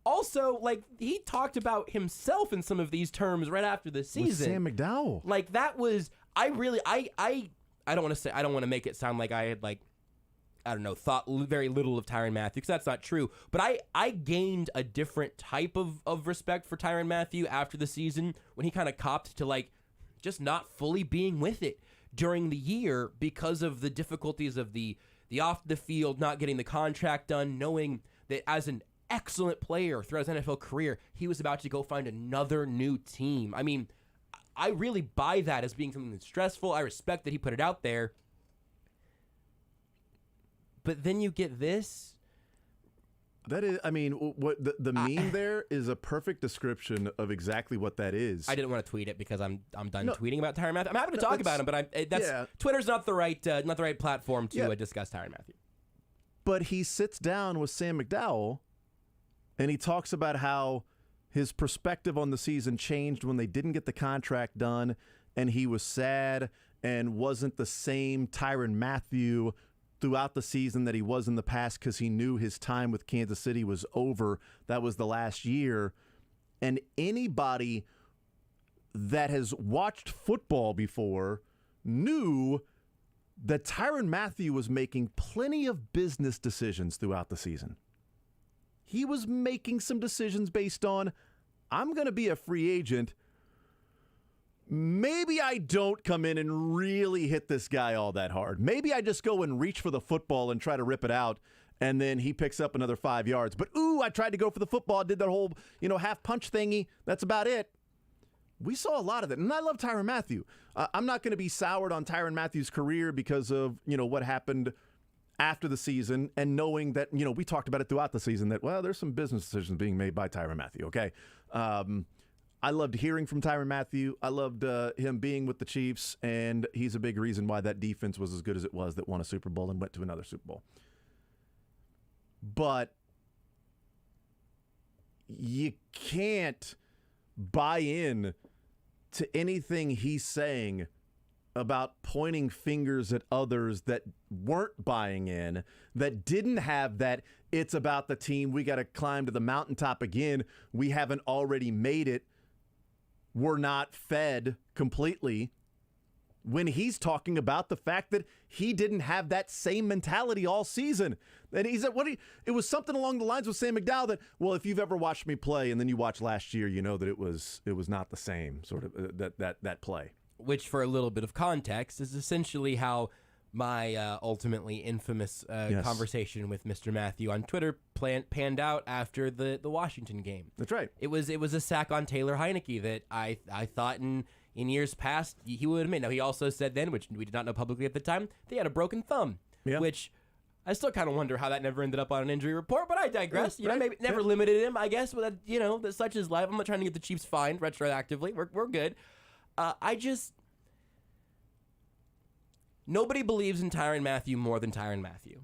Also, like, he talked about himself in some of these terms right after the season. With Sam McDowell. Like, that was... I don't want to make it sound like I had, like, I don't know, thought very little of Tyrann Mathieu, because that's not true. But I gained a different type of respect for Tyrann Mathieu after the season when he kind of copped to, like, just not fully being with it. during the year because of the difficulties of the off the field, not getting the contract done, knowing that as an excellent player throughout his NFL career, he was about to go find another new team. I mean, I really buy that as being something that's stressful. I respect that he put it out there. But then you get this. That is, I mean, what the meme there is a perfect description of exactly what that is. I didn't want to tweet it because I'm done tweeting about Tyrann Mathieu. I'm happy to talk about him, but Twitter's not the right platform to discuss Tyrann Mathieu. But he sits down with Sam McDowell, and he talks about how his perspective on the season changed when they didn't get the contract done, and he was sad and wasn't the same Tyrann Mathieu throughout the season that he was in the past because he knew his time with Kansas City was over. That was the last year. And anybody that has watched football before knew that Tyrann Mathieu was making plenty of business decisions throughout the season. He was making some decisions based on, I'm going to be a free agent. Maybe I don't come in and really hit this guy all that hard. Maybe I just go and reach for the football and try to rip it out, and then he picks up another 5 yards. But, I tried to go for the football, did that whole, half punch thingy. That's about it. We saw a lot of that, and I love Tyrann Mathieu. I'm not going to be soured on Tyrann Mathieu's career because of, what happened after the season, and knowing that, we talked about it throughout the season that, there's some business decisions being made by Tyrann Mathieu, okay? I loved hearing from Tyrann Mathieu. I loved him being with the Chiefs, and he's a big reason why that defense was as good as it was that won a Super Bowl and went to another Super Bowl. But you can't buy in to anything he's saying about pointing fingers at others that weren't buying in, that didn't have that, it's about the team, we got to climb to the mountaintop again, we haven't already made it, we're not fed completely, when he's talking about the fact that he didn't have that same mentality all season. And he said, it was something along the lines with Sam McDowell that, if you've ever watched me play and then you watch last year, you know that it was not the same sort of that play. Which, for a little bit of context, is essentially how my ultimately infamous conversation with Mr. Mathieu on Twitter panned out after the Washington game. That's right. It was a sack on Taylor Heineke that I thought in years past he would have made. Now, he also said then, which we did not know publicly at the time, they had a broken thumb, which I still kind of wonder how that never ended up on an injury report, but I digress. Maybe never limited him, I guess, but that such is life. I'm not trying to get the Chiefs fined retroactively. We're good. Nobody believes in Tyrann Mathieu more than Tyrann Mathieu.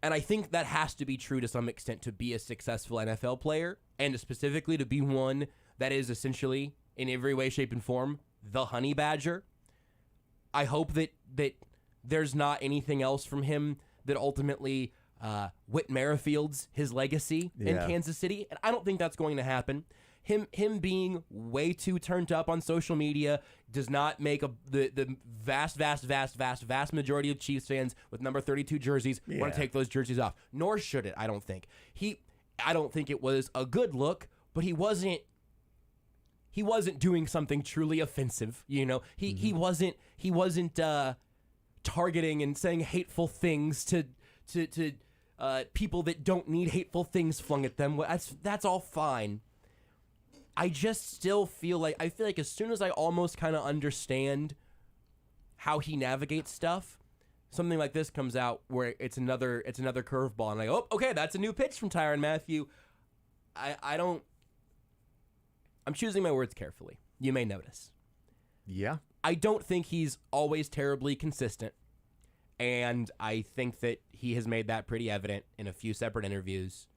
And I think that has to be true to some extent to be a successful NFL player, and specifically to be one that is essentially, in every way, shape, and form, the honey badger. I hope that there's not anything else from him that ultimately Whit Merrifield's his legacy in Kansas City, and I don't think that's going to happen. Him being way too turned up on social media does not make the vast majority of Chiefs fans with number 32 jerseys want to take those jerseys off. Nor should it, I don't think. I don't think it was a good look, but he wasn't doing something truly offensive. He wasn't targeting and saying hateful things to people that don't need hateful things flung at them. That's all fine. I just still feel like as soon as I almost kind of understand how he navigates stuff, something like this comes out where it's another curveball, and I go, okay, that's a new pitch from Tyrann Mathieu. I'm choosing my words carefully. You may notice. Yeah. I don't think he's always terribly consistent, and I think that he has made that pretty evident in a few separate interviews.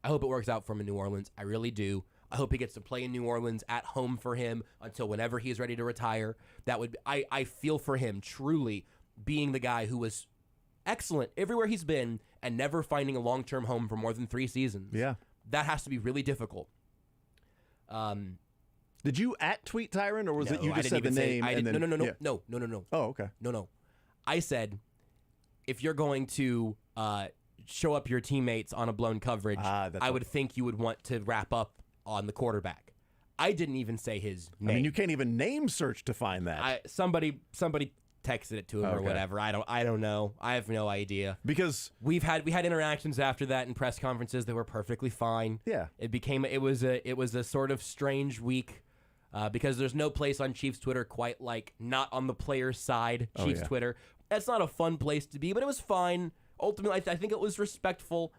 I hope it works out for him in New Orleans. I really do. I hope he gets to play in New Orleans at home for him until whenever he is ready to retire. That would I feel for him truly being the guy who was excellent everywhere he's been and never finding a long-term home for more than 3 seasons. Yeah. That has to be really difficult. Did you tweet Tyrann, or was it you just said the name? No. Oh, okay. No. I said, if you're going to show up your teammates on a blown coverage, I would think you would want to wrap up on the quarterback. I didn't even say his name. I mean, you can't even name search to find that. Somebody texted it to him or whatever. I don't know. I have no idea. Because we had interactions after that in press conferences that were perfectly fine. Yeah. It was a sort of strange week. Because there's no place on Chiefs Twitter quite like not on the player's side, Chiefs Twitter. That's not a fun place to be, but it was fine. Ultimately, I think it was respectful.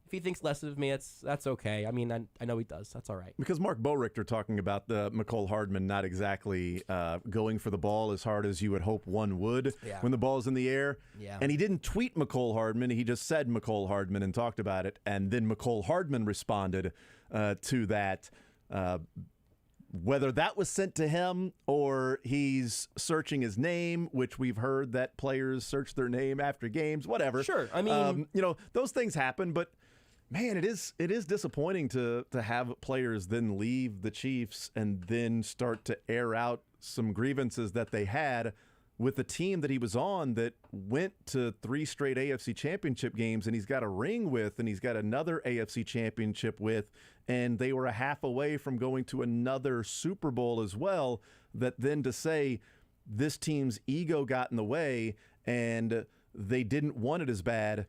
If he thinks less of me, that's okay. I mean, I know he does. That's all right. Because Mark Boerichter talking about the McCole Hardman not exactly going for the ball as hard as you would hope one would when the ball's in the air. Yeah. And he didn't tweet McCole Hardman. He just said McCole Hardman and talked about it. And then McCole Hardman responded to that. Whether that was sent to him or he's searching his name, which we've heard that players search their name after games, whatever. Sure. I mean, those things happen, but man, it is disappointing to have players then leave the Chiefs and then start to air out some grievances that they had with the team that he was on that went to 3 straight AFC championship games, and he's got a ring with, and he's got another AFC championship with, and they were a half away from going to another Super Bowl as well. That then to say this team's ego got in the way and they didn't want it as bad,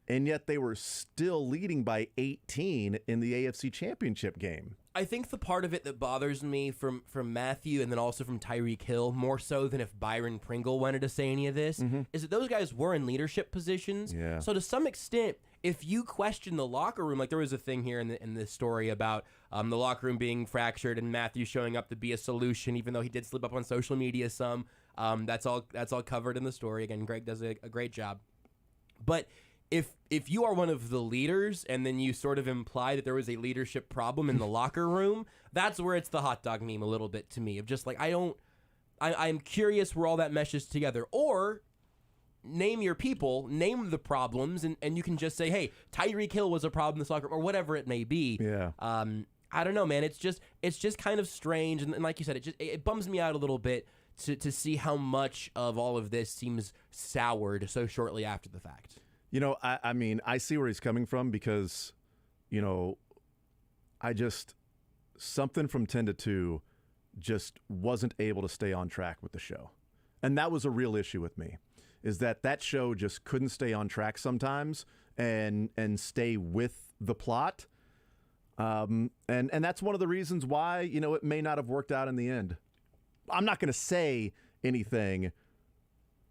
and yet they were still leading by 18 in the AFC championship game. I think the part of it that bothers me from Matthew and then also from Tyreek Hill, more so than if Byron Pringle wanted to say any of this, is that those guys were in leadership positions. Yeah. So to some extent, if you question the locker room, like there was a thing here in this story about the locker room being fractured and Matthew showing up to be a solution, even though he did slip up on social media some. That's all covered in the story. Again, Greg does a great job. But if you are one of the leaders and then you sort of imply that there was a leadership problem in the locker room, that's where it's the hot dog meme a little bit to me of just like, I'm curious where all that meshes together. Or name your people, name the problems, and you can just say, hey, Tyreek Hill was a problem in this locker room or whatever it may be. Yeah. I don't know, man. It's just kind of strange. And like you said, it bums me out a little bit to see how much of all of this seems soured so shortly after the fact. I mean, I see where he's coming from because, something from 10 to 2 just wasn't able to stay on track with the show. And that was a real issue with me, is that show just couldn't stay on track sometimes and stay with the plot. And that's one of the reasons why, it may not have worked out in the end. I'm not going to say anything,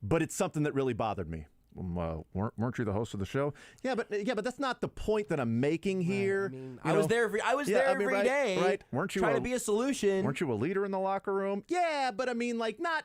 but it's something that really bothered me. Weren't you the host of the show? Yeah, but that's not the point that I'm making here. I was there every day. Right? Weren't you trying to be a solution? Weren't you a leader in the locker room? Yeah, but I mean, like, not.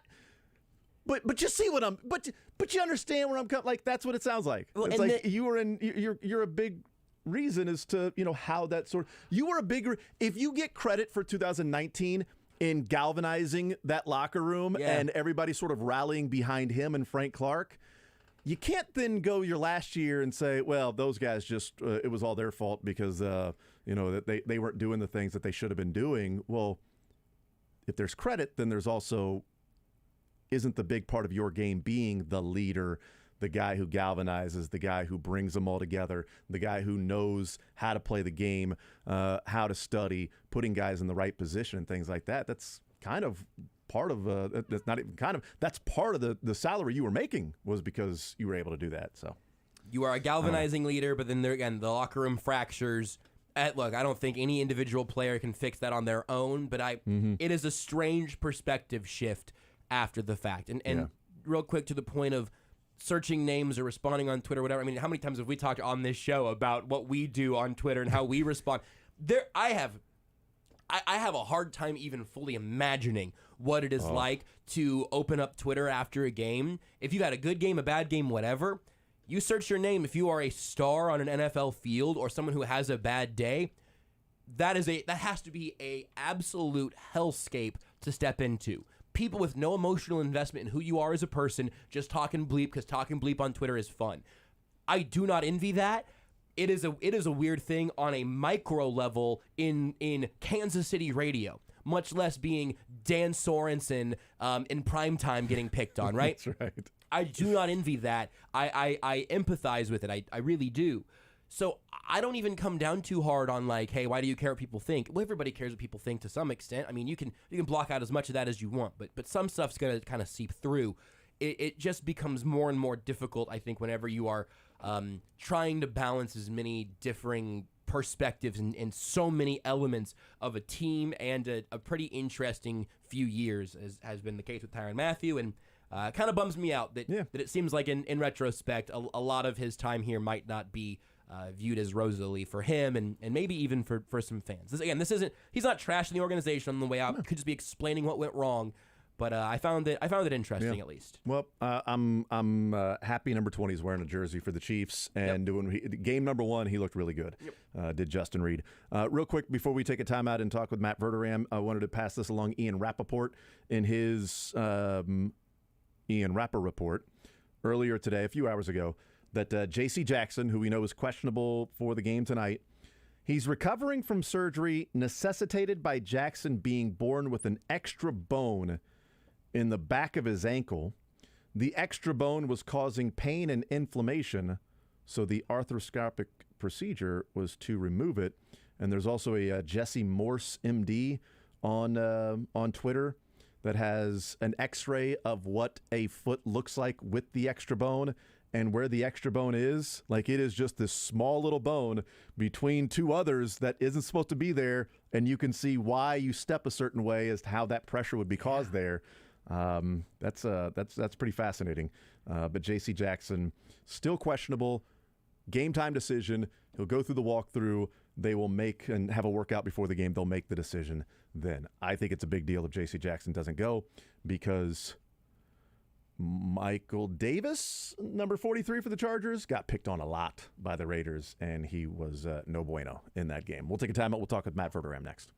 But you see what I'm. But you understand where I'm coming. Like, that's what it sounds like. Well, it's like you were in. You're a big reason as to how that sort. You were a big. If you get credit for 2019 in galvanizing that locker room and everybody sort of rallying behind him and Frank Clark. You can't then go your last year and say, well, those guys just, it was all their fault because, that they weren't doing the things that they should have been doing. Well, if there's credit, then there's also, isn't the big part of your game being the leader, the guy who galvanizes, the guy who brings them all together, the guy who knows how to play the game, how to study, putting guys in the right position and things like that. That's kind of part of that's not even kind of that's part of the salary you were making was because you were able to do that. So you are a galvanizing leader, but then there again the locker room fractures. Look, I don't think any individual player can fix that on their own, but it is a strange perspective shift after the fact. And real quick to the point of searching names or responding on Twitter, whatever. I mean, how many times have we talked on this show about what we do on Twitter and how we respond? I have a hard time even fully imagining what it is like to open up Twitter after a game. If you've had a good game, a bad game, whatever, you search your name. If you are a star on an NFL field or someone who has a bad day, that has to be a absolute hellscape to step into. People with no emotional investment in who you are as a person, just talking bleep because talking bleep on Twitter is fun. I do not envy that. It is a weird thing on a micro level in Kansas City radio, much less being Dan Sorensen in primetime getting picked on, right? That's right. I do not envy that. I empathize with it. I really do. So I don't even come down too hard on like, hey, why do you care what people think? Well, everybody cares what people think to some extent. I mean, you can block out as much of that as you want, but some stuff's gonna kind of seep through. It just becomes more and more difficult, I think, whenever you are trying to balance as many differing perspectives and so many elements of a team and a pretty interesting few years, as has been the case with Tyrann Mathieu. And kind of bums me out that it seems like in retrospect, a lot of his time here might not be viewed as rosily for him and maybe even for some fans. This isn't, he's not trashing the organization on the way out. Could just be explaining what went wrong. But I found it interesting, at least. Well, I'm happy number 20 is wearing a jersey for the Chiefs and doing game number 1. He looked really good. Did Justin Reed. Real quick before we take a timeout and talk with Matt Verderame, I wanted to pass this along. Ian Rappaport in his Ian Rappa report earlier today, a few hours ago, that J.C. Jackson, who we know is questionable for the game tonight, he's recovering from surgery necessitated by Jackson being born with an extra bone in the back of his ankle. The extra bone was causing pain and inflammation, so the arthroscopic procedure was to remove it. And there's also a Jesse Morse, MD, on Twitter that has an X-ray of what a foot looks like with the extra bone and where the extra bone is. Like, it is just this small little bone between two others that isn't supposed to be there, and you can see why you step a certain way as to how that pressure would be caused there. That's pretty fascinating. But J.C. Jackson still questionable. Game time decision. He'll go through the walkthrough. They will make and have a workout before the game. They'll make the decision then. I think it's a big deal if J.C. Jackson doesn't go, because Michael Davis, number 43 for the Chargers, got picked on a lot by the Raiders, and he was no bueno in that game. We'll take a timeout. We'll talk with Matt Verderame next.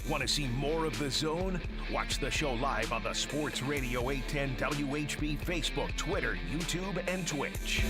Want to see more of The Zone? Watch the show live on the Sports Radio 810 WHB Facebook, Twitter, YouTube, and Twitch.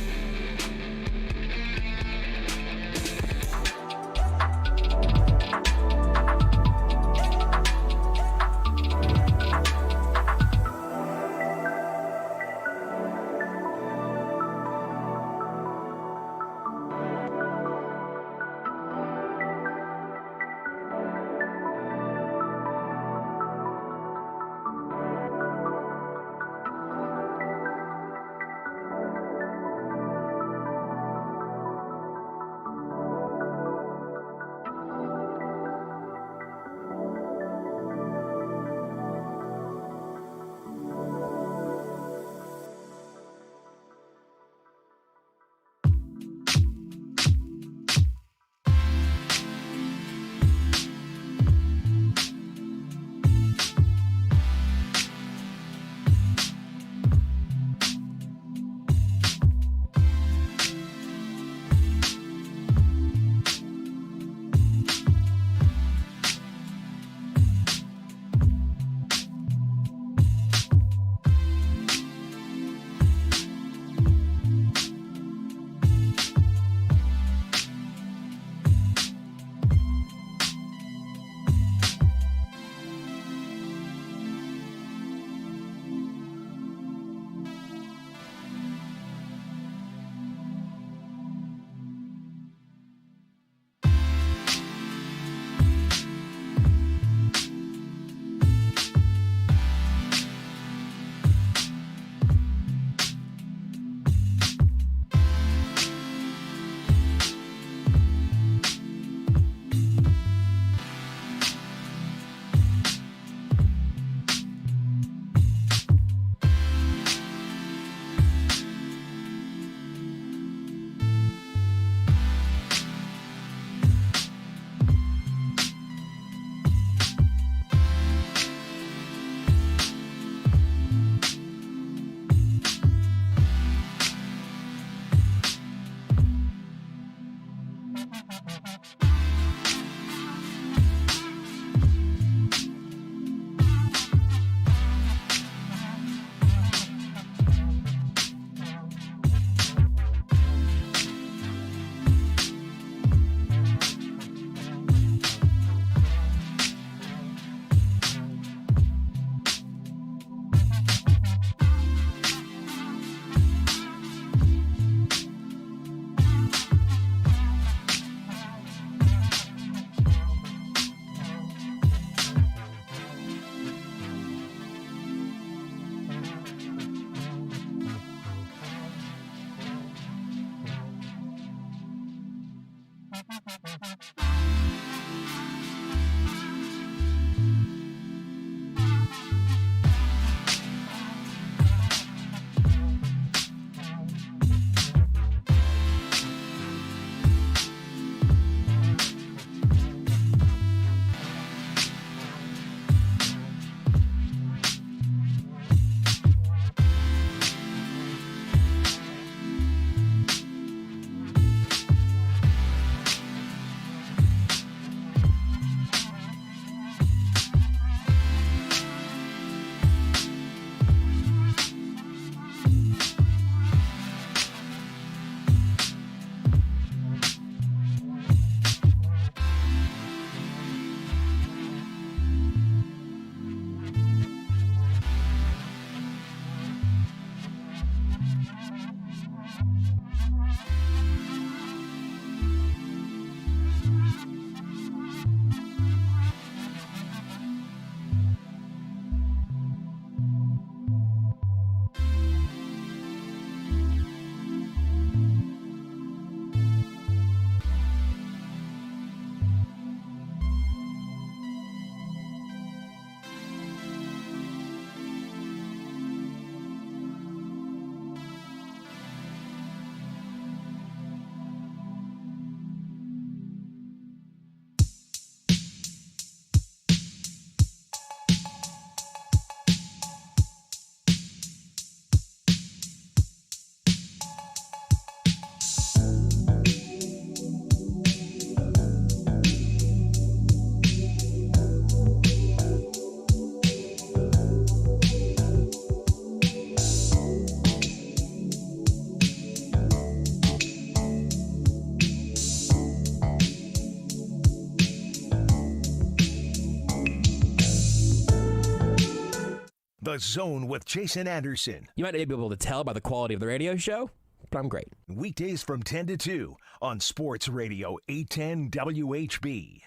The Zone with Jason Anderson. You might not be able to tell by the quality of the radio show, but I'm great. Weekdays from 10 to 2 on Sports Radio 810 WHB.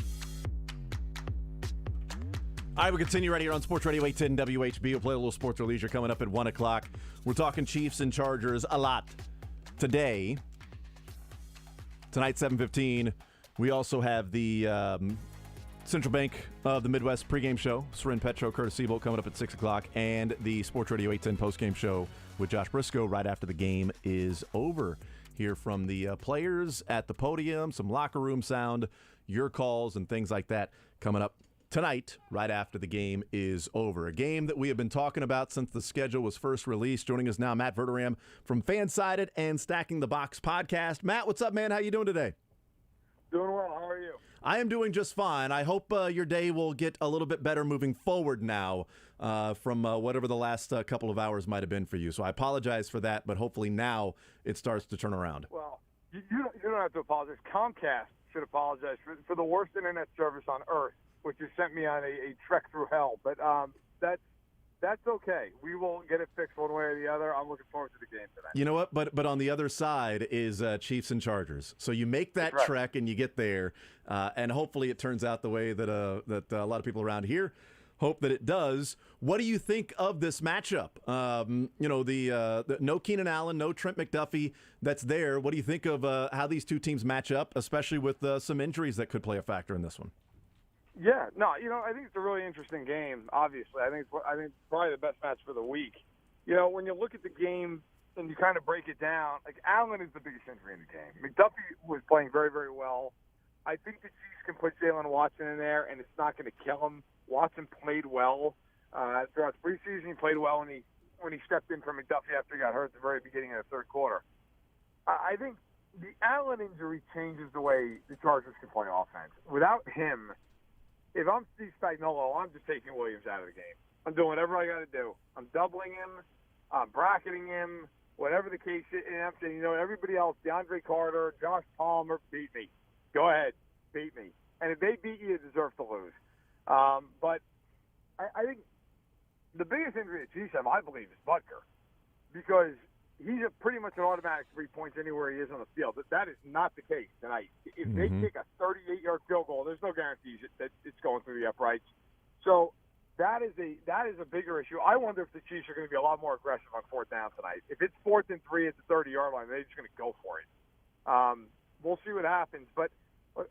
All right, we continue right here on Sports Radio 810 WHB. We'll play a little sports or leisure coming up at 1 o'clock. We're talking Chiefs and Chargers a lot today. Tonight, 7:15. We also have the Central Bank of the Midwest pregame show, Soren Petro, Curtis Siebold, coming up at 6 o'clock, and the Sports Radio 810 postgame show with Josh Brisco right after the game is over. Hear from the players at the podium, some locker room sound, your calls, and things like that coming up tonight right after the game is over. A game that we have been talking about since the schedule was first released. Joining us now, Matt Verderame from Fansided and Stacking the Box podcast. Matt, what's up, man? How you doing today? Doing well. How are you? I am doing just fine. I hope your day will get a little bit better moving forward now from whatever the last couple of hours might have been for you. So I apologize for that, but hopefully now it starts to turn around. Well, you don't have to apologize. Comcast should apologize for the worst internet service on earth, which has sent me on a trek through hell. But that's okay. We will get it fixed one way or the other. I'm looking forward to the game tonight. You know what? But on the other side is Chiefs and Chargers. So you make that trek and you get there, and hopefully it turns out the way that a lot of people around here hope that it does. What do you think of this matchup? The no Keenan Allen, no Trent McDuffie that's there. What do you think of how these two teams match up, especially with some injuries that could play a factor in this one? Yeah, no, I think it's a really interesting game. Obviously, I think it's probably the best match for the week. When you look at the game and you kind of break it down, like Allen is the biggest injury in the game. McDuffie was playing very, very well. I think the Chiefs can put Jalen Watson in there, and it's not going to kill him. Watson played well throughout the preseason. He played well when he stepped in for McDuffie after he got hurt at the very beginning of the third quarter. I think the Allen injury changes the way the Chargers can play offense. Without him, if I'm Steve Spagnuolo, I'm just taking Williams out of the game. I'm doing whatever I got to do. I'm doubling him. I'm bracketing him. Whatever the case is. And I'm saying, everybody else, DeAndre Carter, Josh Palmer, beat me. Go ahead. Beat me. And if they beat you, you deserve to lose. But I think the biggest injury the Chiefs have, I believe, is Butker. Because he's pretty much an automatic 3 points anywhere he is on the field. That is not the case tonight. If they kick a 38-yard field goal, there's no guarantees that it's going through the uprights. So that is a bigger issue. I wonder if the Chiefs are going to be a lot more aggressive on fourth down tonight. If it's 4th and 3 at the 30-yard line, they're just going to go for it. We'll see what happens. But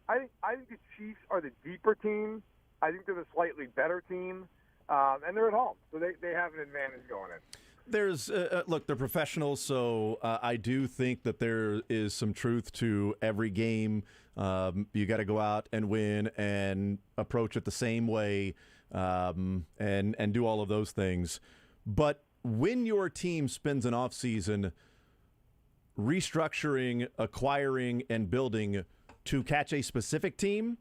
I think the Chiefs are the deeper team. I think they're the slightly better team, and they're at home, so they have an advantage going in. There's look, they're professionals, so I do think that there is some truth to every game. You got to go out and win and approach it the same way, and do all of those things. But when your team spends an offseason restructuring, acquiring, and building to catch a specific team,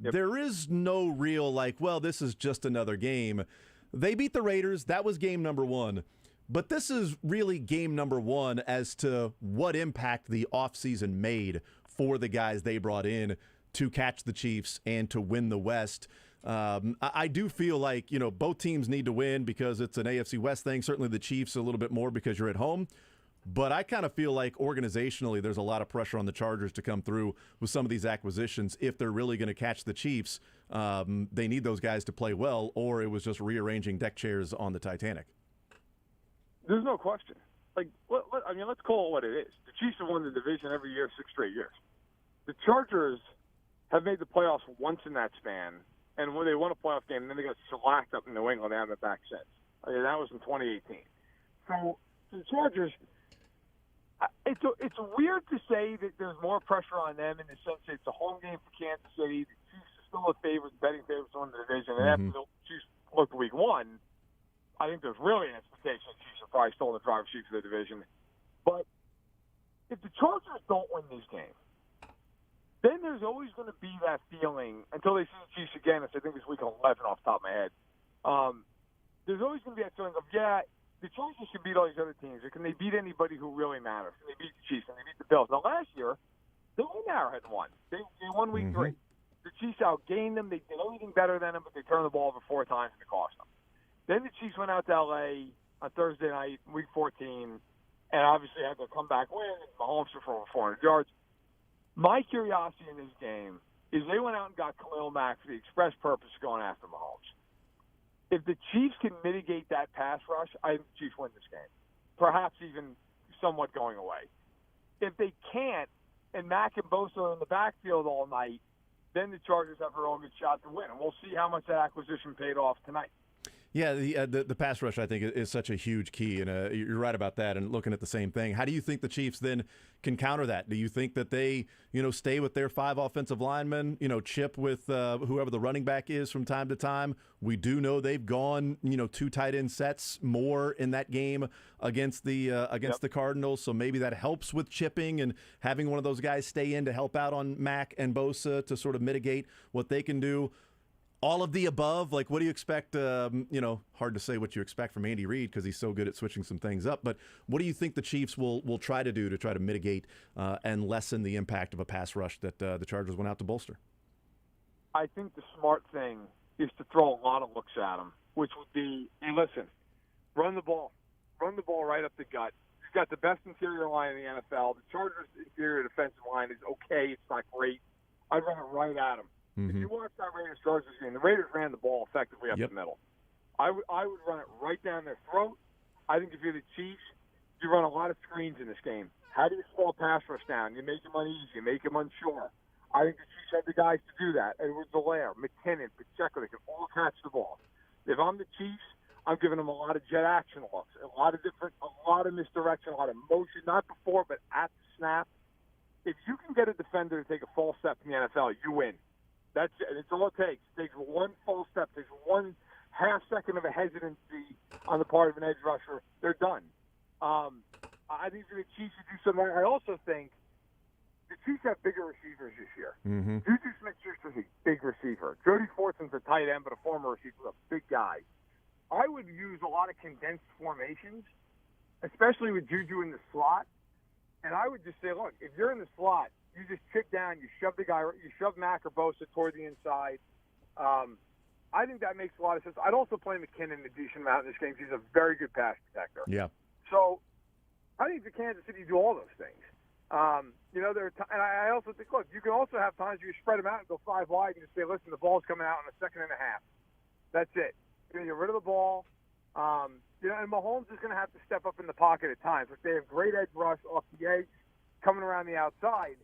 there is no real well, this is just another game. They beat the Raiders. That was game number 1. But this is really game number 1 as to what impact the offseason made for the guys they brought in to catch the Chiefs and to win the West. I do feel like, both teams need to win because it's an AFC West thing. Certainly the Chiefs a little bit more because you're at home. But I kind of feel like organizationally there's a lot of pressure on the Chargers to come through with some of these acquisitions. If they're really going to catch the Chiefs, they need those guys to play well, or it was just rearranging deck chairs on the Titanic. There's no question. Let's call it what it is. The Chiefs have won the division every year, 6 straight years. The Chargers have made the playoffs once in that span, and when they won a playoff game, and then they got shellacked up in New England. They haven't been back since. That was in 2018. So the Chargers, it's weird to say that there's more pressure on them in the sense that it's a home game for Kansas City. The Chiefs are still a favorite, betting favorites to win the division. And after the Chiefs looked week 1, I think there's really an expectation the Chiefs are probably still in the driver's seat for the division. But if the Chargers don't win this game, then there's always going to be that feeling until they see the Chiefs again. I think it's week 11 off the top of my head. There's always going to be that feeling of, the Chargers can beat all these other teams. Or can they beat anybody who really matters? Can they beat the Chiefs? Can they beat the Bills? Now, last year, they won Arrowhead and won. They won week 3. The Chiefs outgained them. They did everything better than them, but they turned the ball over 4 times and it cost them. Then the Chiefs went out to L.A. on Thursday night, week 14, and obviously had their comeback win. Mahomes threw for over 400 yards. My curiosity in this game is they went out and got Khalil Mack for the express purpose of going after Mahomes. If the Chiefs can mitigate that pass rush, I think the Chiefs win this game, perhaps even somewhat going away. If they can't, and Mack and Bosa are in the backfield all night, then the Chargers have a real good shot to win, and we'll see how much that acquisition paid off tonight. Yeah, the pass rush, I think, is such a huge key, and you're right about that, and looking at the same thing. How do you think the Chiefs then can counter that? Do you think that they, stay with their 5 offensive linemen, chip with whoever the running back is from time to time? We do know they've gone, 2 tight end sets more in that game against the Cardinals, so maybe that helps with chipping and having one of those guys stay in to help out on Mack and Bosa to sort of mitigate what they can do. All of the above, what do you expect? Hard to say what you expect from Andy Reid because he's so good at switching some things up. But what do you think the Chiefs will try to do to try to mitigate and lessen the impact of a pass rush that the Chargers went out to bolster? I think the smart thing is to throw a lot of looks at them, which would be, listen, run the ball right up the gut. You've got the best interior line in the NFL. The Chargers' interior defensive line is okay. It's not great. I'd run it right at them. If you watch that Raiders-Chargers game, the Raiders ran the ball effectively up the middle. I would run it right down their throat. I think if you're the Chiefs, you run a lot of screens in this game. How do you slow a pass rush down? You make them uneasy. You make them unsure. I think the Chiefs have the guys to do that. Edwards-Helaire, McKinnon, Pacheco, they can all catch the ball. If I'm the Chiefs, I'm giving them a lot of jet action looks, a lot of misdirection, a lot of motion, not before, but at the snap. If you can get a defender to take a false step in the NFL, you win. That's it. It's all it takes. It takes one false step. It takes 1 half second of a hesitancy on the part of an edge rusher. They're done. I think for the Chiefs to do something. I also think the Chiefs have bigger receivers this year. Juju Smith-Schuster's a big receiver. Jody Fortson's a tight end, but a former receiver, a big guy. I would use a lot of condensed formations, especially with Juju in the slot. And I would just say, look, if you're in the slot, you just kick down, you shove Mack or Bosa toward the inside. I think that makes a lot of sense. I'd also play McKinnon a decent amount in this game. He's a very good pass protector. Yeah. So I think the Kansas City do all those things. And I also think, look, you can also have times where you spread them out and go 5 wide and just say, listen, the ball's coming out in a second and a half. That's it. You're going to get rid of the ball. And Mahomes is going to have to step up in the pocket at times. If they have great edge rush off the edge, coming around the outside,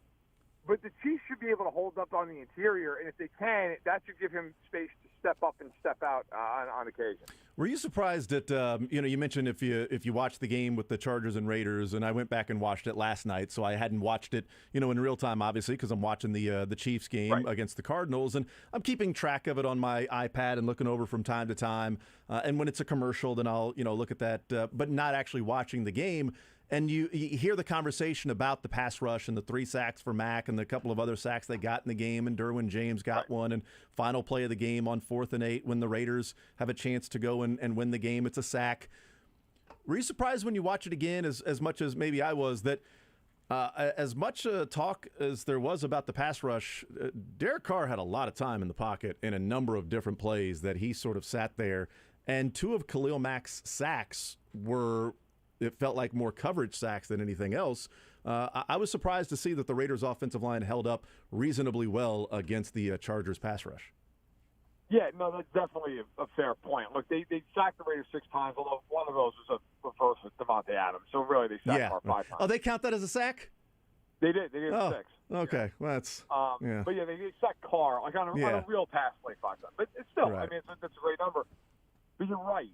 But the Chiefs should be able to hold up on the interior, and if they can, that should give him space to step up and step out on occasion. Were you surprised at you mentioned if you watched the game with the Chargers and Raiders, and I went back and watched it last night, so I hadn't watched it in real time, obviously, because I'm watching the Chiefs game against the Cardinals, and I'm keeping track of it on my iPad and looking over from time to time. And when it's a commercial, then I'll look at that, but not actually watching the game. And you hear the conversation about the pass rush and the 3 sacks for Mack and the couple of other sacks they got in the game, and Derwin James got one, and final play of the game on 4th and 8 when the Raiders have a chance to go and win the game. It's a sack. Were you surprised when you watch it again, as much as maybe I was, that as much talk as there was about the pass rush, Derek Carr had a lot of time in the pocket in a number of different plays that he sort of sat there, and 2 of Khalil Mack's sacks were – it felt like more coverage sacks than anything else. I was surprised to see that the Raiders' offensive line held up reasonably well against the Chargers' pass rush. Yeah, no, that's definitely a fair point. Look, they sacked the Raiders 6 times, although one of those was a reverse with Devontae Adams. So really, they sacked Carr 5 times. Oh, they count that as a sack? They did. They did 6. Okay, well, that's But yeah, they sacked Carr on a real pass play 5 times. But it's still, I mean, that's a great number. But you're right.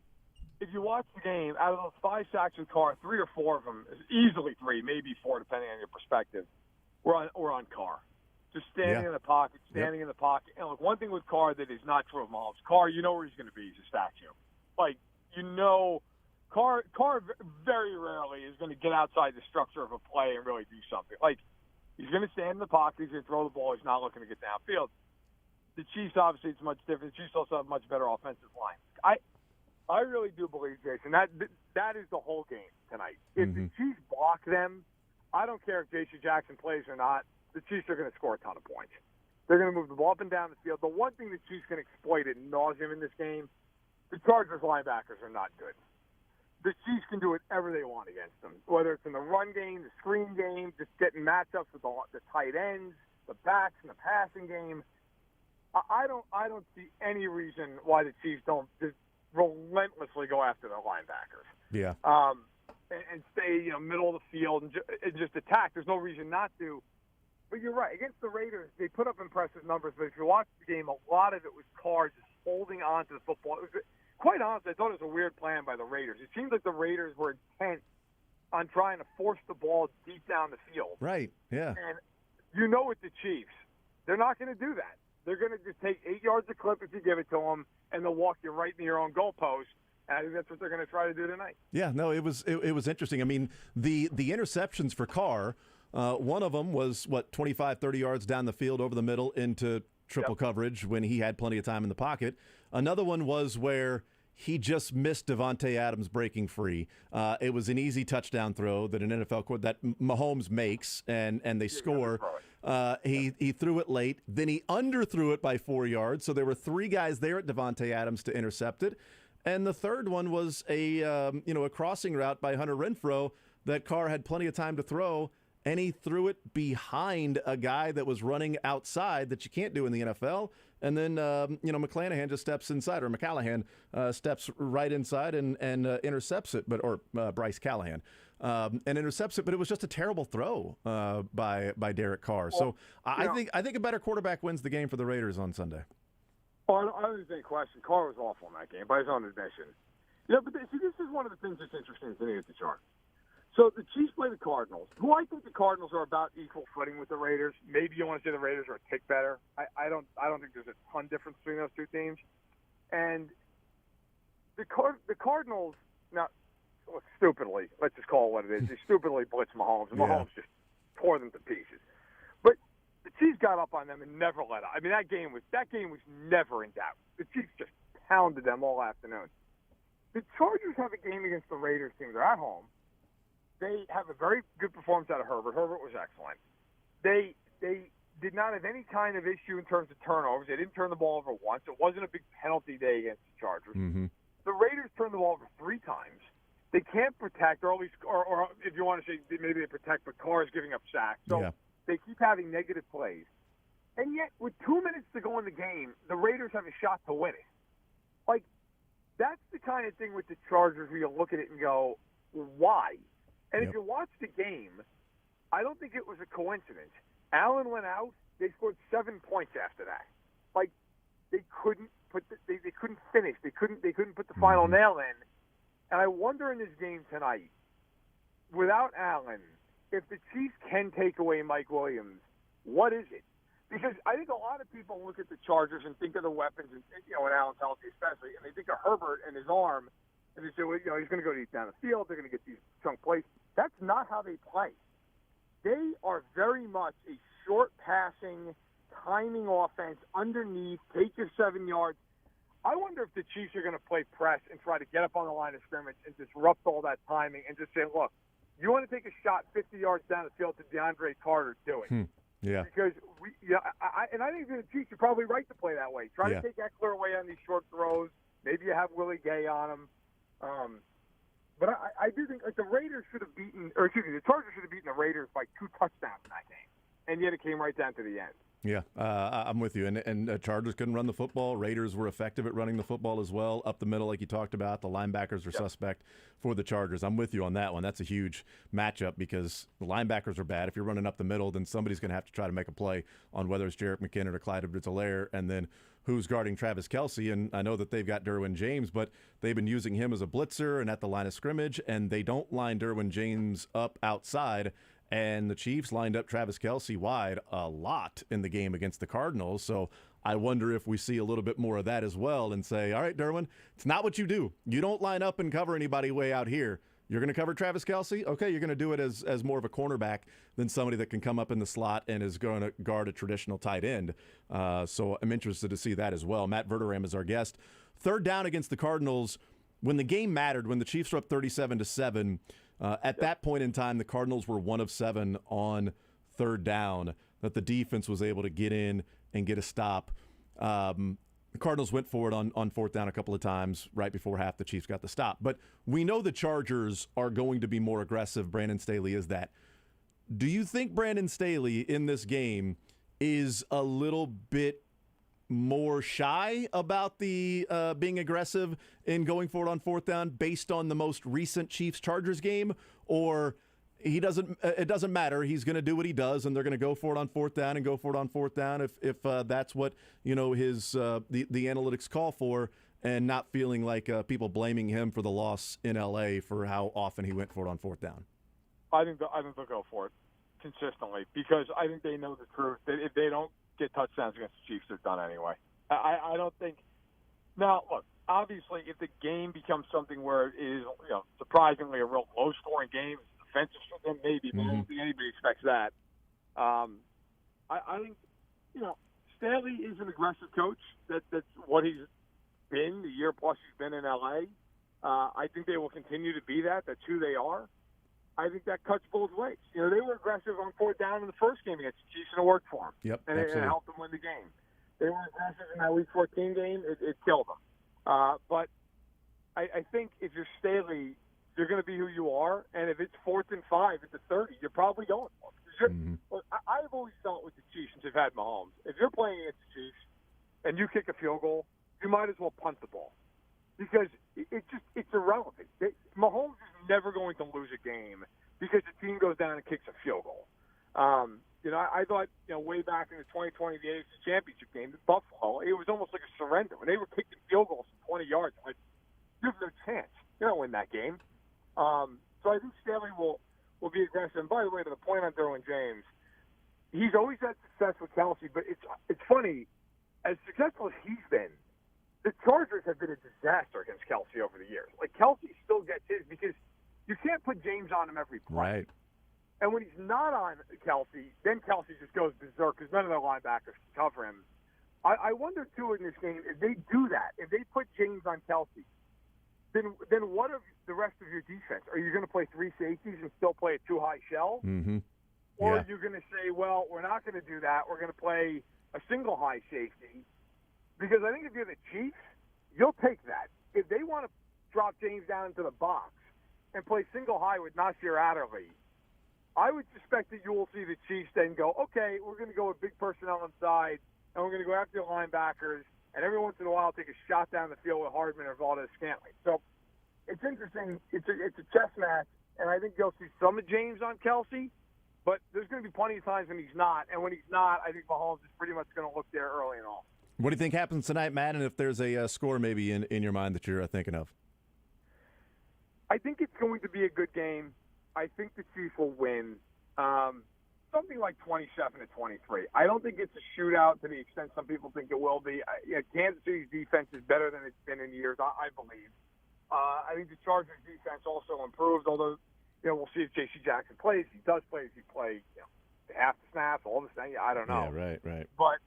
If you watch the game, out of those 5 sacks with Carr, 3 or 4 of them, easily 3, maybe 4, depending on your perspective, were on Carr. Just standing in the pocket, in the pocket. And look, one thing with Carr that is not true of Mahomes, Carr, you know where he's going to be. He's a statue. Like, Carr very rarely is going to get outside the structure of a play and really do something. Like, he's going to stand in the pocket. He's going to throw the ball. He's not looking to get downfield. The Chiefs, obviously, it's much different. The Chiefs also have a much better offensive line. I really do believe, Jason, that is the whole game tonight. If the Chiefs block them, I don't care if J.C. Jackson plays or not, the Chiefs are going to score a ton of points. They're going to move the ball up and down the field. The one thing the Chiefs can exploit ad nauseum in this game, the Chargers linebackers are not good. The Chiefs can do whatever they want against them, whether it's in the run game, the screen game, just getting matchups with the tight ends, the backs, and the passing game. I don't see any reason why the Chiefs don't just relentlessly go after their linebackers. Yeah. And stay, middle of the field and just attack. There's no reason not to. But you're right. Against the Raiders, they put up impressive numbers. But if you watch the game, a lot of it was Carr just holding on to the football. Quite honestly, I thought it was a weird plan by the Raiders. It seemed like the Raiders were intent on trying to force the ball deep down the field. Right, yeah. And with the Chiefs, they're not going to do that. They're going to just take 8 yards a clip if you give it to them, and they'll walk you right in your own goalpost. And I think that's what they're going to try to do tonight. Yeah, no, it was interesting. I mean, the interceptions for Carr, one of them was, 25, 30 yards down the field over the middle into triple coverage when he had plenty of time in the pocket. Another one was where he just missed Devontae Adams breaking free. It was an easy touchdown throw that an NFL court that Mahomes makes, and they score. He threw it late. Then he underthrew it by 4 yards. So there were 3 guys there at Devontae Adams to intercept it. And the third one was a crossing route by Hunter Renfrow that Carr had plenty of time to throw, and he threw it behind a guy that was running outside that you can't do in the NFL. And then, McClanahan just steps inside, or McCallahan steps right inside and intercepts it, or Bryce Callahan, and intercepts it. But it was just a terrible throw by Derek Carr. Well, so I think a better quarterback wins the game for the Raiders on Sunday. Oh, I don't think there's any question. Carr was awful in that game, by his own admission. But this is one of the things that's interesting to me at the chart. So the Chiefs play the Cardinals, who I think the Cardinals are about equal footing with the Raiders. Maybe you want to say the Raiders are a tick better. I don't think there's a ton difference between those two teams. And the Cardinals, now, stupidly, let's just call it what it is, they stupidly blitzed Mahomes, and Mahomes just tore them to pieces. But the Chiefs got up on them and never let up. I mean, that game was never in doubt. The Chiefs just pounded them all afternoon. The Chargers have a game against the Raiders team. They're at home. They have a very good performance out of Herbert. Herbert was excellent. They did not have any kind of issue in terms of turnovers. They didn't turn the ball over once. It wasn't a big penalty day against the Chargers. Mm-hmm. The Raiders turned the ball over 3 times. They can't protect, or at least, or if you want to say maybe they protect, but Carr is giving up sacks. So they keep having negative plays. And yet, with 2 minutes to go in the game, the Raiders have a shot to win it. Like, that's the kind of thing with the Chargers where you look at it and go, why? And if you watch the game, I don't think it was a coincidence. Allen went out. They scored 7 points after that. Like, they couldn't they couldn't finish. They couldn't put the final nail in. And I wonder in this game tonight, without Allen, if the Chiefs can take away Mike Williams, what is it? Because I think a lot of people look at the Chargers and think of the weapons, and when Allen's healthy especially, and they think of Herbert and his arm, and they say, well, he's going to go deep down the field. They're going to get these chunk plays. That's not how they play. They are very much a short passing, timing offense underneath, take your 7 yards. I wonder if the Chiefs are going to play press and try to get up on the line of scrimmage and disrupt all that timing and just say, look, you want to take a shot 50 yards down the field to DeAndre Carter, do it. Yeah. Because I think the Chiefs are probably right to play that way. Try to take Eckler away on these short throws. Maybe you have Willie Gay on him. But I do think the Raiders should have beaten, or excuse me, the Chargers should have beaten the Raiders by 2 touchdowns in that game, and yet it came right down to the end. Yeah, I'm with you. And Chargers couldn't run the football. Raiders were effective at running the football as well. Up the middle, like you talked about, the linebackers are suspect for the Chargers. I'm with you on that one. That's a huge matchup because the linebackers are bad. If you're running up the middle, then somebody's going to have to try to make a play on whether it's Jerick McKinnon or Clyde Edwards-Helaire, and then who's guarding Travis Kelce. And I know that they've got Derwin James, but they've been using him as a blitzer and at the line of scrimmage, and they don't line Derwin James up outside. And the Chiefs lined up Travis Kelce wide a lot in the game against the Cardinals. So I wonder if we see a little bit more of that as well and say, all right, Derwin, it's not what you do. You don't line up and cover anybody way out here. You're going to cover Travis Kelce? Okay, you're going to do it as more of a cornerback than somebody that can come up in the slot and is going to guard a traditional tight end. So I'm interested to see that as well. Matt Verderame is our guest. Third down against the Cardinals. When the game mattered, when the Chiefs were up 37-7, at that point in time, the Cardinals were 1 of 7 on third down, that the defense was able to get in and get a stop. The Cardinals went for it on fourth down a couple of times right before half. The Chiefs got the stop. But we know the Chargers are going to be more aggressive. Brandon Staley is that. Do you think Brandon Staley in this game is a little bit more shy about the being aggressive in going for it on fourth down based on the most recent Chiefs-Chargers game, or he doesn't? It doesn't matter. He's going to do what he does, and they're going to go for it on fourth down and go for it on fourth down if that's what his the analytics call for, and not feeling like people blaming him for the loss in L.A. for how often he went for it on fourth down. I think they'll go for it consistently because I think they know the truth. If they don't get touchdowns against the Chiefs, they're done anyway. I don't think. Now, look, obviously, if the game becomes something where it is, surprisingly a real low-scoring game, defensive, then maybe. But I don't think anybody expects that. I think, Staley is an aggressive coach. That's what he's been the year plus he's been in L.A. I think they will continue to be that. That's who they are. I think that cuts both ways. They were aggressive on fourth down in the first game against the Chiefs, and it worked for them. Yep, and it helped them win the game. They were aggressive in that Week 14 game. It killed them. But I think if you're Staley, you're going to be who you are. And if it's 4th and 5 at the 30, you're probably going for it. Look, I've always felt with the Chiefs since they've had Mahomes, if you're playing against the Chiefs and you kick a field goal, you might as well punt the ball. Because it's irrelevant. Mahomes is never going to lose a game because the team goes down and kicks a field goal. I thought, way back in the 2020 the AFC Championship game in Buffalo, it was almost like a surrender. When they were kicking field goals from 20 yards, I'm like, you have no chance. You don't win that game. So I think Stanley will be aggressive. And by the way, to the point on Derwin James, he's always had success with Kelce, but it's funny, as successful as he's been, the Chargers have been a disaster against Kelce over the years. Like, Kelce still gets his because you can't put James on him every play. Right. And when he's not on Kelce, then Kelce just goes berserk because none of the linebackers can cover him. I wonder, too, in this game, if they do that, if they put James on Kelce, then what of the rest of your defense? Are you going to play 3 safeties and still play a 2-high shell? Mm-hmm. Or are you going to say, well, we're not going to do that. We're going to play a single high safety? Because I think if you're the Chiefs, you'll take that. If they want to drop James down into the box and play single high with Nasir Adderley, I would suspect that you will see the Chiefs then go, okay, we're going to go with big personnel inside, and we're going to go after the linebackers, and every once in a while take a shot down the field with Hardman or Valdez-Scantling. So it's interesting. It's a chess match, and I think you'll see some of James on Kelce, But there's going to be plenty of times when he's not, and when he's not, I think Mahomes is pretty much going to look there early and often. What do you think happens tonight, Matt, and if there's a score maybe in your mind that you're thinking of? I think it's going to be a good game. I think the Chiefs will win. Something like 27-23. I don't think it's a shootout to the extent some people think it will be. Kansas City's defense is better than it's been in years, I believe. I think the Chargers' defense also improved, although we'll see if J.C. Jackson plays. He does play. Does he play half the snaps, all the snaps? I don't know. Yeah, right. But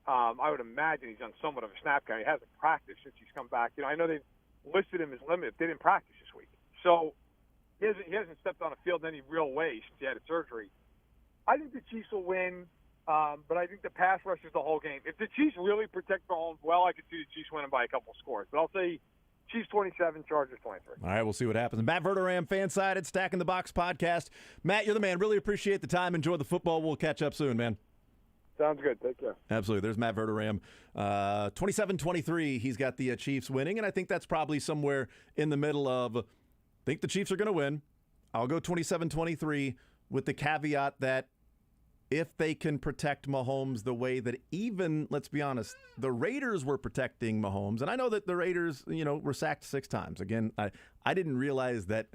I would imagine he's on somewhat of a snap count. He hasn't practiced since he's come back. I know they've listed him as limited. They didn't practice this week. So he hasn't stepped on a field in any real way since he had a surgery. I think the Chiefs will win, but I think the pass rush is the whole game. If the Chiefs really protect Mahomes well, I could see the Chiefs winning by a couple scores. But I'll say Chiefs 27, Chargers 23. All right, we'll see what happens. Matt Verderame, Fansided, Stacking the Box podcast. Matt, you're the man. Really appreciate the time. Enjoy the football. We'll catch up soon, man. Sounds good. Take care. Absolutely. There's Matt Verderame. 27-23, he's got the Chiefs winning, and I think that's probably somewhere in the middle of, I think the Chiefs are going to win. I'll go 27-23 with the caveat that if they can protect Mahomes the way that even, let's be honest, the Raiders were protecting Mahomes, and I know that the Raiders, were sacked 6 times. Again, I didn't realize that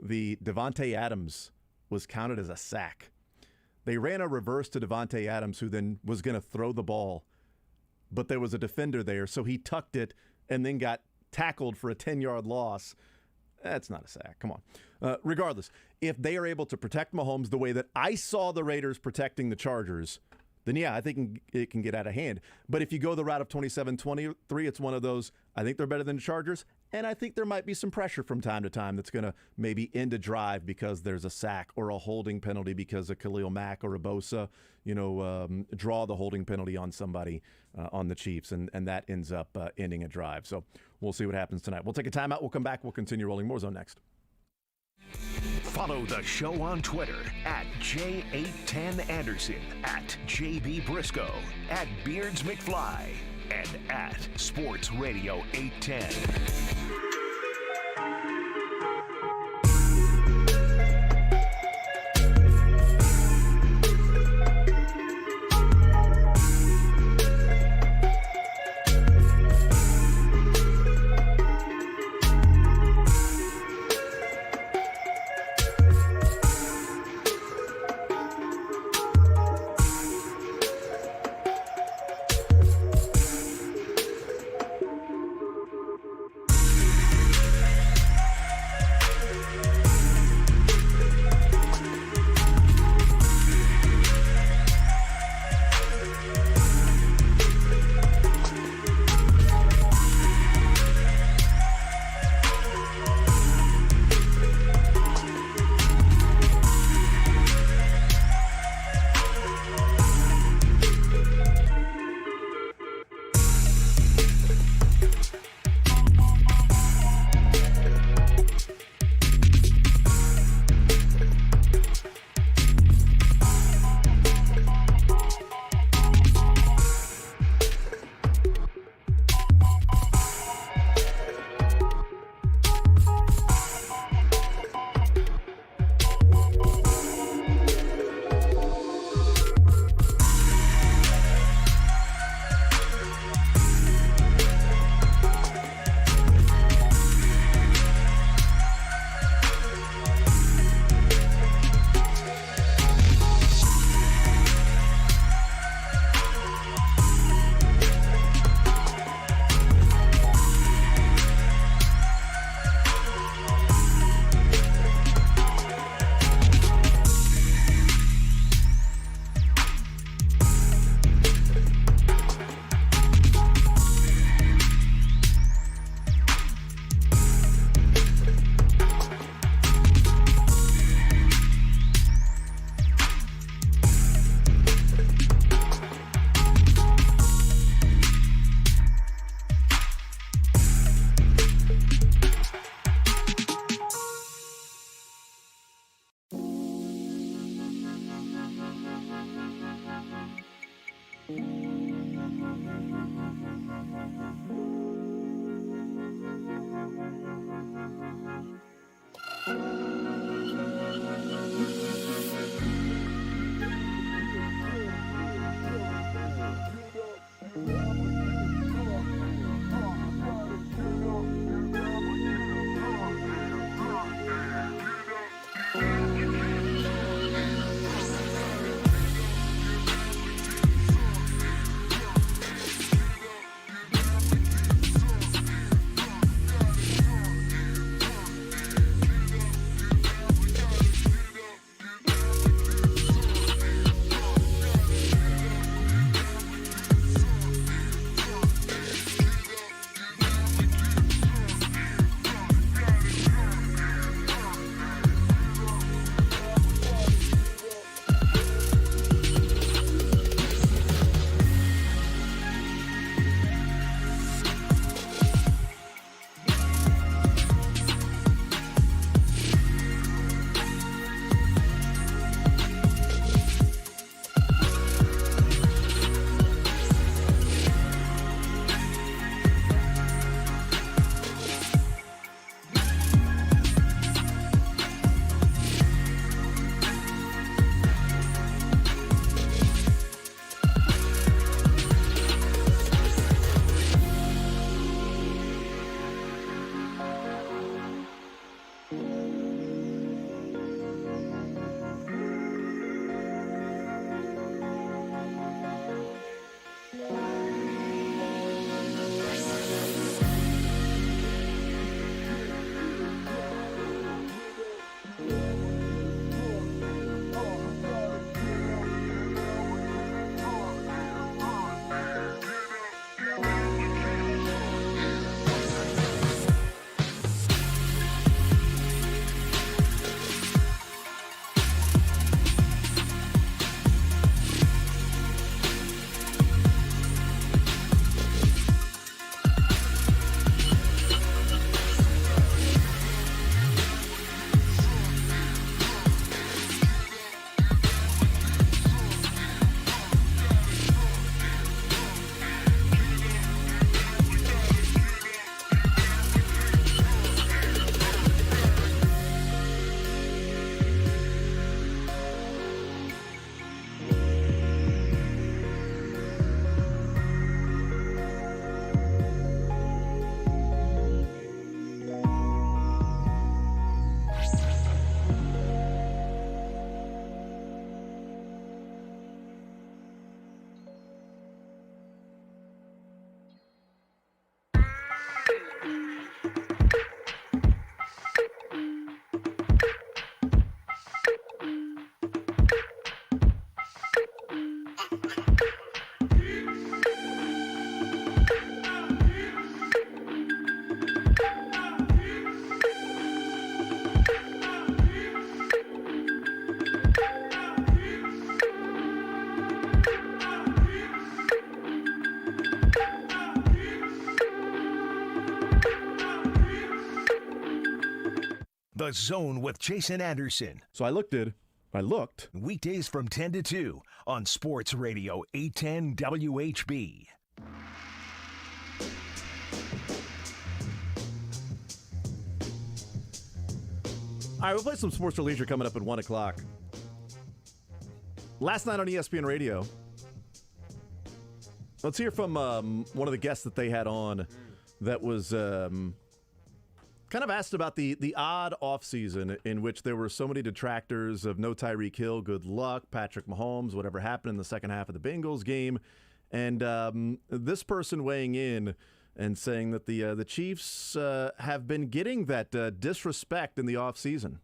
the Devontae Adams was counted as a sack. They ran a reverse to Devontae Adams, who then was going to throw the ball, but there was a defender there, so he tucked it and then got tackled for a 10-yard loss. That's not a sack. Come on. Regardless, if they are able to protect Mahomes the way that I saw the Raiders protecting the Chargers, then yeah, I think it can get out of hand. But if you go the route of 27-23, it's one of those, I think they're better than the Chargers, and I think there might be some pressure from time to time that's going to maybe end a drive because there's a sack or a holding penalty because of Khalil Mack or a Bosa, draw the holding penalty on somebody on the Chiefs, and that ends up ending a drive. So we'll see what happens tonight. We'll take a timeout. We'll come back. We'll continue rolling. More Zone next. Follow the show on Twitter at J810Anderson, at JB Brisco, at Beards McFly, and at Sports Radio 810. The Zone with Jason Anderson. So I looked. Weekdays from 10 to 2 on Sports Radio 810 WHB. All right, we'll play some Sports or Leisure coming up at 1 o'clock. Last night on ESPN Radio, let's hear from one of the guests that they had on that was kind of asked about the odd offseason in which there were so many detractors of no Tyreek Hill, good luck, Patrick Mahomes, whatever happened in the second half of the Bengals game. And this person weighing in and saying that the Chiefs have been getting that disrespect in the offseason.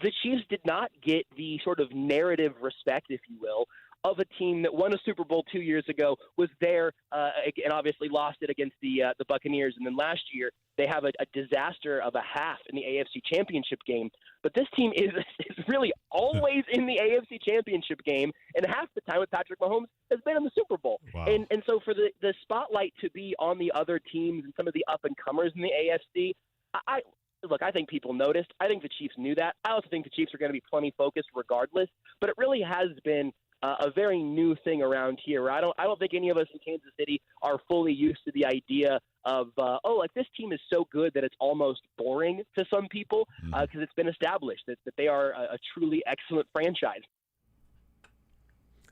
The Chiefs did not get the sort of narrative respect, if you will, of a team that won a Super Bowl 2 years ago, was there, and obviously lost it against the Buccaneers. And then last year, they have a disaster of a half in the AFC Championship game. But this team is really always in the AFC Championship game, and half the time with Patrick Mahomes has been in the Super Bowl. Wow. And so for the spotlight to be on the other teams and some of the up-and-comers in the AFC, I think people noticed. I think the Chiefs knew that. I also think the Chiefs are going to be plenty focused regardless. But it really has been a very new thing around here. I don't think any of us in Kansas City are fully used to the idea of, this team is so good that it's almost boring to some people because it's been established that they are a truly excellent franchise.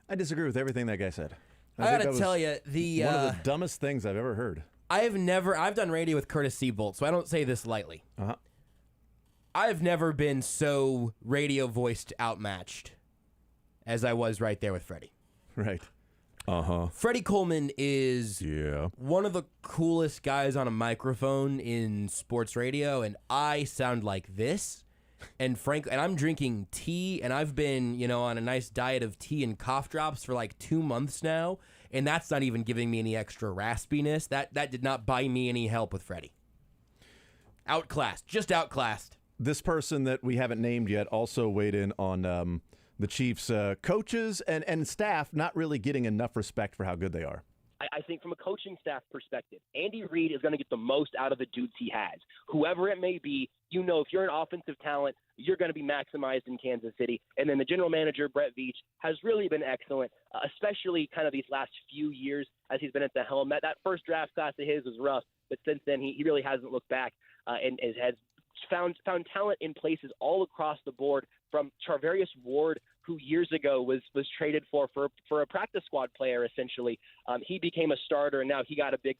I disagree with everything that guy said. I got to tell you, one of the dumbest things I've ever heard. I've done radio with Curtis Seabolt, so I don't say this lightly. Uh-huh. I've never been so radio voiced outmatched as I was right there with Freddie. Right. Uh-huh. Freddie Coleman is one of the coolest guys on a microphone in sports radio, and I sound like this. And I'm drinking tea, and I've been, on a nice diet of tea and cough drops for like 2 months now, and that's not even giving me any extra raspiness. That did not buy me any help with Freddie. Just outclassed. This person that we haven't named yet also weighed in on the Chiefs' coaches and staff not really getting enough respect for how good they are. I think from a coaching staff perspective, Andy Reid is going to get the most out of the dudes he has. Whoever it may be, if you're an offensive talent, you're going to be maximized in Kansas City. And then the general manager, Brett Veach, has really been excellent, especially kind of these last few years as he's been at the helm. That first draft class of his was rough, but since then he really hasn't looked back and has found talent in places all across the board, from Charvarius Ward, who years ago was traded for a practice squad player, essentially. He became a starter, and now he got a big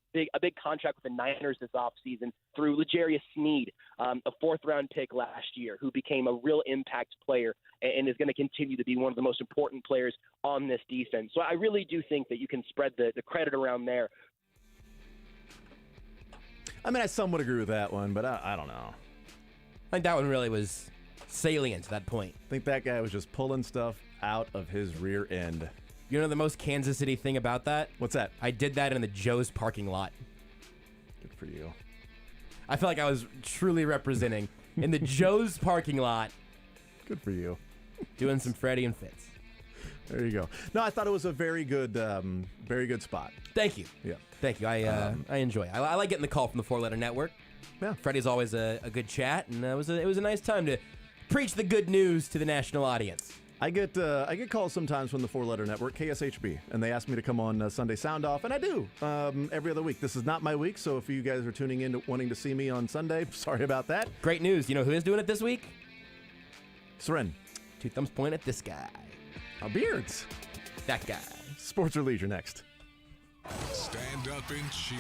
contract with the Niners this offseason through L'Jarius Sneed, a fourth-round pick last year, who became a real impact player and is going to continue to be one of the most important players on this defense. So I really do think that you can spread the credit around there. I mean, I somewhat agree with that one, but I don't know. I think that one really was salient to that point. I think that guy was just pulling stuff out of his rear end. You know the most Kansas City thing about that? What's that? I did that in the Joe's parking lot. Good for you. I felt like I was truly representing in the Joe's parking lot. Good for you. Doing some Freddie and Fitz. There you go. No, I thought it was a very good spot. Thank you. Yeah. Thank you. I enjoy it. I like getting the call from the Four Letter Network. Yeah. Freddie's always a good chat, and it was a nice time to preach the good news to the national audience. I get calls sometimes from the Four Letter Network, KSHB, and they ask me to come on Sunday Sound Off, and I do every other week. This is not my week, so if you guys are tuning in wanting to see me on Sunday, sorry about that. Great news. You know who is doing it this week? Seren. 2 thumbs point at this guy. Beards. That guy. Sports or Leisure next. Stand up and cheer.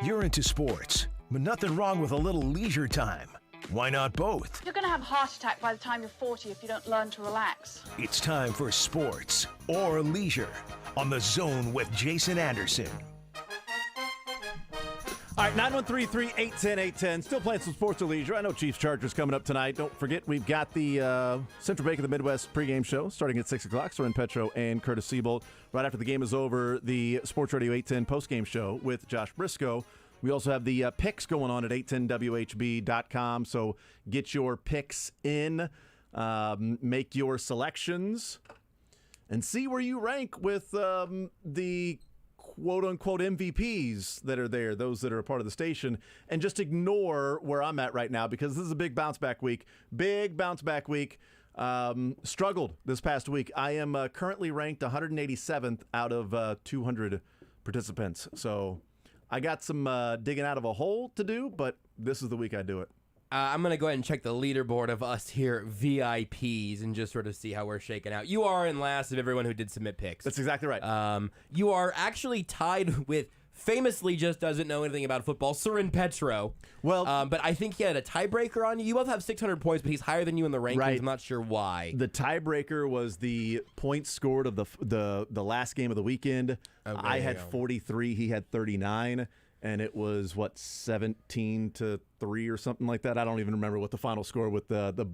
You're into sports, but nothing wrong with a little leisure time. Why not both? You're going to have a heart attack by the time you're 40 if you don't learn to relax. It's time for sports or leisure on The Zone with Jason Anderson. All right, 913-381-810. Still playing some sports or leisure. I know Chiefs Chargers coming up tonight. Don't forget, we've got the Central Bank of the Midwest pregame show starting at 6 o'clock. Soren Petro and Curtis Siebold. Right after the game is over, the Sports Radio 810 postgame show with Josh Brisco. We also have the picks going on at 810WHB.com. So get your picks in, make your selections, and see where you rank with the quote-unquote MVPs that are there, those that are a part of the station, and just ignore where I'm at right now because this is a big bounce-back week. Big bounce-back week. Struggled this past week. I am currently ranked 187th out of 200 participants. So I got some digging out of a hole to do, but this is the week I do it. I'm going to go ahead and check the leaderboard of us here VIPs and just sort of see how we're shaking out. You are in last of everyone who did submit picks. That's exactly right. You are actually tied with famously just doesn't know anything about football, Soren Petro. Well, but I think he had a tiebreaker on you. You both have 600 points, but he's higher than you in the rankings. Right. I'm not sure why. The tiebreaker was the points scored of the last game of the weekend. Okay, I had 43. He had 39. And it was, 17-3 or something like that? I don't even remember what the final score with the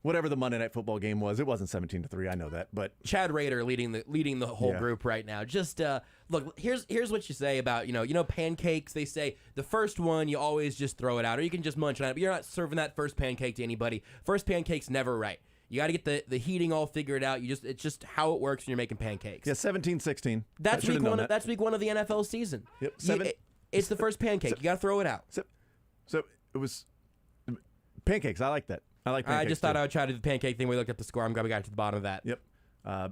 whatever the Monday Night Football game was. It wasn't 17-3. I know that. But Chad Rader leading the whole group right now. Just look, here's what you say about, you know pancakes. They say the first one, you always just throw it out. Or you can just munch on it. But you're not serving that first pancake to anybody. First pancake's never right. You got to get the heating all figured out. It's just how it works when you're making pancakes. Yeah, 17-16. That's week one. That's week one of the NFL season. Yep. It's the first pancake. You got to throw it out. So it was pancakes. I like that. I like pancakes. I just thought I would try to do the pancake thing. We looked up the score. I'm glad we got to the bottom of that. Yep.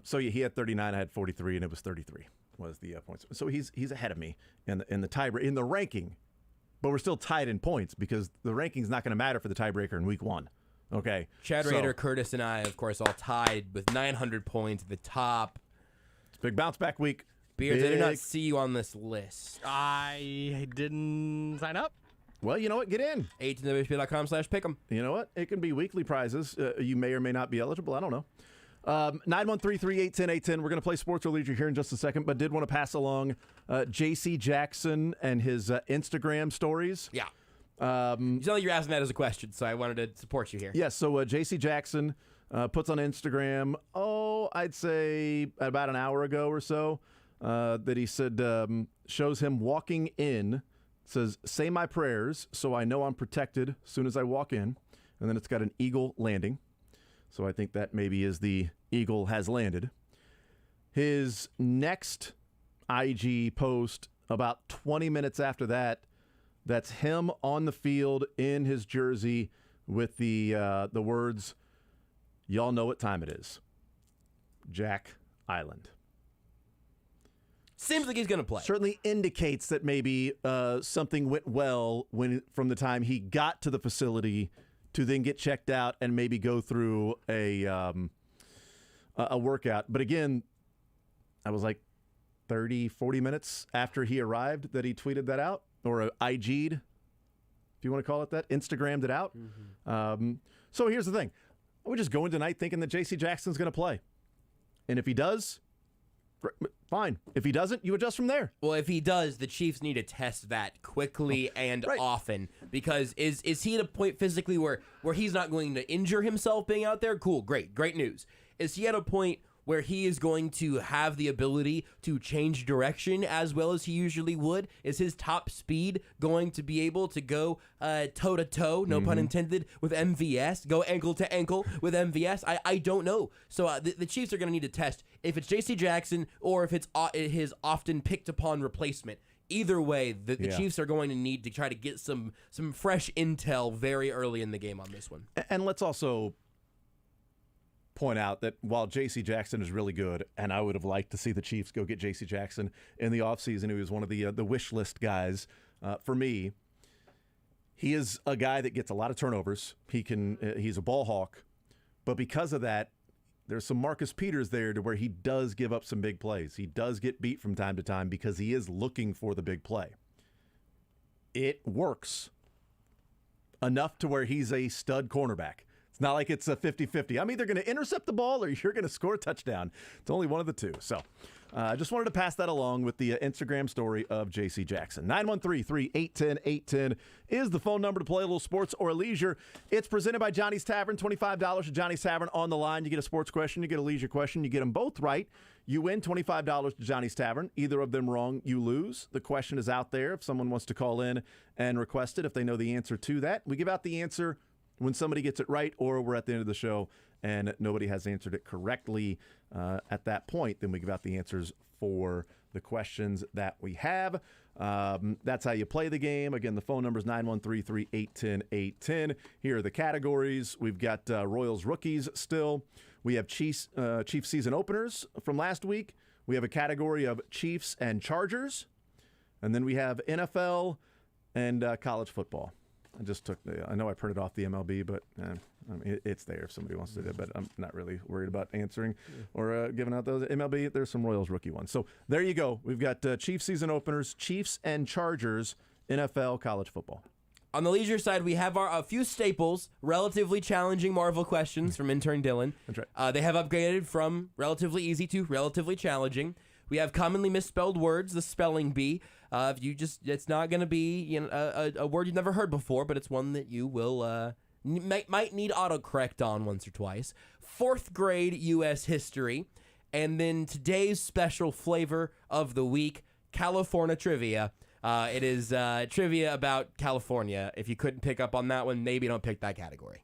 So he had 39. I had 43, and it was 33 was the points. So he's ahead of me in the tiebreaker in the ranking, but we're still tied in points because the ranking's not going to matter for the tiebreaker in week one. Okay. Chad Rader, Curtis, and I, of course, all tied with 900 points at the top. It's a big bounce back week. Beards, I did not see you on this list. I didn't sign up. Well, you know what? Get in. 810WHB.com/pick'em. You know what? It can be weekly prizes. You may or may not be eligible. I don't know. 913-381-810. We're going to play sports or leisure here in just a second, but did want to pass along J.C. Jackson and his Instagram stories. Yeah. You sound like you're asking that as a question, so I wanted to support you here. Yes, so J.C. Jackson puts on Instagram, I'd say about an hour ago or so, that he said, shows him walking in, says, say my prayers so I know I'm protected as soon as I walk in, and then it's got an eagle landing. So I think that maybe is the eagle has landed. His next IG post, about 20 minutes after that, that's him on the field in his jersey with the words, y'all know what time it is. Jack Island. Seems like he's going to play. Certainly indicates that maybe something went well from the time he got to the facility to then get checked out and maybe go through a workout. But again, I was like 30, 40 minutes after he arrived that he tweeted that out. Or IG'd, if you want to call it that, Instagrammed it out. Mm-hmm. So here's the thing. We just go in tonight thinking that J.C. Jackson's going to play. And if he does, fine. If he doesn't, you adjust from there. Well, if he does, the Chiefs need to test that quickly and often. Because is he at a point physically where he's not going to injure himself being out there? Cool, great news. Is he at a point where he is going to have the ability to change direction as well as he usually would? Is his top speed going to be able to go toe-to-toe, no pun intended, with MVS, go ankle-to-ankle with MVS? I don't know. So the Chiefs are going to need to test if it's J.C. Jackson or if it's his often picked-upon replacement. Either way, the Chiefs are going to need to try to get some fresh intel very early in the game on this one. And let's also point out that while J.C. Jackson is really good, and I would have liked to see the Chiefs go get J.C. Jackson in the offseason, he was one of the wish list guys for me. He is a guy that gets a lot of turnovers. He's a ball hawk, but because of that, there's some Marcus Peters there to where he does give up some big plays. He does get beat from time to time because he is looking for the big play. It works enough to where he's a stud cornerback. It's not like it's a 50-50. I'm either going to intercept the ball or you're going to score a touchdown. It's only one of the two. So I just wanted to pass that along with the Instagram story of J.C. Jackson. 913-3810810 is the phone number to play a little sports or leisure. It's presented by Johnny's Tavern. $25 at Johnny's Tavern on the line. You get a sports question, you get a leisure question. You get them both right, you win $25 to Johnny's Tavern. Either of them wrong, you lose. The question is out there if someone wants to call in and request it, if they know the answer to that. We give out the answer when somebody gets it right, or we're at the end of the show and nobody has answered it correctly at that point, then we give out the answers for the questions that we have. That's how you play the game. Again, the phone number is 913-3810810. Here are the categories. We've got Royals rookies still. We have Chiefs season openers from last week. We have a category of Chiefs and Chargers. And then we have NFL and college football. I know I printed off the MLB, but it's there if somebody wants to do it, but I'm not really worried about answering or giving out those. MLB, there's some Royals rookie ones. So there you go. We've got Chiefs season openers, Chiefs and Chargers, NFL, college football. On the leisure side, we have a few staples, relatively challenging Marvel questions from intern Dylan. That's right. They have upgraded from relatively easy to relatively challenging. We have commonly misspelled words, the spelling bee. It's not going to be a word you've never heard before, but it's one that you will might need autocorrect on once or twice. 4th grade U.S. history, and then today's special flavor of the week, California trivia. It is trivia about California. If you couldn't pick up on that one, maybe don't pick that category.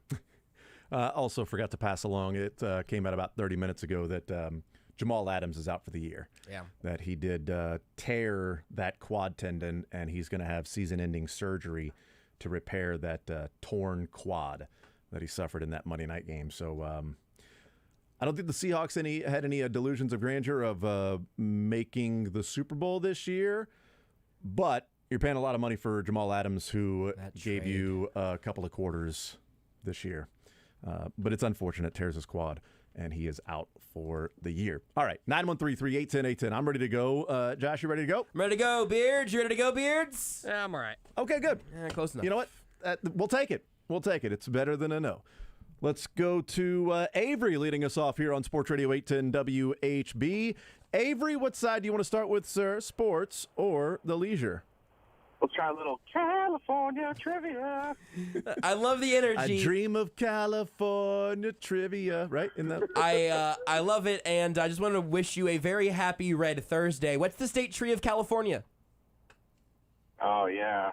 Also forgot to pass along, it came out about 30 minutes ago that Jamal Adams is out for the year. Yeah. That he did tear that quad tendon, and he's going to have season-ending surgery to repair that torn quad that he suffered in that Monday night game. So I don't think the Seahawks had any delusions of grandeur of making the Super Bowl this year, but you're paying a lot of money for Jamal Adams, who gave you a couple of quarters this year. But it's unfortunate, tears his quad, and he is out for the year. All right, 913-3810810. I'm ready to go. Josh, you ready to go? I'm ready to go, Beards. You ready to go, Beards? Yeah, I'm all right. Okay, good. Close enough. You know what? We'll take it. We'll take it. It's better than a no. Let's go to Avery leading us off here on Sports Radio 810 WHB. Avery, what side do you want to start with, sir? Sports or the leisure? Let's try a little California trivia. I love the energy. I dream of California trivia, right? I love it, and I just want to wish you a very happy Red Thursday. What's the state tree of California? Oh, yeah.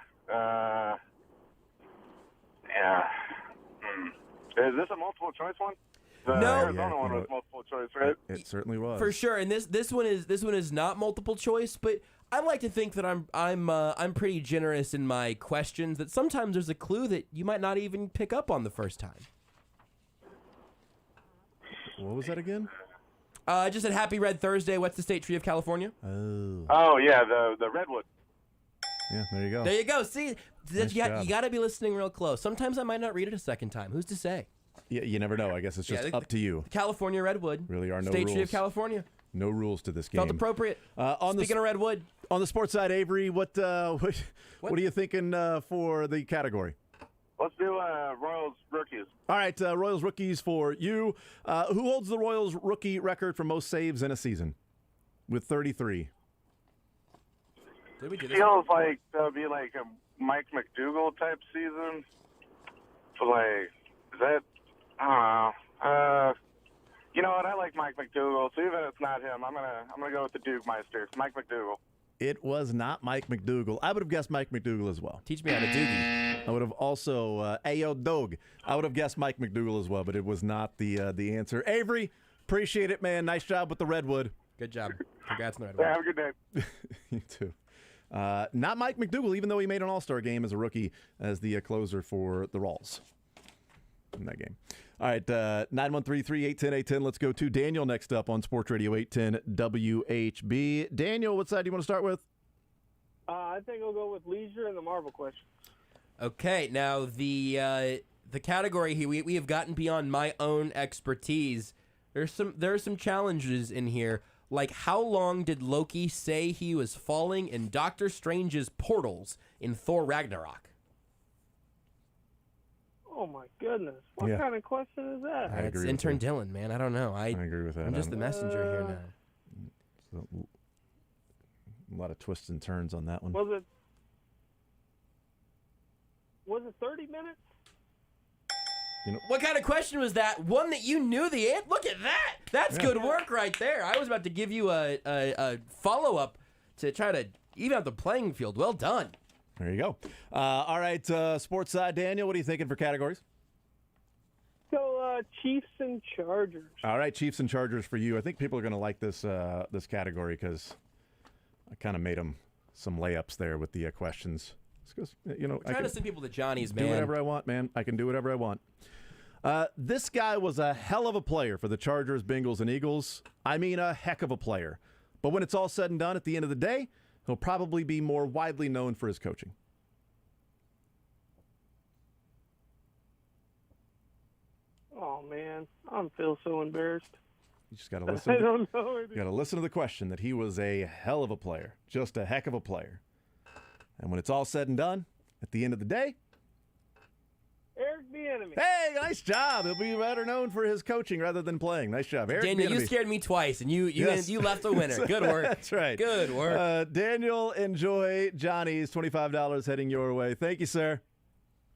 Is this a multiple choice one? The No. Arizona one was multiple choice, right? It certainly was. For sure, and this one is not multiple choice, but I like to think that I'm pretty generous in my questions. That sometimes there's a clue that you might not even pick up on the first time. What was that again? Just said Happy Red Thursday. What's the state tree of California? Oh yeah, the redwood. Yeah, there you go. There you go. See, Nice job. you got to be listening real close. Sometimes I might not read it a second time. Who's to say? Yeah, you never know. I guess it's just up to you. California Redwood. Really are no state rules. tree of California. No rules to this game. Felt appropriate. Speaking of Redwood. On the sports side, Avery, what are you thinking for the category? Let's do Royals rookies. All right, Royals rookies for you. Who holds the Royals rookie record for most saves in a season with 33? Did we do this? Feels like that would be like a Mike McDougal type season. So like, is that? I don't know. You know what? I like Mike McDougal. So even if it's not him, I'm gonna go with the Duke Meister, Mike McDougal. It was not Mike McDougal. I would have guessed Mike McDougal as well. Teach me how to doogie. I would have also, Ayo Dog. I would have guessed Mike McDougal as well, but it was not the answer. Avery, appreciate it, man. Nice job with the Redwood. Good job. Congrats on the Redwood. Yeah, have a good day. You too. Not Mike McDougal, even though he made an All-Star game as a rookie as the closer for the Rawls in that game. All right, 913-3810810. Let's go to Daniel next up on Sports Radio 810 WHB. Daniel, what side do you want to start with? I think I'll go with leisure and the Marvel question. Okay, now the category here, we have gotten beyond my own expertise. There are some challenges in here. Like, how long did Loki say he was falling in Doctor Strange's portals in Thor Ragnarok? Oh my goodness! What kind of question is that? It's intern Dylan, man. I don't know. I agree with that. I'm just the messenger here now. So, a lot of twists and turns on that one. Was it 30 minutes? What kind of question was that? One that you knew the answer? Look at that. That's good work right there. I was about to give you a follow-up to try to even out the playing field. Well done. There you go. All right, sports side, Daniel, what are you thinking for categories? So Chiefs and Chargers. All right, Chiefs and Chargers for you. I think people are going to like this this category because I kind of made them some layups there with the questions. Because, I'm trying to send people to Johnny's, man. Do whatever I want, man. I can do whatever I want. This guy was a hell of a player for the Chargers, Bengals, and Eagles. I mean, a heck of a player. But when it's all said and done, at the end of the day, he'll probably be more widely known for his coaching. Oh, man. I feel so embarrassed. You just got to listen. I don't know. You got to listen to the question that he was a hell of a player, just a heck of a player. And when it's all said and done, at the end of the day, Eric Bieniemy. Hey, nice job. He'll be better known for his coaching rather than playing. Nice job, Eric Daniel, Bieniemy. you scared me twice, and you left the winner. Good work. That's right. Good work. Daniel, enjoy Johnny's $25 heading your way. Thank you, sir.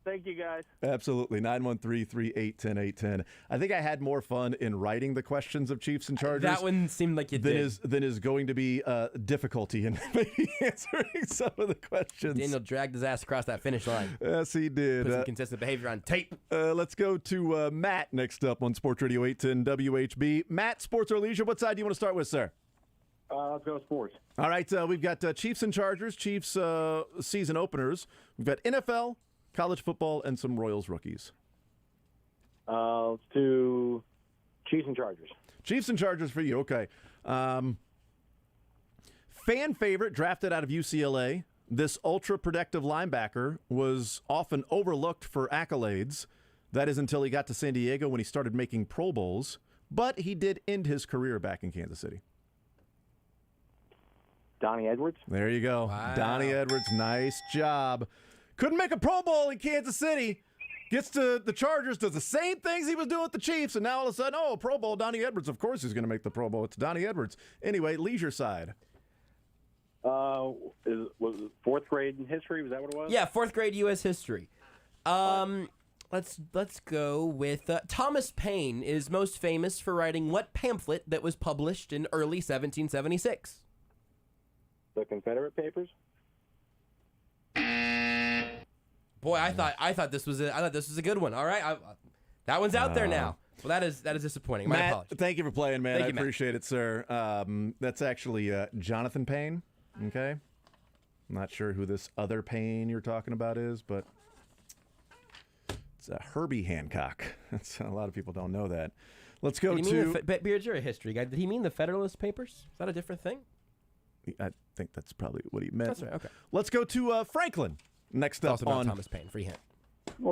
Thank you, guys. Absolutely. 913-381-1010. I think I had more fun in writing the questions of Chiefs and Chargers. That one seemed like it did. Than is going to be difficulty in maybe answering some of the questions. Daniel dragged his ass across that finish line. Yes, he did. Put some consistent behavior on tape. Let's go to Matt next up on Sports Radio 810 WHB. Matt, sports or leisure, what side do you want to start with, sir? Let's go sports. All right, we've got Chiefs and Chargers, Chiefs season openers. We've got NFL, college football, and some Royals rookies. Let's do Chiefs and Chargers. Chiefs and Chargers for you, okay. Fan favorite, drafted out of UCLA. This ultra-protective linebacker was often overlooked for accolades. That is until he got to San Diego when he started making Pro Bowls. But he did end his career back in Kansas City. Donnie Edwards. There you go. Wow. Donnie Edwards, nice job. Couldn't make a Pro Bowl in Kansas City. Gets to the Chargers, does the same things he was doing with the Chiefs, and now all of a sudden, Pro Bowl, Donnie Edwards. Of course he's going to make the Pro Bowl. It's Donnie Edwards. Anyway, leisure side. Was it fourth grade in history? Was that what it was? Yeah, fourth grade U.S. history. Let's go with Thomas Paine is most famous for writing what pamphlet that was published in early 1776? The Confederate Papers. Boy, I thought this was a good one. All right, that one's out there now. Well, that is disappointing. My Matt, apologies. thank you for playing, man. Thank I you, Matt. appreciate it, sir. That's actually Jonathan Payne. Okay, I'm not sure who this other Payne you're talking about is, but it's Herbie Hancock. That's a lot of people don't know that. Let's go to Beards, you're a history guy. Did he mean the Federalist Papers? Is that a different thing? I think that's probably what he meant. That's right. Okay. Let's go to Franklin. Next up Also not on Thomas Paine. Free hint.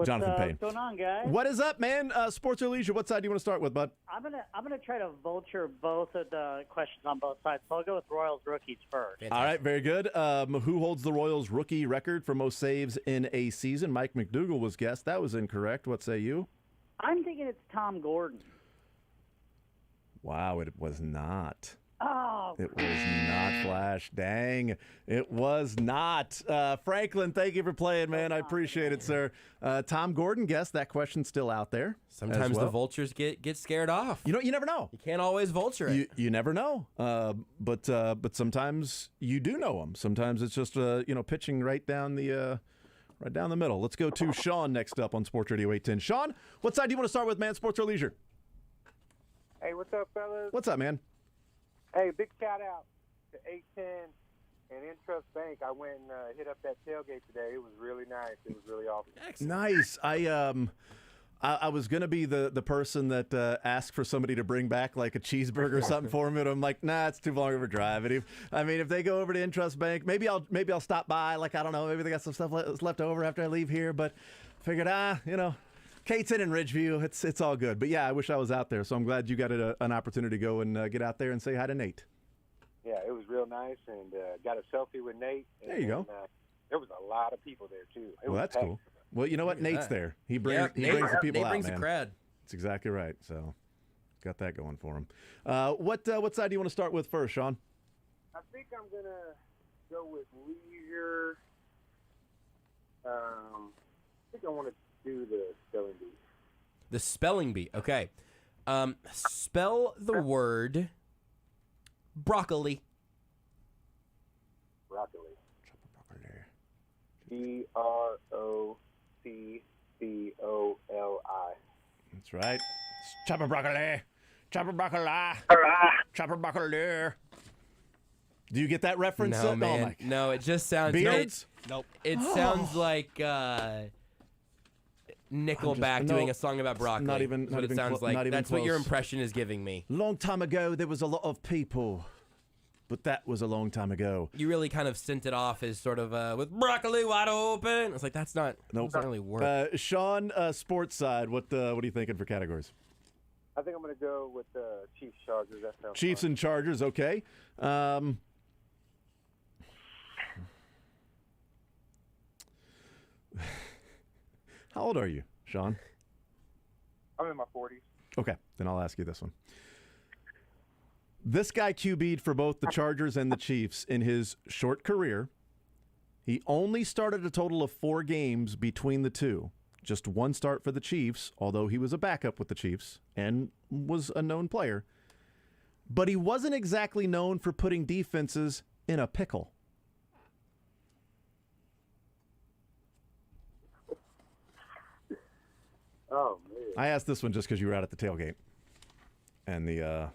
Jonathan Payne. What's going on, guys? What is up, man? Sports or leisure? What side do you want to start with, bud? I'm gonna try to vulture both of the questions on both sides. So I'll go with Royals rookies first. All right, very good. Who holds the Royals rookie record for most saves in a season? Mike McDougal was guessed. That was incorrect. What say you? I'm thinking it's Tom Gordon. Wow, it was not. Oh, it was not Flash. Dang, it was not. Franklin, thank you for playing, man. I appreciate it, sir. Tom Gordon guessed. That question's still out there. Sometimes the vultures get scared off. You never know. You can't always vulture it. You never know. But sometimes you do know them. Sometimes it's just pitching right down the middle. Let's go to Sean next up on Sports Radio 810. Sean, what side do you want to start with, man? Sports or leisure? Hey, what's up, fellas? What's up, man? Hey, big shout out to 810 and Intrust Bank. I went and hit up that tailgate today. It was really nice. It was really awesome. Nice. I was going to be the person that asked for somebody to bring back like a cheeseburger or something for me, and I'm like, nah, it's too long of a drive. And if they go over to Intrust Bank, maybe I'll stop by. Like, I don't know, maybe they got some stuff left over after I leave here. But I figured, K10 and Ridgeview, it's all good. But yeah, I wish I was out there. So I'm glad you got an opportunity to go and get out there and say hi to Nate. Yeah, it was real nice, and got a selfie with Nate. And, there you go. There was a lot of people there too. Well, that's packed. cool. Well, you know what? Nate's there. He brings the people Nate out, brings man. the crowd. That's exactly right. So got that going for him. What side do you want to start with first, Sean? I think I'm gonna go with leisure. I think I want to do the spelling bee. The spelling bee. Okay. Spell the word broccoli. Broccoli. B-R-O-C-C-O-L-I. That's right. Chopper broccoli. Chopper broccoli. Chopper broccoli. Do you get that reference? No, man. No, it just sounds... Beards? Nope. It sounds like Nickelback doing a song about broccoli. Not even. That's what it sounds like. That's what your impression is giving me. Long time ago, there was a lot of people. But that was a long time ago. You really kind of sent it off as sort of with broccoli wide open. It's like that's not. Nope. Doesn't really work. Sean, sports side. What are you thinking for categories? I think I'm going to go with Chiefs Chargers. That sounds Chiefs fun. and Chargers. Okay. How old are you, Sean? I'm in my 40s. Okay, then I'll ask you this one. This guy QB'd for both the Chargers and the Chiefs in his short career. He only started a total of 4 games between the two. Just 1 start for the Chiefs, although he was a backup with the Chiefs and was a known player. But he wasn't exactly known for putting defenses in a pickle. Oh, man. I asked this one just because you were out at the tailgate. And the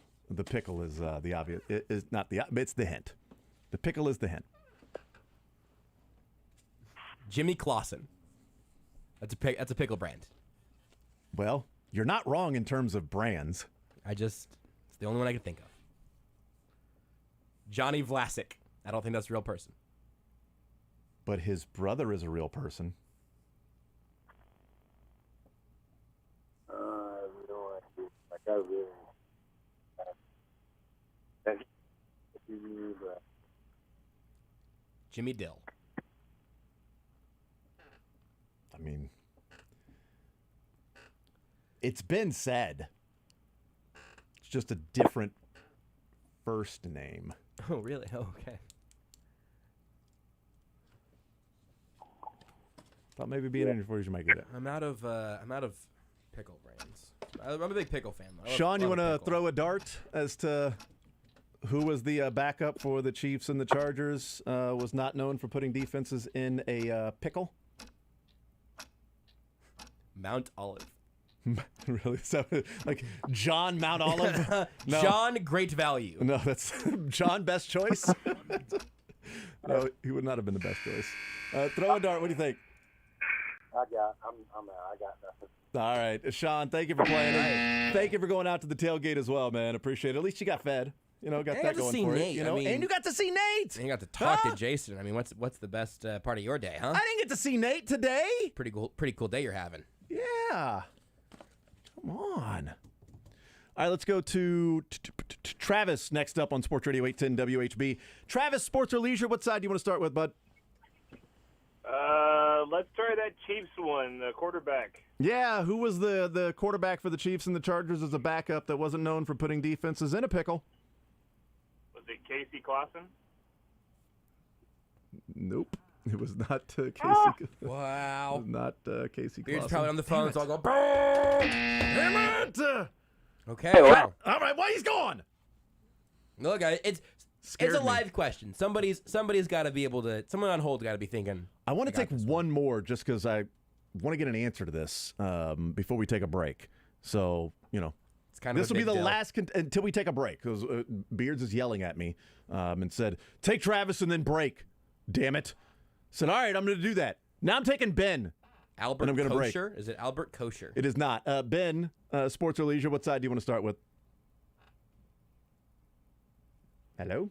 pickle is the obvious. It is not it's the hint. The pickle is the hint. Jimmy Clausen. That's a pickle brand. Well, you're not wrong in terms of brands. It's the only one I can think of. Johnny Vlasic. I don't think that's a real person. But his brother is a real person. I really. Jimmy Dill. I mean, it's been said. It's just a different first name. Oh, really? Oh, okay. Thought maybe being in your 40s you might get it. I'm out of pickle brands. I'm a big pickle fan. Sean, you want to throw a dart as to who was the backup for the Chiefs and the Chargers? Was not known for putting defenses in a pickle. Mount Olive. Really? So, like John Mount Olive? No. John Great Value. No, that's John Best Choice. No, he would not have been the best choice. Throw a dart. What do you think? I'm out. I got nothing. All right, Sean. Thank you for playing. Thank you for going out to the tailgate as well, man. Appreciate it. At least you got fed. You know, got that going for Nate. you. You know, and you got to see Nate. And you got to talk to Jason. I mean, what's the best part of your day, huh? I didn't get to see Nate today. Pretty cool day you're having. Yeah. Come on. All right, let's go to Travis next up on Sports Radio 810 WHB. Travis, sports or leisure? What side do you want to start with, bud? Let's try that Chiefs one, the quarterback. Yeah, who was the quarterback for the Chiefs and the Chargers as a backup that wasn't known for putting defenses in a pickle? Was it Casey Clausen? Nope. It was not Casey. Wow. It was not Casey Clausen. Beard's probably on the phone, so I'll go, damn it! Okay, wow. All right, well, he's gone. Look, it's a live question. Somebody's got to be able to. Someone on hold got to be thinking. I want to take one more just because I want to get an answer to this before we take a break. So it's kind of this will be the last until we take a break because Beards is yelling at me and said, "Take Travis and then break." Damn it! Said, "All right, I'm going to do that." Now I'm taking Ben. Albert and I'm gonna Kosher? Break. Is it Albert Kosher? It is not. Ben, sports or leisure? What side do you want to start with? Hello?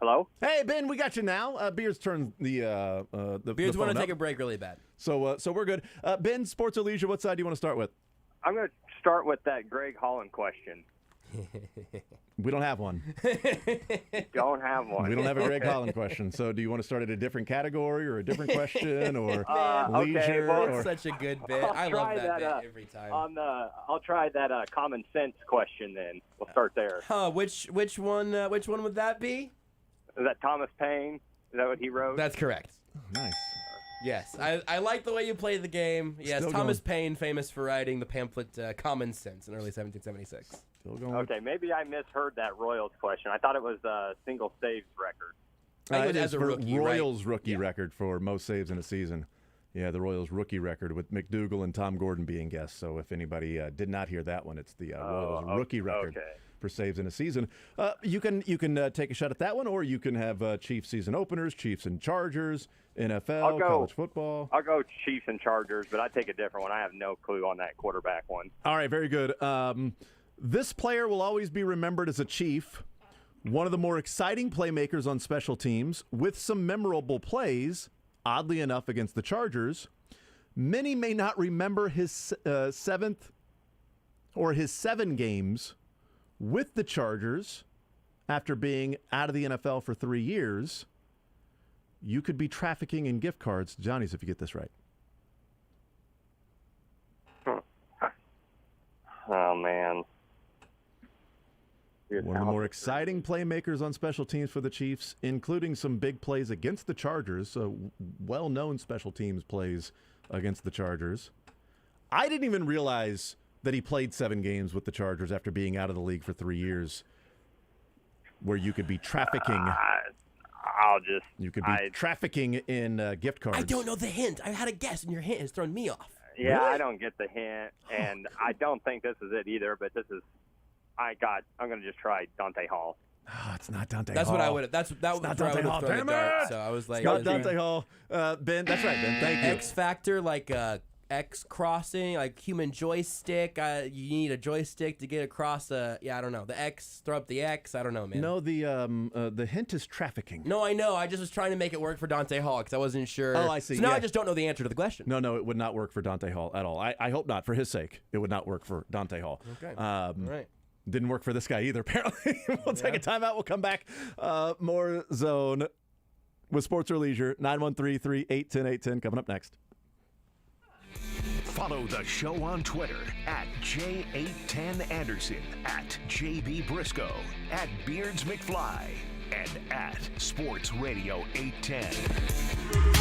Hello? Hey, Ben, we got you now. Beards turned the Beards want to take up. a break really bad. So we're good. Ben, sports or leisure, what side do you want to start with? I'm going to start with that Greg Holland question. We don't have one. Don't have one. We don't have a Greg Holland question. So do you want to start at a different category or a different question or leisure? Okay, well, It's such a good bit. I love that bit every time. I'll try that common sense question then. We'll start there. Which one would that be? Is that Thomas Paine? Is that what he wrote? That's correct. Nice. Yes, I like the way you play the game. Yes, Still Thomas Paine, famous for writing the pamphlet Common Sense in early 1776. Still going. Okay, maybe I misheard that Royals question. I thought it was a single saves record. It is as a for rookie, Royals right? rookie record for most saves in a season. Yeah, the Royals rookie record with McDougal and Tom Gordon being guests. So if anybody did not hear that one, it's the Royals rookie record for saves in a season. You can take a shot at that one, or you can have Chiefs season openers, Chiefs and Chargers, NFL, college football. I'll go Chiefs and Chargers, but I take a different one. I have no clue on that quarterback one. All right, very good. This player will always be remembered as a Chief, one of the more exciting playmakers on special teams, with some memorable plays, oddly enough, against the Chargers. Many may not remember his seven games with the Chargers after being out of the NFL for 3 years. You could be trafficking in gift cards, Johnny's, if you get this right. Oh, man. One of the more exciting playmakers on special teams for the Chiefs, including some big plays against the Chargers, so well-known special teams plays against the Chargers. I didn't even realize that he played 7 games with the Chargers after being out of the league for 3 years, where you could be trafficking. You could be trafficking in gift cards. I don't know the hint. I had a guess, and your hint has thrown me off. Yeah, Really? I don't get the hint, and I don't think this is it either, but this is I'm going to just try Dante Hall. Oh, it's not Dante That's Hall. what I would have. That was not where I Dante would Hall. have thrown Damn the dart. it! So I was like, It's not Dante Hall. Ben, that's right, Ben. Thank you. X Factor, like X crossing, like human joystick. You need a joystick to get across I don't know. The X, throw up the X. I don't know, man. No, the hint is trafficking. No, I know. I just was trying to make it work for Dante Hall because I wasn't sure. Oh, I see. So now Yeah. I just don't know the answer to the question. No, it would not work for Dante Hall at all. I hope not. For his sake, it would not work for Dante Hall. Okay. All right. Didn't work for this guy either, apparently. We'll take a timeout. We'll come back. More Zone with Sports or Leisure. 913-381-0810 coming up next. Follow the show on Twitter at J810Anderson, at JB Brisco, at Beards McFly, and at Sports Radio 810.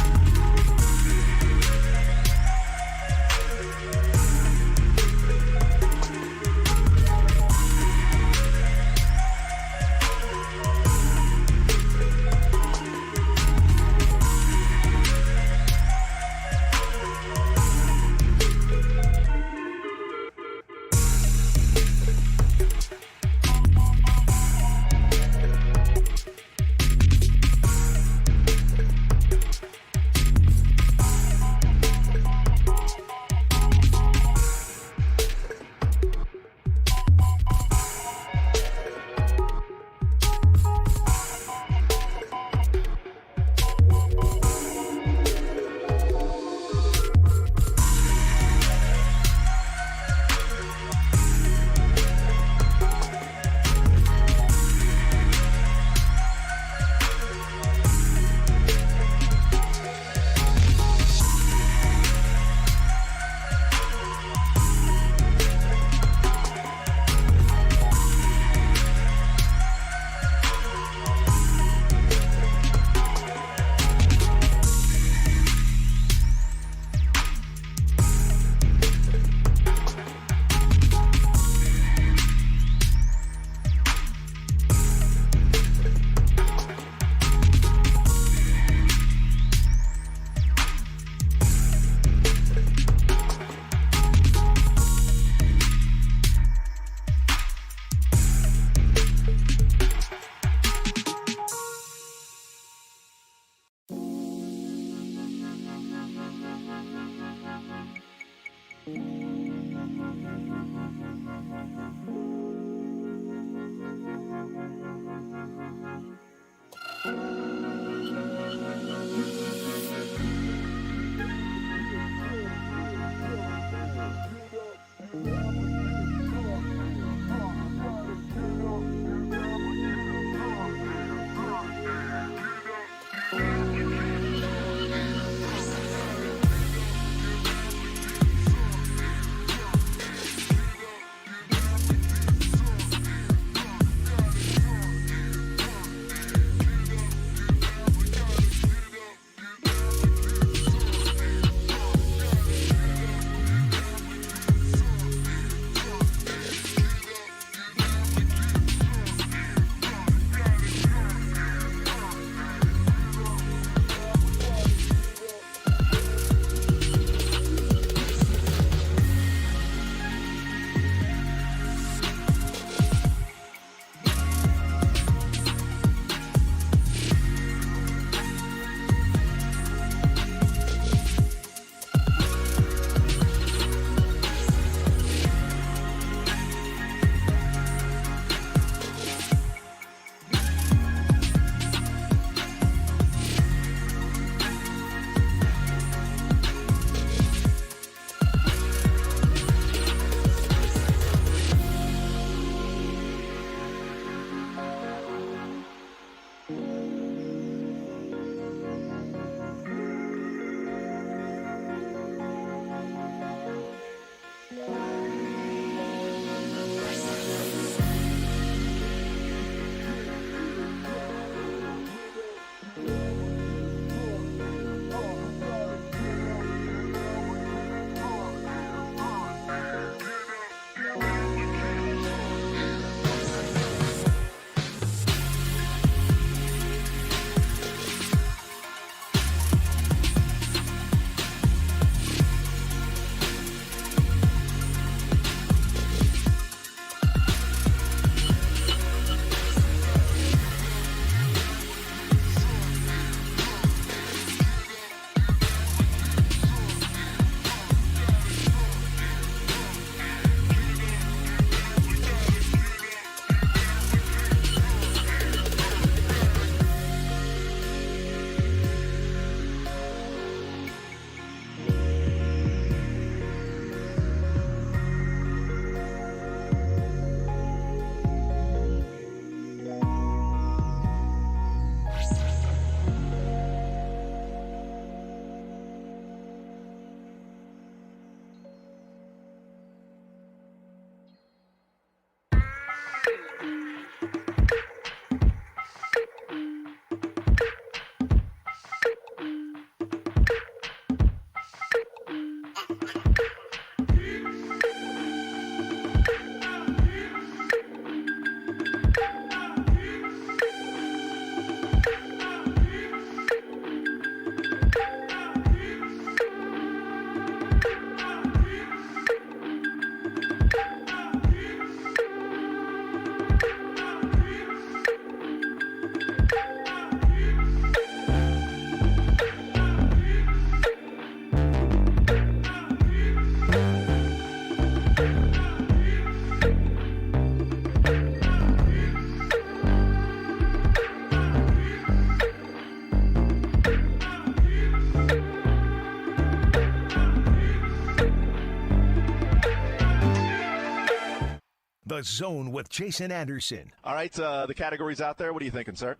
The Zone with Jason Anderson. All right, the categories out there. What are you thinking, sir?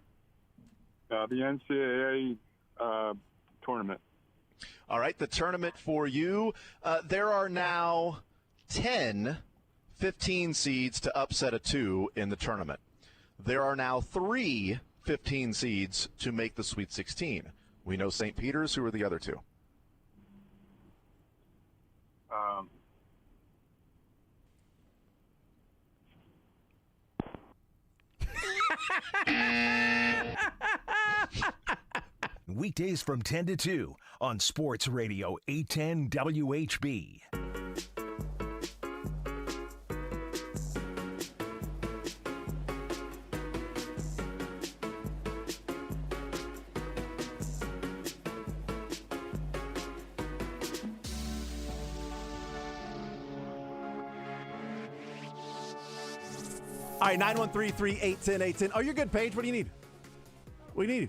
The NCAA tournament. All right, the tournament for you. There are now 10 15 seeds to upset a 2 in the tournament. There are now 3 15 seeds to make the Sweet 16. We know St. Peter's. Who are the other 2? Weekdays from 10 to 2 on Sports Radio 810 WHB. All right, 913-381-0810. Oh, you're good, Paige. What do you need? What do you need?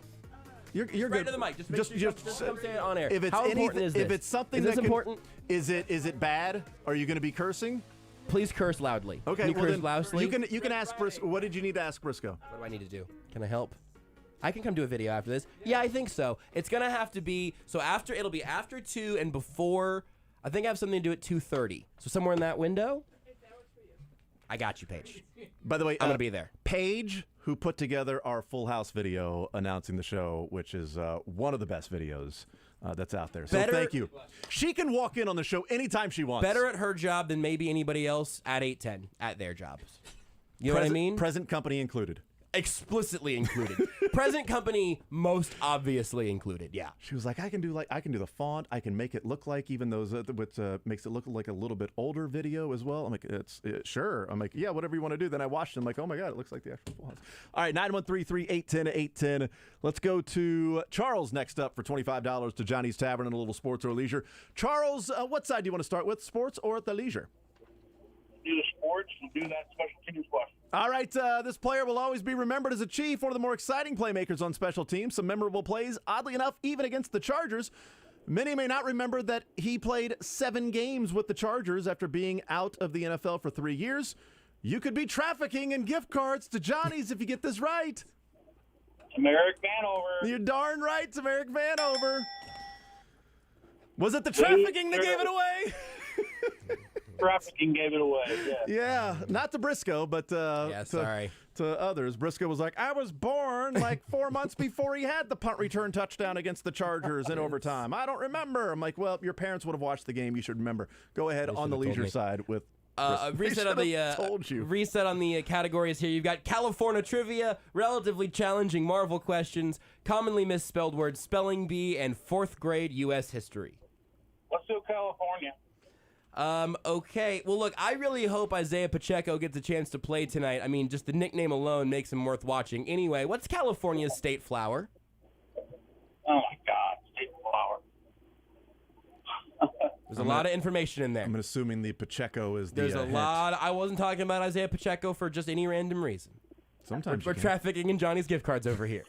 You're right good. to the mic. Just make sure you come say it on air. If it's How important is this? If it's something is this that important? Is it bad? Are you going to be cursing? Please curse loudly. Okay, Can you well curse then loudly? you can ask Brisco. What did you need to ask Brisco? What do I need to do? Can I help? I can come do a video after this. Yeah, I think so. It's gonna have to be it'll be after 2 and before. I think I have something to do at 2:30. So somewhere in that window. I got you, Paige. By the way, I'm gonna be there. Paige, who put together our Full House video announcing the show, which is one of the best videos that's out there. So thank you. She can walk in on the show anytime she wants. Better at her job than maybe anybody else at 810 at their jobs. You know what I mean? Present company included. Explicitly included. Present company most obviously included. Yeah. She was like, I can do the font. I can make it look like even those which makes it look like a little bit older video as well. I'm like, sure. I'm like, yeah, whatever you want to do. Then I watched it. I'm like, oh my god, it looks like the actual Full House. All right, 913-381-0810. Let's go to Charles next up for $25 to Johnny's Tavern and a little sports or leisure. Charles, what side do you want to start with, sports or at the leisure? Do the sports and do that special teams question. All right, this player will always be remembered as a Chief, one of the more exciting playmakers on special teams. Some memorable plays, oddly enough, even against the Chargers. Many may not remember that he played 7 games with the Chargers after being out of the NFL for 3 years. You could be trafficking in gift cards to Johnny's if you get this right. Merrick Vanover. You're darn right, Merrick Vanover. Was it the trafficking that gave it away? Trafficking gave it away, yeah. Not to Brisco, but to others. Brisco was like, I was born like 4 months before he had the punt return touchdown against the Chargers in overtime. I don't remember. I'm like, well, your parents would have watched the game. You should remember. Go ahead on the leisure side with reset on the categories here. You've got California trivia, relatively challenging Marvel questions, commonly misspelled words, spelling bee, and 4th grade U.S. history. Let's do California. Okay. Well, look, I really hope Isaiah Pacheco gets a chance to play tonight. I mean, just the nickname alone makes him worth watching. Anyway, what's California's state flower? Oh, my God. State flower. There's a lot of information in there. I'm assuming the Pacheco is the There's a hint. lot. I wasn't talking about Isaiah Pacheco for just any random reason. Sometimes we're trafficking in Johnny's gift cards over here.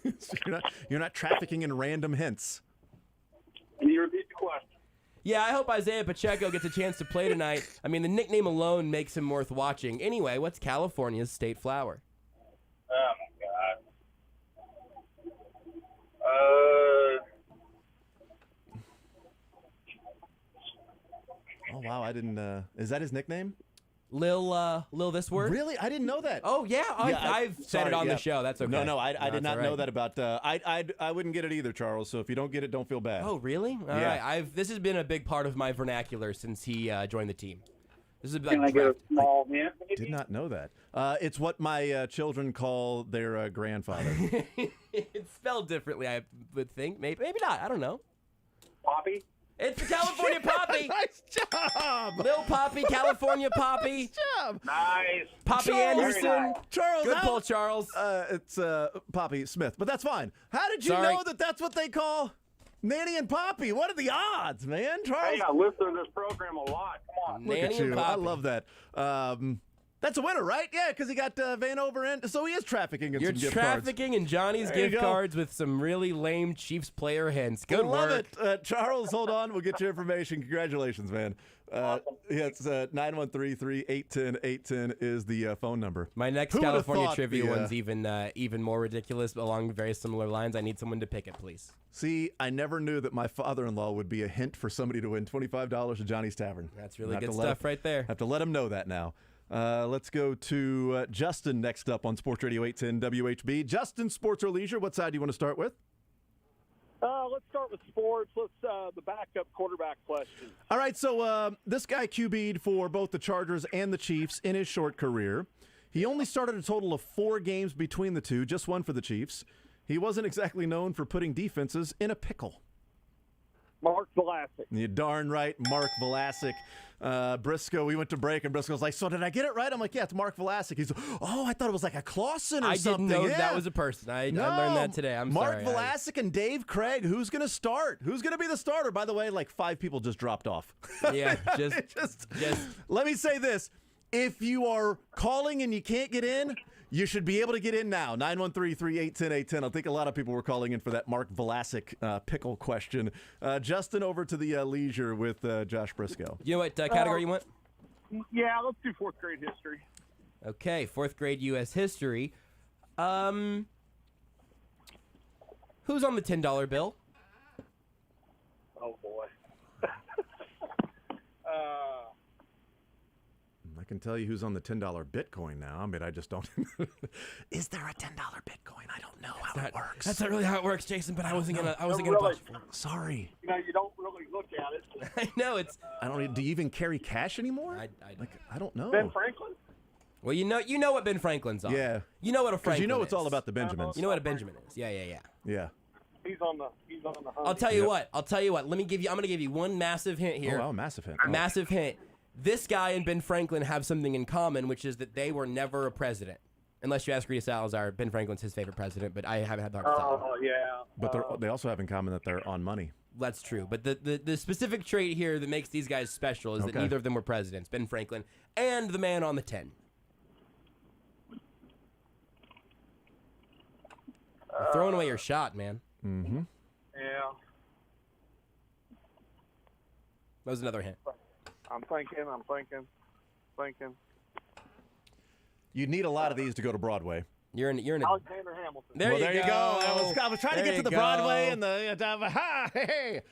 You're not trafficking in random hints. Can you repeat the question? Yeah, I hope Isaiah Pacheco gets a chance to play tonight. I mean, the nickname alone makes him worth watching. Anyway, what's California's state flower? Oh, my God. Oh, wow. I didn't. Is that his nickname? Lil this word? Really? I didn't know that. Oh, yeah. I've said it on the show. That's okay. No, I did not know that about. I wouldn't get it either, Charles. So if you don't get it, don't feel bad. Oh, really? All right. This has been a big part of my vernacular since he joined the team. This is Can I get a small hint? Did not know that. It's what my children call their grandfather. It's spelled differently, I would think. Maybe not. I don't know. Poppy? It's the California Poppy. Nice job. Lil Poppy, California Poppy. Nice job. Nice. Poppy Charles, Anderson. Nice. Charles. Good pull, Charles. It's Poppy Smith, but that's fine. How did you Sorry. know that that's what they call Nanny and Poppy? What are the odds, man? Charles. Hey, I listen to this program a lot. Come on. Look Nanny at you. and Poppy. I love that. That's a winner, right? Yeah, because he got Vanover in. So he is trafficking in You're some gift cards. trafficking in Johnny's There you gift go. cards with some really lame Chiefs player hints. Good Love work. it. Charles, hold on. We'll get your information. Congratulations, man. Yeah, it's 913-3810810 is the phone number. My next Who would've California thought trivia the, one's even more ridiculous, along very similar lines. I need someone to pick it, please. See, I never knew that my father-in-law would be a hint for somebody to win $25 at Johnny's Tavern. That's really good stuff right there. Have to let him know that now. Let's go to Justin next up on Sports Radio 810 WHB. Justin, sports or leisure, what side do you want to start with? Let's start with sports. Let's the backup quarterback question. All right, so this guy QB'd for both the Chargers and the Chiefs in his short career. He only started a total of 4 games between the two, just one for the Chiefs. He wasn't exactly known for putting defenses in a pickle. Mark Vlasic. You're darn right, Mark Vlasic. Brisco, we went to break, and Brisco's like, so did I get it right? I'm like, yeah, it's Mark Vlasic. He's like, oh, I thought it was like a Clausen or something. I didn't know yeah. that was a person. I learned that today. I'm Mark sorry. Vlasic and Dave Craig. Who's going to start? Who's going to be the starter? By the way, like 5 people just dropped off. Yeah, just. Let me say this. If you are calling and you can't get in, you should be able to get in now. 913-3810810. I think a lot of people were calling in for that Mark Vlasic pickle question. Justin, over to the leisure with Josh Brisco. You know what category you want? Yeah, let's do 4th grade history. Okay, 4th grade U.S. history. Who's on the $10 bill? Oh, boy. I can tell you who's on the $10 Bitcoin now. I mean, I just don't. Is there a $10 Bitcoin? I don't know how it works. That's not really how it works, Jason. But I wasn't gonna really. push for it. Sorry. You know, you don't really look at it. I know it's. I don't. Do you even carry cash anymore? I don't know. Ben Franklin? Well, you know what Ben Franklin's on. Yeah. You know what a Franklin you know is. it's all about the Benjamins. You know what a Benjamin is. Yeah. Yeah. He's on the hunt. I'll tell you what. I'm gonna give you one massive hint here. Oh, wow, massive hint. Massive hint. This guy and Ben Franklin have something in common, which is that they were never a president. Unless you ask Rita Salazar, Ben Franklin's his favorite president, but I haven't had the heart to tell him. Oh, yeah. But they also have in common that they're on money. That's true. But the specific trait here that makes these guys special is that neither of them were presidents, Ben Franklin and the man on the 10. You're throwing away your shot, man. Mm-hmm. Yeah. That was another hint. I'm thinking. You'd need a lot of these to go to Broadway. You're in Alexander Hamilton. There you go. I was trying to get to the Broadway and the hey.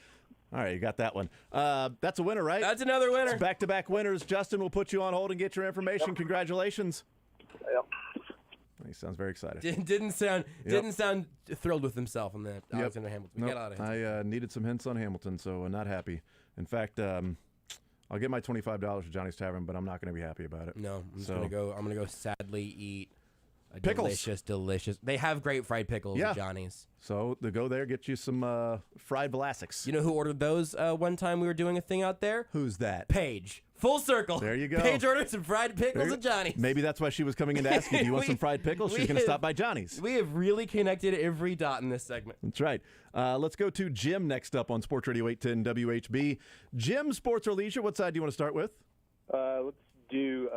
All right, you got that one. That's a winner, right? That's another winner. It's back-to-back winners. Justin will put you on hold and get your information. Yep. Congratulations. Yep. He sounds very excited. Didn't sound thrilled with himself on that. Alexander Hamilton. Nope. Get out of I needed some hints on Hamilton, so not happy. In fact, I'll get my $25 at Johnny's Tavern, but I'm not going to be happy about it. No, I'm gonna go sadly eat a pickles. delicious. They have great fried pickles at Johnny's. So to go there, get you some fried Vlasics. You know who ordered those one time we were doing a thing out there? Who's that? Paige. Full circle. There you go. Paige ordered some fried pickles at Johnny's. Maybe that's why she was coming in to ask you, do you want some fried pickles? She's going to stop by Johnny's. We have really connected every dot in this segment. That's right. Let's go to Jim next up on Sports Radio 810 WHB. Jim, sports or leisure, what side do you want to start with? Let's do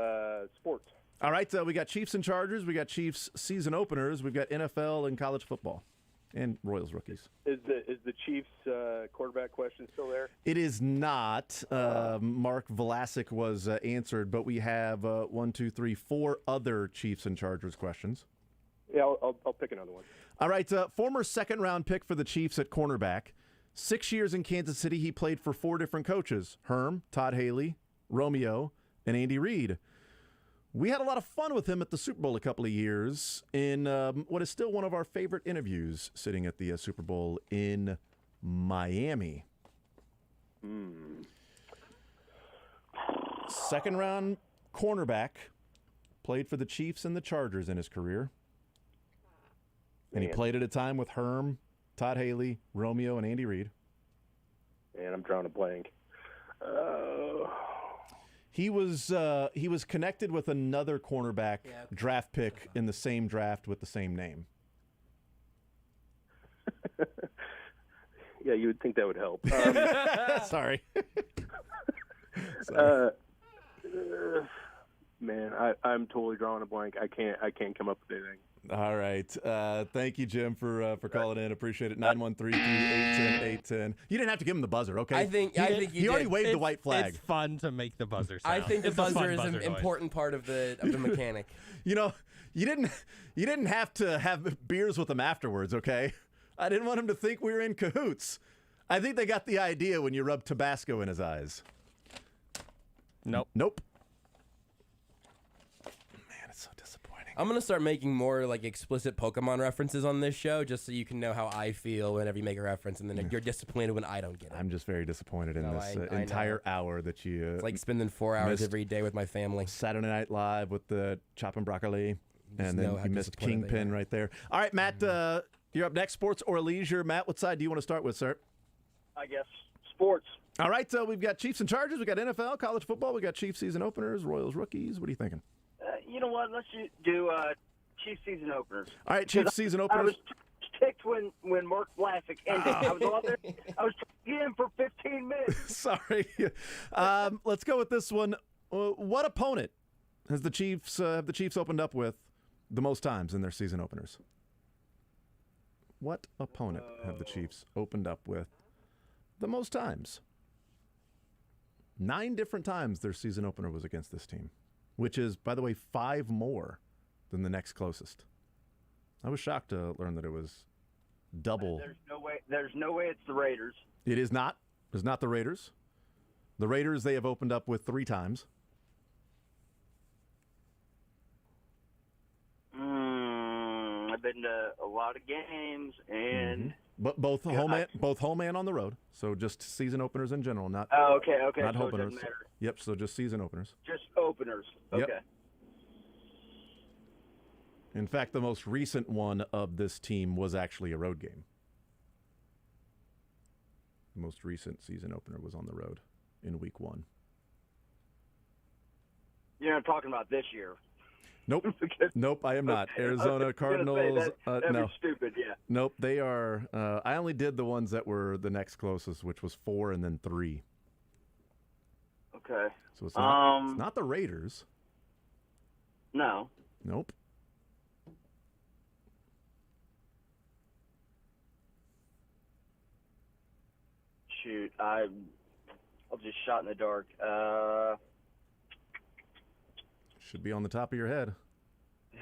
sports. All right, we got Chiefs and Chargers. We got Chiefs season openers. We've got NFL and college football and Royals rookies. Is the Chiefs quarterback question still there? It is not. Mark Vlasic was answered, but we have 4 other Chiefs and Chargers questions. Yeah, I'll pick another one. All right, former second-round pick for the Chiefs at cornerback. 6 years in Kansas City, he played for 4 different coaches: Herm, Todd Haley, Romeo, and Andy Reid. We had a lot of fun with him at the Super Bowl a couple of years in what is still one of our favorite interviews, sitting at the Super Bowl in Miami. Second-round cornerback, played for the Chiefs and the Chargers in his career. And he played at a time with Herm, Todd Haley, Romeo, and Andy Reid. And I'm drawing a blank. He was connected with another cornerback draft pick in the same draft with the same name. Yeah, you would think that would help. Sorry. man, I'm totally drawing a blank. I can't come up with anything. All right. Thank you, Jim, for calling in. Appreciate it. 913-810-810. You didn't have to give him the buzzer, okay? I think he already waved the white flag. It's fun to make the buzzer sound. I think the It's a fun buzzer is an noise. important part of the mechanic. You know, you didn't have to have beers with him afterwards, okay? I didn't want him to think we were in cahoots. I think they got the idea when you rubbed Tabasco in his eyes. Nope. Man, it's so disappointing. I'm going to start making more like explicit Pokemon references on this show just so you can know how I feel whenever you make a reference, and then you're disappointed when I don't get it. I'm just very disappointed in this I entire know. hour that you... It's like spending 4 hours missed every day with my family. Saturday Night Live with the chopping broccoli, and then know how you missed disappointed they Kingpin are. right there. All right, Matt, you're up next. Sports or leisure? Matt, what side do you want to start with, sir? I guess sports. All right, so we've got Chiefs and Chargers. We've got NFL, college football. We've got Chiefs season openers, Royals rookies. What are you thinking? You know what? Let's do Chiefs season openers. All right, Chiefs season openers. I was ticked when Mark Vlasic ended. I was on there. I was in for 15 minutes. Sorry. Let's go with this one. What opponent has the Chiefs have the Chiefs opened up with the most times in their season openers? What opponent have the Chiefs opened up with the most times? 9 different times their season opener was against this team, which is, by the way, 5 more than the next closest. I was shocked to learn that it was double. There's no way it's the Raiders. It is not. It's not the Raiders. The Raiders they have opened up with 3 times. I've been to a lot of games, and But both home and on the road. So just season openers in general, not okay, not so home it doesn't openers. matter. Yep. So just season openers. Just openers. Okay. Yep. In fact, the most recent one of this team was actually a road game. The most recent season opener was on the road in week 1. You're not talking about this year. Nope. Nope, I am not. Arizona Cardinals. That'd No. be stupid, yeah. Nope, they are. I only did the ones that were the next closest, which was 4 and then 3. Okay. So it's not the Raiders. No. Nope. Shoot, I'll just shot in the dark. Should be on the top of your head.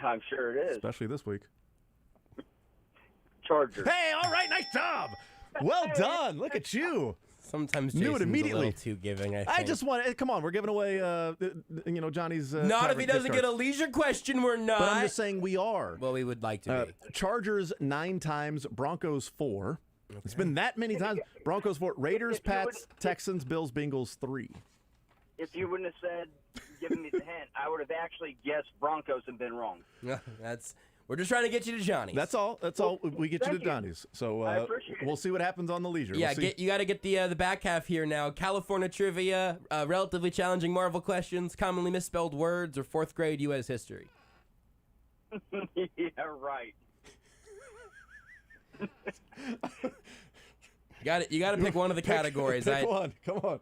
I'm sure it is. Especially this week. Chargers. Hey, all right, nice job. Well done. Look at you. Sometimes Knew it Jason's immediately. a little too giving, I think. I just want to, come on, we're giving away, Johnny's. not if Tavern he gift doesn't get cards. a leisure question, we're not. But I'm just saying we are. Well, we would like to be. Chargers 9 times, Broncos 4. Okay. It's been that many times. Broncos 4, Raiders, Pats, Texans, Bills, Bengals 3. If you wouldn't have said, given me the hint, I would have actually guessed Broncos and been wrong. We're just trying to get you to Johnny's. That's all. That's all. We get you Thank to you. Johnny's. So I appreciate it. we'll see what happens on the leisure. Yeah, We'll see. you got to get the back half here now. California trivia, relatively challenging Marvel questions, commonly misspelled words, or 4th grade U.S. history. Yeah, right. You got to pick one of the categories. Pick one. Come on.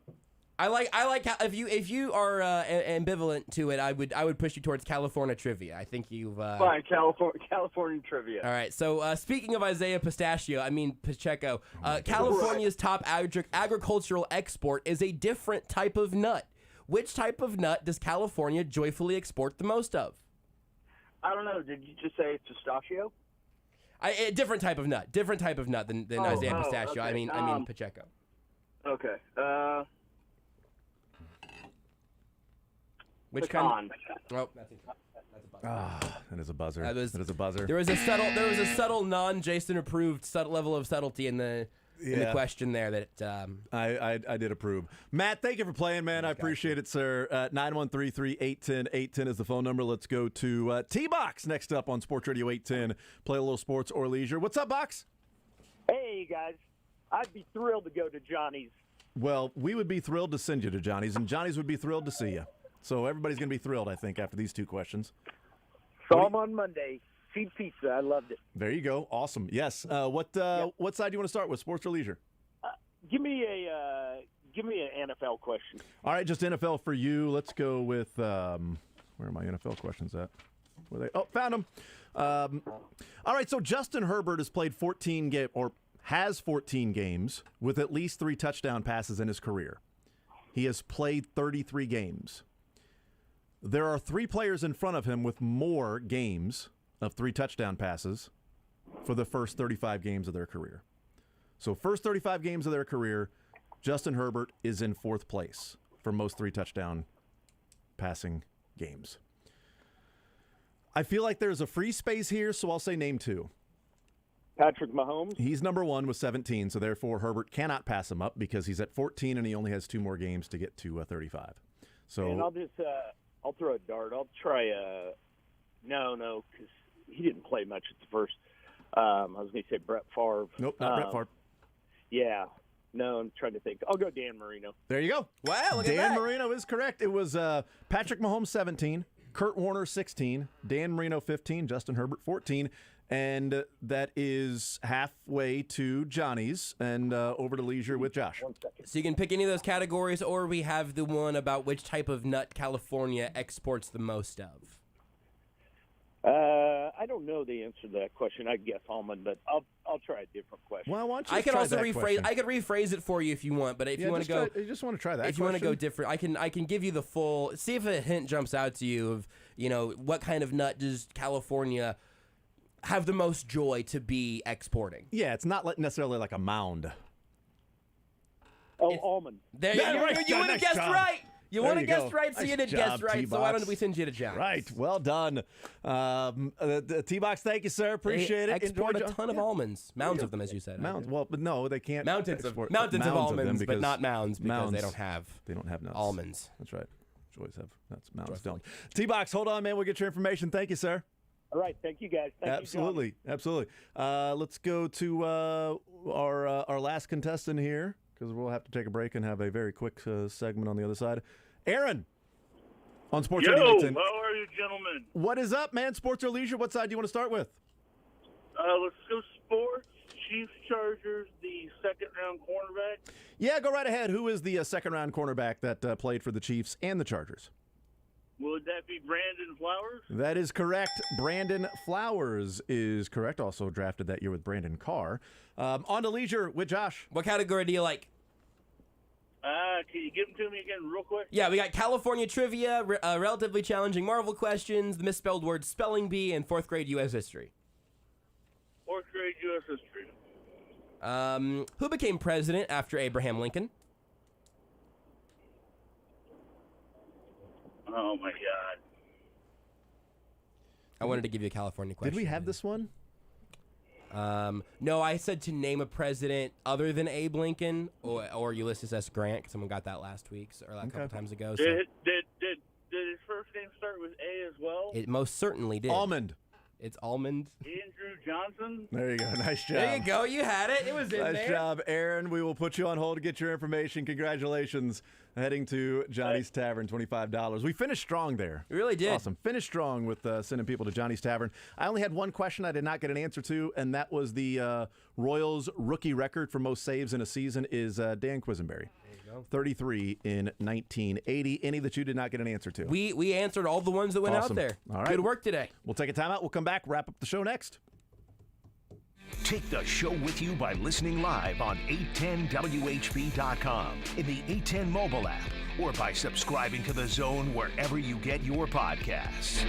I like how if you are ambivalent to it, I would push you towards California trivia. I think you've Fine, California trivia. All right. So speaking of Isaiah Pacheco, California's top agricultural export is a different type of nut. Which type of nut does California joyfully export the most of? I don't know. Did you just say pistachio? A different type of nut. Different type of nut than Isaiah Pistachio. Okay. I mean Pacheco. Okay. Which pecan. kind? Oh, that's a buzzer. That is a buzzer. That is a buzzer. There was a subtle non-Jason approved level of subtlety in the question there that I did approve. Matt, thank you for playing, man. I appreciate it, sir. 913-381-0810 is the phone number. Let's go to T-Box next up on Sports Radio 810. Play a little sports or leisure. What's up, Box? Hey, guys. I'd be thrilled to go to Johnny's. Well, we would be thrilled to send you to Johnny's, and Johnny's would be thrilled to see you. So everybody's going to be thrilled, I think, after these 2 questions. Saw him on Monday. Cheap pizza. I loved it. There you go. Awesome. Yes. What side do you want to start with, sports or leisure? Give me an NFL question. All right, just NFL for you. Let's go with Where are my NFL questions at? Were they? Oh, found them. All right, so Justin Herbert has played 14 games with at least 3 touchdown passes in his career. He has played 33 games. There are 3 players in front of him with more games of 3 touchdown passes for the first 35 games of their career. So first 35 games of their career, Justin Herbert is in 4th place for most 3 touchdown passing games. I feel like there's a free space here, so I'll say name 2. Patrick Mahomes. He's number 1 with 17, so therefore Herbert cannot pass him up because he's at 14 and he only has 2 more games to get to 35. So, and I'll just I'll throw a dart. I'll try no, because he didn't play much at the first. I was going to say Brett Favre. Nope, not Brett Favre. Yeah. No, I'm trying to think. I'll go Dan Marino. There you go. Wow, look at Dan that. Marino is correct. It was Patrick Mahomes 17, Kurt Warner 16, Dan Marino 15, Justin Herbert 14, and that is halfway to Johnny's and over to Leisure with Josh. 1 second. So you can pick any of those categories, or we have the one about which type of nut California exports the most of. I don't know the answer to that question. I guess almond, but I'll try a different question. Well, why don't you I can try also that rephrase. question? I could rephrase it for you if you want, but if you want to go, you just want to try that. If you want to go different, I can give you the full. See if a hint jumps out to you of what kind of nut does California have the most joy to be exporting. Yeah, it's not necessarily like a mound. Oh, almond. There you go. You would have guessed right. You would have guessed right, so Nice you did job, guess right. T-Box. So why don't we send you to John? Right. Well done. T-Box, thank you, sir. Appreciate They it. export Enjoy a ton of almonds. Mounds of them, as you said. Mounds. Well, but no, they can't. Mountains of export almonds, them but because not mounds because mounds, they don't have nuts. almonds. That's right. Joys have nuts. Mounds don't. T-Box, hold on, man. We'll get your information. Thank you, sir. All right. Thank you, guys. Thank Absolutely. Let's go to our last contestant here because we'll have to take a break and have a very quick segment on the other side. Aaron on Sports Radio. How are you, gentlemen? What is up, man? Sports or leisure? What side do you want to start with? Let's go sports. Chiefs, Chargers, the second-round cornerback. Yeah, go right ahead. Who is the second-round cornerback that played for the Chiefs and the Chargers? Would that be Brandon Flowers? That is correct. Brandon Flowers is correct. Also drafted that year with Brandon Carr. On to leisure with Josh. What category do you like? Can you give them to me again real quick? Yeah, we got California trivia, relatively challenging Marvel questions, the misspelled word spelling bee, and 4th grade U.S. history. 4th grade U.S. history. Who became president after Abraham Lincoln? Oh, my God. I wanted to give you a California question. Did we have this one? No, I said to name a president other than Abe Lincoln or Ulysses S. Grant, because someone got that last week or a couple times ago. So. Did his first name start with A as well? It most certainly did. Almond. It's Almond. Andrew Johnson. There you go. Nice job. There you go. You had it. It was in there. Nice job, Aaron. We will put you on hold to get your information. Congratulations. Heading to Johnny's Tavern, $25. We finished strong there. We really did. Awesome. Finished strong with sending people to Johnny's Tavern. I only had one question I did not get an answer to, and that was the Royals rookie record for most saves in a season is Dan Quisenberry. 33 in 1980. Any that you did not get an answer to? We answered all the ones that went Awesome. out there. All right. Good work today. We'll take a timeout. We'll come back, wrap up the show next. Take the show with you by listening live on 810WHB.com, in the 810 mobile app, or by subscribing to The Zone wherever you get your podcasts.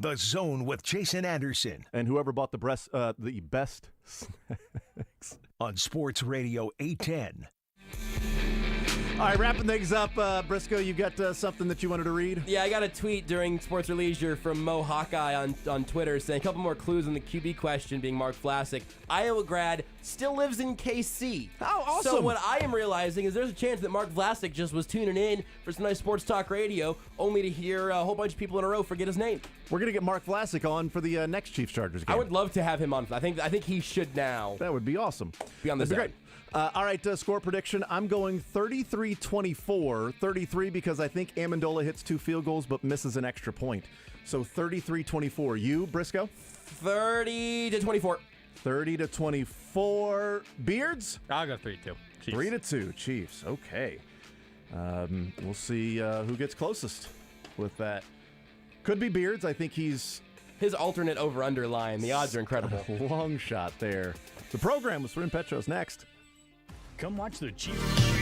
The Zone with Jason Anderson. And whoever bought the best snacks. On Sports Radio 810. All right, wrapping things up, Brisco, you got something that you wanted to read? Yeah, I got a tweet during Sports or Leisure from Mo Hawkeye on Twitter saying a couple more clues on the QB question being Mark Vlasic. Iowa grad, still lives in KC. Oh, awesome. So what I am realizing is there's a chance that Mark Vlasic just was tuning in for some nice sports talk radio, only to hear a whole bunch of people in a row forget his name. We're going to get Mark Vlasic on for the next Chiefs-Chargers game. I would love to have him on. I think he should now. That would be awesome. Be on the That'd be Zone. great. All right, score prediction. I'm going 33-24. 33 because I think Amendola hits 2 field goals but misses an extra point. So 33-24. You, Brisco? 30-24. 30-24. Beards? I'll go 3-2. Chiefs. 3-2. Chiefs. Okay. We'll see who gets closest with that. Could be Beards. I think he's... His alternate over-under line. The odds are incredible. Long shot there. The program with Swin Petros next. Come watch the Chiefs.